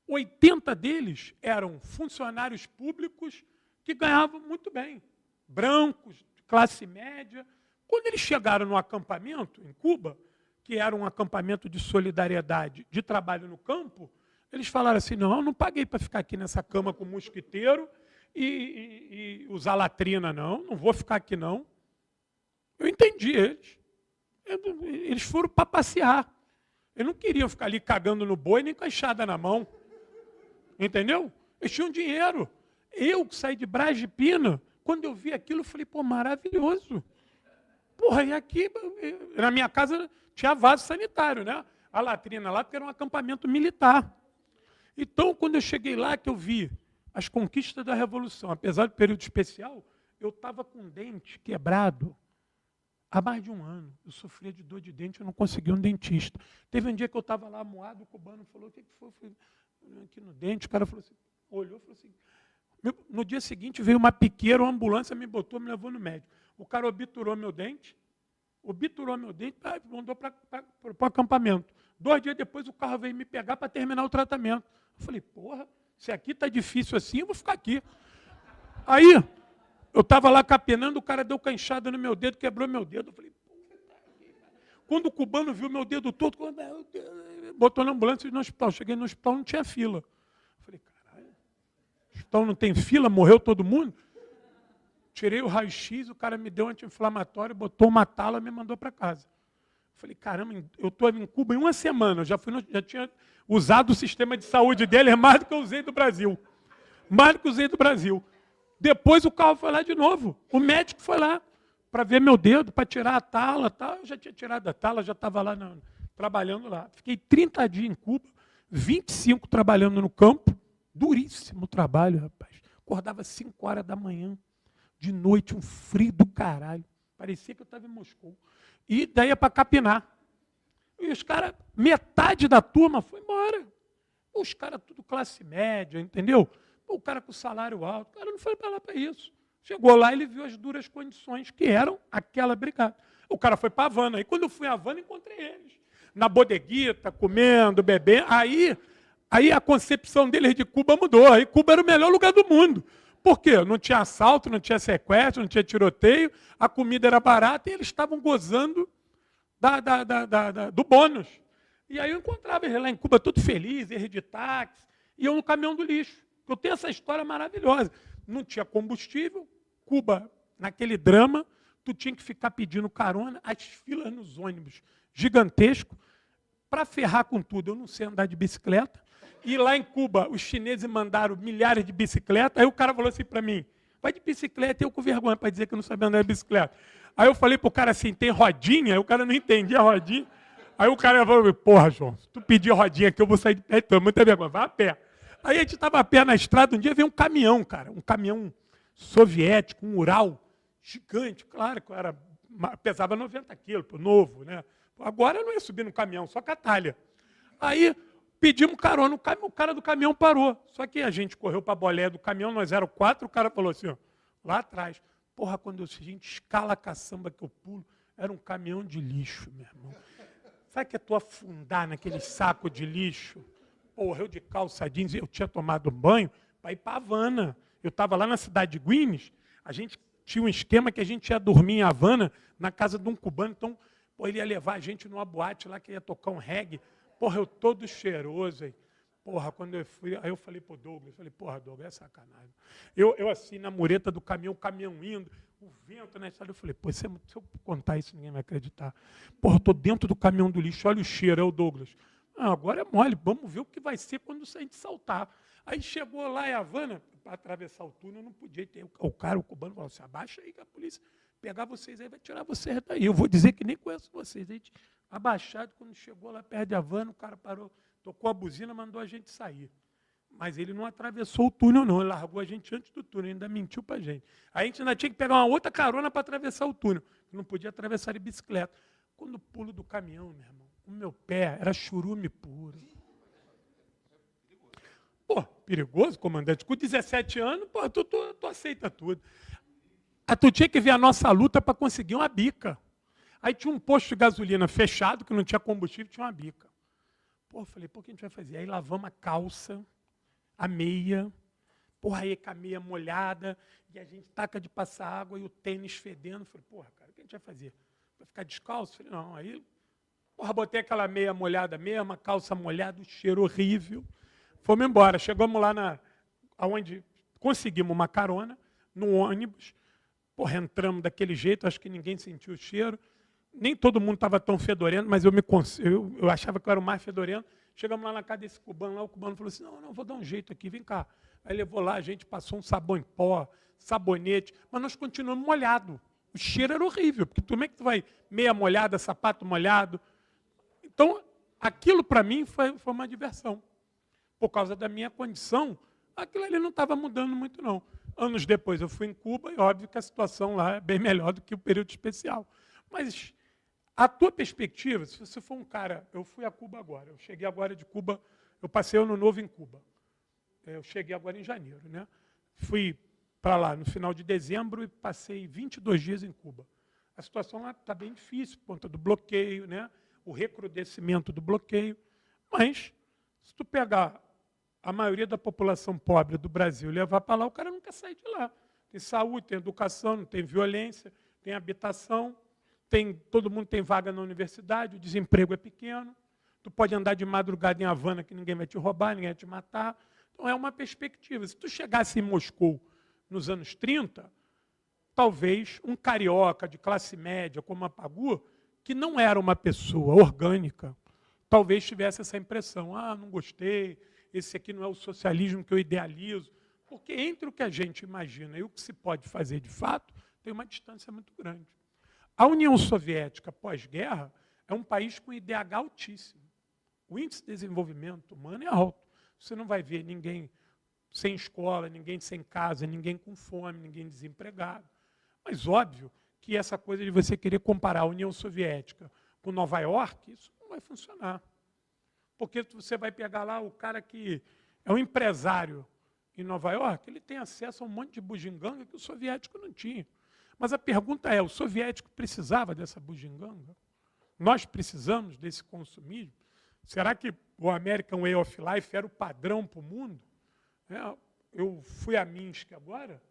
80 deles eram funcionários públicos que ganhavam muito bem. Brancos, de classe média. Quando eles chegaram no acampamento em Cuba, que era um acampamento de solidariedade, de trabalho no campo, eles falaram assim, não, eu não paguei para ficar aqui nessa cama com mosquiteiro e usar latrina, não vou ficar aqui, não. Eu entendi eles. Eles foram para passear. Eles não queriam ficar ali cagando no boi, nem com a enxada na mão. Entendeu? Eles tinham dinheiro. Eu, que saí de Brás de Pina, quando eu vi aquilo, eu falei, pô, maravilhoso. Porra, e aqui, na minha casa, tinha vaso sanitário, né? A latrina lá, porque era um acampamento militar. Então, quando eu cheguei lá, que eu vi as conquistas da Revolução, apesar do período especial, eu estava com o dente quebrado há mais de um ano. Eu sofria de dor de dente, eu não conseguia um dentista. Teve um dia que eu estava lá moado, o cubano falou, o que foi? Eu falei, aqui no dente, o cara falou assim, olhou e falou assim. No dia seguinte veio uma piqueira, uma ambulância me botou, me levou no médico. O cara obturou meu dente, mandou para o acampamento. 2 dias depois o carro veio me pegar para terminar o tratamento. Eu falei, porra, se aqui está difícil assim, eu vou ficar aqui. Aí, eu estava lá capenando, o cara deu canchada no meu dedo, quebrou meu dedo. Eu falei, quando o cubano viu meu dedo todo, botou na ambulância e no hospital. Cheguei no hospital, não tinha fila. Eu falei, caralho, o hospital não tem fila, morreu todo mundo? Tirei o raio-x, o cara me deu um anti-inflamatório, botou uma tala e me mandou para casa. Eu falei, caramba, eu estou em Cuba em uma semana, já tinha usado o sistema de saúde dele, mais do que eu usei do Brasil. Mais do que eu usei do Brasil. Depois o carro foi lá de novo. O médico foi lá para ver meu dedo, para tirar a tala. Tal. Eu já tinha tirado a tala, já estava lá trabalhando lá. Fiquei 30 dias em Cuba, 25 trabalhando no campo. Duríssimo trabalho, rapaz. Acordava às 5 horas da manhã. De noite, um frio do caralho. Parecia que eu estava em Moscou. E daí é para capinar. E os caras, metade da turma foi embora. Os caras tudo classe média, entendeu? O cara com salário alto, o cara não foi para lá para isso. Chegou lá e ele viu as duras condições que eram aquela brigada. O cara foi para Havana. E quando eu fui a Havana, encontrei eles. Na bodeguita, comendo, bebendo. Aí a concepção deles de Cuba mudou. Aí Cuba era o melhor lugar do mundo. Por quê? Não tinha assalto, não tinha sequestro, não tinha tiroteio, a comida era barata e eles estavam gozando do bônus. E aí eu encontrava ele lá em Cuba todo feliz, erro de táxi, e eu no caminhão do lixo. Eu tenho essa história maravilhosa. Não tinha combustível, Cuba, naquele drama, tu tinha que ficar pedindo carona, as filas nos ônibus gigantesco, para ferrar com tudo. Eu não sei andar de bicicleta. E lá em Cuba, os chineses mandaram milhares de bicicletas. Aí o cara falou assim para mim, vai de bicicleta, e eu com vergonha para dizer que eu não sabia andar de bicicleta. Aí eu falei para o cara assim, tem rodinha? Aí o cara não entendia a rodinha. Aí o cara falou, porra, João, se tu pedir rodinha aqui, eu vou sair de pé, então, muita vergonha, vai a pé. Aí a gente estava a pé na estrada, um dia veio um caminhão, cara, um caminhão soviético, um Ural, gigante, claro, que pesava 90 quilos, novo, né? Agora eu não ia subir no caminhão, só com a talha. Aí pedimos carona, o cara do caminhão parou. Só que a gente correu para a boleia do caminhão, nós éramos 4, o cara falou assim, ó, lá atrás. Porra, quando a gente escala a caçamba que eu pulo, era um caminhão de lixo, meu irmão. Sabe que é tu afundar naquele saco de lixo? Porra, eu de calça jeans, eu tinha tomado banho para ir para Havana. Eu estava lá na cidade de Guinness, a gente tinha um esquema que a gente ia dormir em Havana, na casa de um cubano, então ele ia levar a gente numa boate lá que ia tocar um reggae. Porra, eu todo cheiroso aí. Porra, quando eu fui, aí eu falei pro Douglas, porra, Douglas, é sacanagem. Eu assim, na mureta do caminhão, o caminhão indo, o vento na estrada, eu falei, pô, se eu contar isso, ninguém vai acreditar. Porra, eu tô dentro do caminhão do lixo, olha o cheiro, é o Douglas. Ah, agora é mole, vamos ver o que vai ser quando a gente saltar. Aí chegou lá em Havana, para atravessar o túnel, não podia ter. O cara, o cubano, falou assim, abaixa aí que a polícia pegar vocês aí, vai tirar vocês daí. Eu vou dizer que nem conheço vocês. A gente, abaixado, quando chegou lá perto de Havana, o cara parou, tocou a buzina, mandou a gente sair. Mas ele não atravessou o túnel, não. Ele largou a gente antes do túnel, ainda mentiu para a gente. Aí a gente ainda tinha que pegar uma outra carona para atravessar o túnel. Não podia atravessar de bicicleta. Quando o pulo do caminhão, meu irmão, o meu pé era churume puro. Pô, perigoso, comandante. Com 17 anos, pô, tu aceita tudo. Aí tu tinha que ver a nossa luta para conseguir uma bica. Aí tinha um posto de gasolina fechado, que não tinha combustível, tinha uma bica. Pô, eu falei, pô, o que a gente vai fazer? Aí lavamos a calça, a meia, porra, aí com a meia molhada, e a gente taca de passar água e o tênis fedendo. Eu falei, porra, cara, o que a gente vai fazer? Vai ficar descalço? Eu falei, não. Aí, porra, botei aquela meia molhada mesmo, a calça molhada, um cheiro horrível. Fomos embora. Chegamos lá onde conseguimos uma carona, no ônibus. Porra, entramos daquele jeito, acho que ninguém sentiu o cheiro. Nem todo mundo estava tão fedorento, mas eu achava que eu era o mais fedorento. Chegamos lá na casa desse cubano, lá o cubano falou assim, não, vou dar um jeito aqui, vem cá. Aí levou lá, a gente passou um sabão em pó, sabonete, mas nós continuamos molhados. O cheiro era horrível, porque como é que tu vai meia molhada, sapato molhado? Então, aquilo para mim foi uma diversão. Por causa da minha condição, aquilo ali não estava mudando muito, não. Anos depois eu fui em Cuba e óbvio que a situação lá é bem melhor do que o período especial. Mas a tua perspectiva, se você for um cara... Eu fui a Cuba agora, eu cheguei agora de Cuba, eu passei ano novo em Cuba. Eu cheguei agora em janeiro, né? Fui para lá no final de dezembro e passei 22 dias em Cuba. A situação lá está bem difícil, por conta do bloqueio, né? O recrudescimento do bloqueio. Mas, se tu pegar a maioria da população pobre do Brasil e levar para lá, o cara não quer sair de lá. Tem saúde, tem educação, não tem violência, tem habitação, todo mundo tem vaga na universidade, o desemprego é pequeno, tu pode andar de madrugada em Havana que ninguém vai te roubar, ninguém vai te matar. Então é uma perspectiva. Se tu chegasse em Moscou nos anos 30, talvez um carioca de classe média como a Pagu, que não era uma pessoa orgânica, talvez tivesse essa impressão, não gostei, esse aqui não é o socialismo que eu idealizo, porque entre o que a gente imagina e o que se pode fazer de fato, tem uma distância muito grande. A União Soviética, pós-guerra, é um país com IDH altíssimo. O índice de desenvolvimento humano é alto. Você não vai ver ninguém sem escola, ninguém sem casa, ninguém com fome, ninguém desempregado. Mas óbvio que essa coisa de você querer comparar a União Soviética com Nova York, isso não vai funcionar. Porque você vai pegar lá o cara que é um empresário em Nova York, ele tem acesso a um monte de bugiganga que o soviético não tinha. Mas a pergunta é, o soviético precisava dessa bugiganga? Nós precisamos desse consumismo? Será que o American Way of Life era o padrão para o mundo? Eu fui a Minsk agora,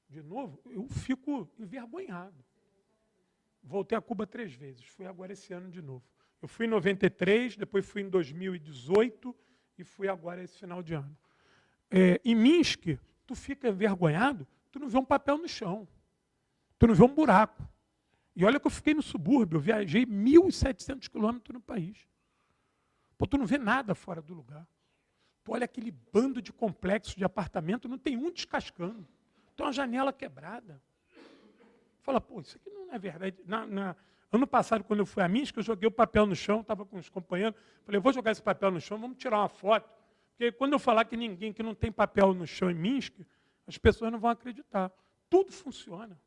de novo, eu fico envergonhado. Voltei a Cuba 3 vezes, fui agora esse ano de novo. Eu fui em 93, depois fui em 2018 e fui agora esse final de ano. Em Minsk, tu fica envergonhado, tu não vê um papel no chão, tu não vê um buraco. E olha que eu fiquei no subúrbio, eu viajei 1.700 quilômetros no país. Pô, tu não vê nada fora do lugar. Tu olha aquele bando de complexos de apartamento, não tem um descascando. Tem uma janela quebrada. Fala, pô, isso aqui não é verdade. Ano passado, quando eu fui a Minsk, eu joguei o papel no chão, estava com os companheiros, falei, eu vou jogar esse papel no chão, vamos tirar uma foto. Porque quando eu falar que não tem papel no chão em Minsk, as pessoas não vão acreditar. Tudo funciona.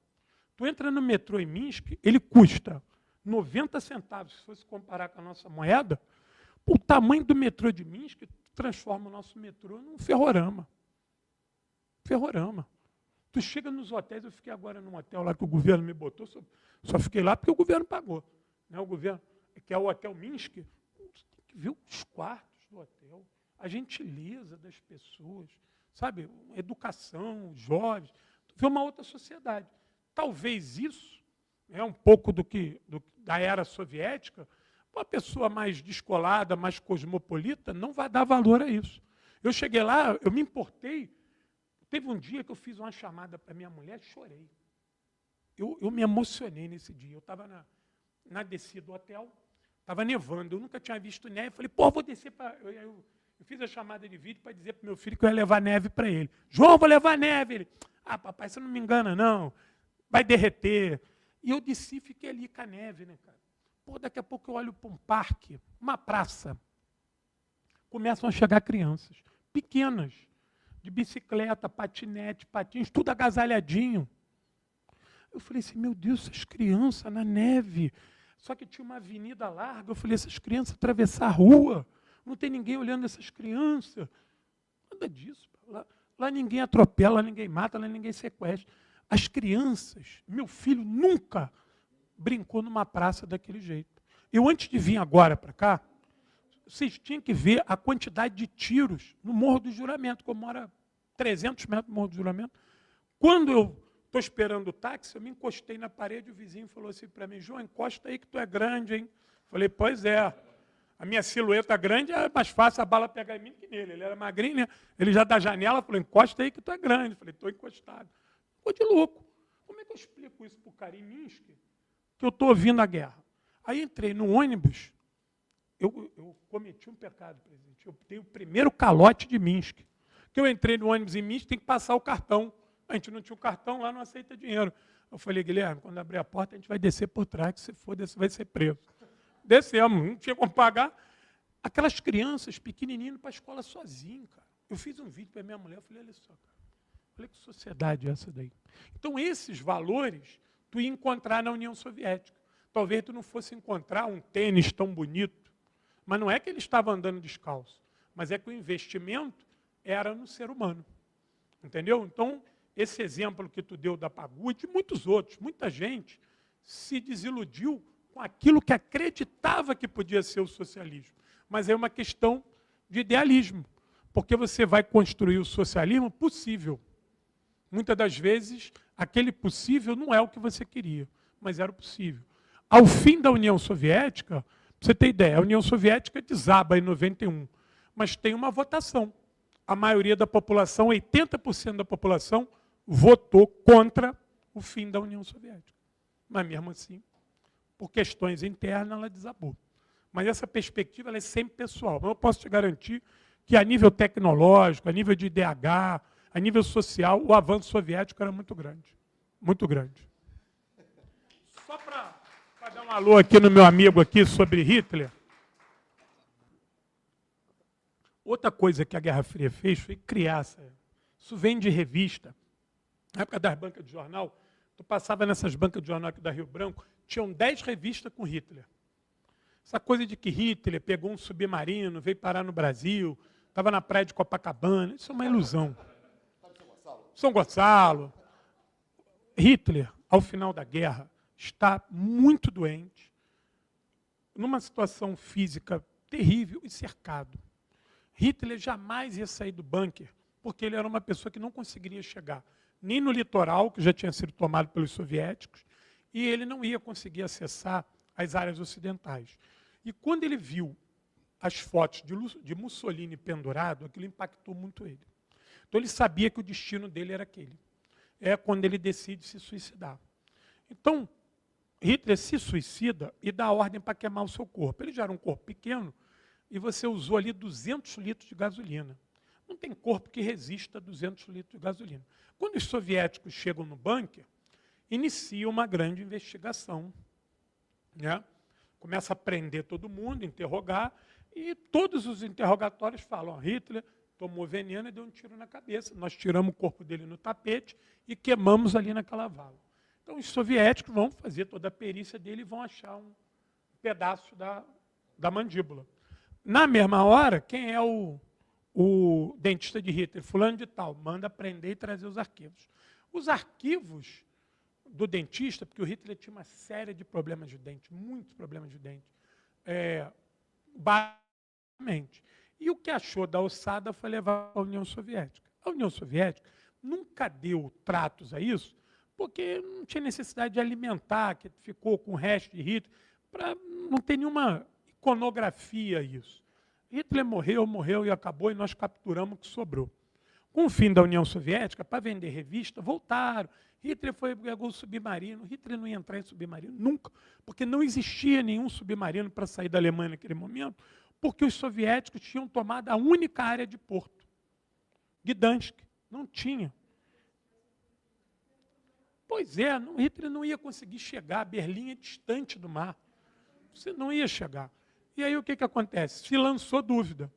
Tu entra no metrô em Minsk, ele custa 90 centavos, se fosse comparar com a nossa moeda, o tamanho do metrô de Minsk transforma o nosso metrô num ferrorama. Ferrorama. Tu chega nos hotéis, eu fiquei agora num hotel lá que o governo me botou, só fiquei lá porque o governo pagou. Né? O governo, que é o Hotel Minsk, tem que ver os quartos do hotel, a gentileza das pessoas, sabe? Educação, jovens, tu vê uma outra sociedade. Talvez isso, um pouco da era soviética, uma pessoa mais descolada, mais cosmopolita, não vai dar valor a isso. Eu cheguei lá, eu me importei. Teve um dia que eu fiz uma chamada para minha mulher, chorei. Eu me emocionei nesse dia. Eu estava na descida do hotel, estava nevando, eu nunca tinha visto neve. Falei, pô, vou descer para... Eu fiz a chamada de vídeo para dizer para o meu filho que eu ia levar neve para ele. João, vou levar neve. Ele, papai, você não me engana, não. Vai derreter. E eu desci e fiquei ali com a neve, né, cara? Pô, daqui a pouco eu olho para um parque, uma praça. Começam a chegar crianças, pequenas, de bicicleta, patinete, patins, tudo agasalhadinho. Eu falei assim, meu Deus, essas crianças na neve. Só que tinha uma avenida larga. Eu falei, essas crianças atravessar a rua. Não tem ninguém olhando essas crianças. Nada disso. Lá ninguém atropela, lá ninguém mata, lá ninguém sequestra. As crianças, meu filho nunca brincou numa praça daquele jeito. Eu, antes de vir agora para cá, vocês tinham que ver a quantidade de tiros no Morro do Juramento, que eu moro a 300 metros do Morro do Juramento. Quando eu estou esperando o táxi, eu me encostei na parede, o vizinho falou assim para mim, João, encosta aí que tu é grande, hein? Falei, pois é. A minha silhueta grande é mais fácil a bala pegar em mim que nele. Ele era magrinho, né? Ele já da janela falou, encosta aí que tu é grande. Falei, estou encostado. Ficou de louco. Como é que eu explico isso para o cara em Minsk? Que eu estou ouvindo a guerra. Aí entrei no ônibus, eu cometi um pecado, presidente. Eu dei o primeiro calote de Minsk. Que eu entrei no ônibus em Minsk, tem que passar o cartão. A gente não tinha o cartão, lá não aceita dinheiro. Eu falei, Guilherme, quando abrir a porta, a gente vai descer por trás, que se for, você vai ser preso. Descemos, não tinha como pagar. Aquelas crianças pequenininhas para a escola sozinho, cara. Eu fiz um vídeo para minha mulher, eu falei, olha só, cara, olha que sociedade é essa daí. Então, esses valores, tu ia encontrar na União Soviética. Talvez tu não fosse encontrar um tênis tão bonito, mas não é que ele estava andando descalço, mas é que o investimento era no ser humano. Entendeu? Então, esse exemplo que tu deu da Pagu e de muitos outros, muita gente se desiludiu com aquilo que acreditava que podia ser o socialismo. Mas é uma questão de idealismo, porque você vai construir o socialismo possível. Muitas das vezes, aquele possível não é o que você queria, mas era o possível. Ao fim da União Soviética, para você ter ideia, a União Soviética desaba em 91, mas tem uma votação. A maioria da população, 80% da população, votou contra o fim da União Soviética. Mas mesmo assim, por questões internas, ela desabou. Mas essa perspectiva ela é sempre pessoal. Mas eu posso te garantir que a nível tecnológico, a nível de IDH, a nível social, o avanço soviético era muito grande. Muito grande. Só para dar um alô aqui no meu amigo aqui sobre Hitler. Outra coisa que a Guerra Fria fez foi criar isso vem de revista. Na época das bancas de jornal, tu passava nessas bancas de jornal aqui da Rio Branco, tinham 10 revistas com Hitler. Essa coisa de que Hitler pegou um submarino, veio parar no Brasil, estava na praia de Copacabana, isso é uma ilusão. São Gonçalo. Hitler, ao final da guerra, está muito doente, numa situação física terrível e cercado. Hitler jamais ia sair do bunker, porque ele era uma pessoa que não conseguiria chegar nem no litoral, que já tinha sido tomado pelos soviéticos, e ele não ia conseguir acessar as áreas ocidentais. E quando ele viu as fotos de Mussolini pendurado, aquilo impactou muito ele. Então ele sabia que o destino dele era aquele. É quando ele decide se suicidar. Então, Hitler se suicida e dá ordem para queimar o seu corpo. Ele já era um corpo pequeno e você usou ali 200 litros de gasolina. Não tem corpo que resista a 200 litros de gasolina. Quando os soviéticos chegam no bunker, inicia uma grande investigação. Né? Começa a prender todo mundo, interrogar, e todos os interrogatórios falam, Hitler tomou veneno e deu um tiro na cabeça. Nós tiramos o corpo dele no tapete e queimamos ali naquela vala. Então, os soviéticos vão fazer toda a perícia dele e vão achar um pedaço da mandíbula. Na mesma hora, quem é o dentista de Hitler? Fulano de tal. Manda prender e trazer os arquivos. Os arquivos do dentista, porque o Hitler tinha uma série de problemas de dente, muitos problemas de dente, basicamente. E o que achou da ossada foi levar à União Soviética. A União Soviética nunca deu tratos a isso, porque não tinha necessidade de alimentar, que ficou com o resto de Hitler, para não ter nenhuma iconografia isso. Hitler morreu e acabou, e nós capturamos o que sobrou. Com o fim da União Soviética, para vender revista, voltaram. Hitler pegou o submarino. Hitler não ia entrar em submarino nunca, porque não existia nenhum submarino para sair da Alemanha naquele momento, porque os soviéticos tinham tomado a única área de porto, Gdansk. Não tinha. Pois é, Hitler não ia conseguir chegar, Berlim é distante do mar. Você não ia chegar. E aí o que acontece? Se lançou dúvida.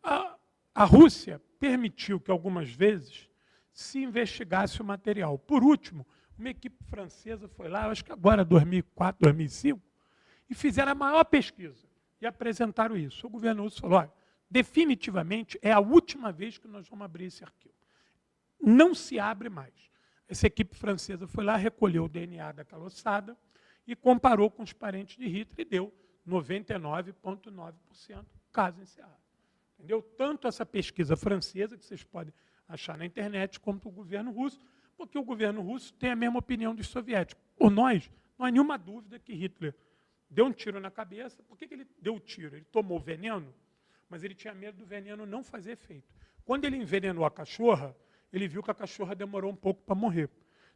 A Rússia permitiu que algumas vezes se investigasse o material. Por último, uma equipe francesa foi lá, acho que agora 2004, 2005, e fizeram a maior pesquisa e apresentaram isso. O governo russo falou, olha, definitivamente é a última vez que nós vamos abrir esse arquivo. Não se abre mais. Essa equipe francesa foi lá, recolheu o DNA daquela ossada e comparou com os parentes de Hitler e deu 99,9% caso encerrado. Entendeu? Tanto essa pesquisa francesa, que vocês podem achar na internet, quanto o governo russo, porque o governo russo tem a mesma opinião dos soviéticos. Por nós, não há nenhuma dúvida que Hitler deu um tiro na cabeça. Por que ele deu o tiro? Ele tomou veneno, mas ele tinha medo do veneno não fazer efeito. Quando ele envenenou a cachorra, ele viu que a cachorra demorou um pouco para morrer.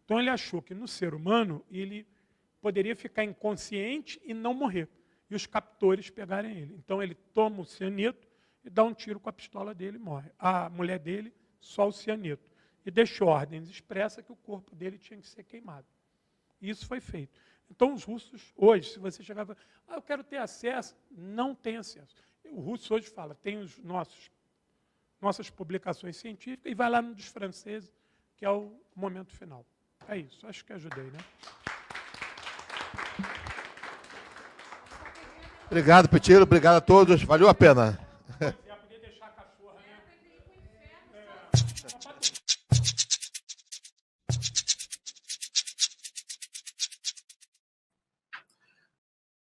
Então ele achou que no ser humano ele poderia ficar inconsciente e não morrer. E os captores pegarem ele. Então ele toma o cianeto e dá um tiro com a pistola dele e morre. A mulher dele, só o cianeto. E deixou ordens expressas que o corpo dele tinha que ser queimado. E isso foi feito. Então os russos, hoje, se você chegar e falar, eu quero ter acesso, não tem acesso. O russo hoje fala, tem os nossas publicações científicas, e vai lá no dos franceses, que é o momento final. É isso, acho que ajudei, né? Obrigado, Pitilo, obrigado a todos, valeu a pena. Podia deixar a cachorra, né?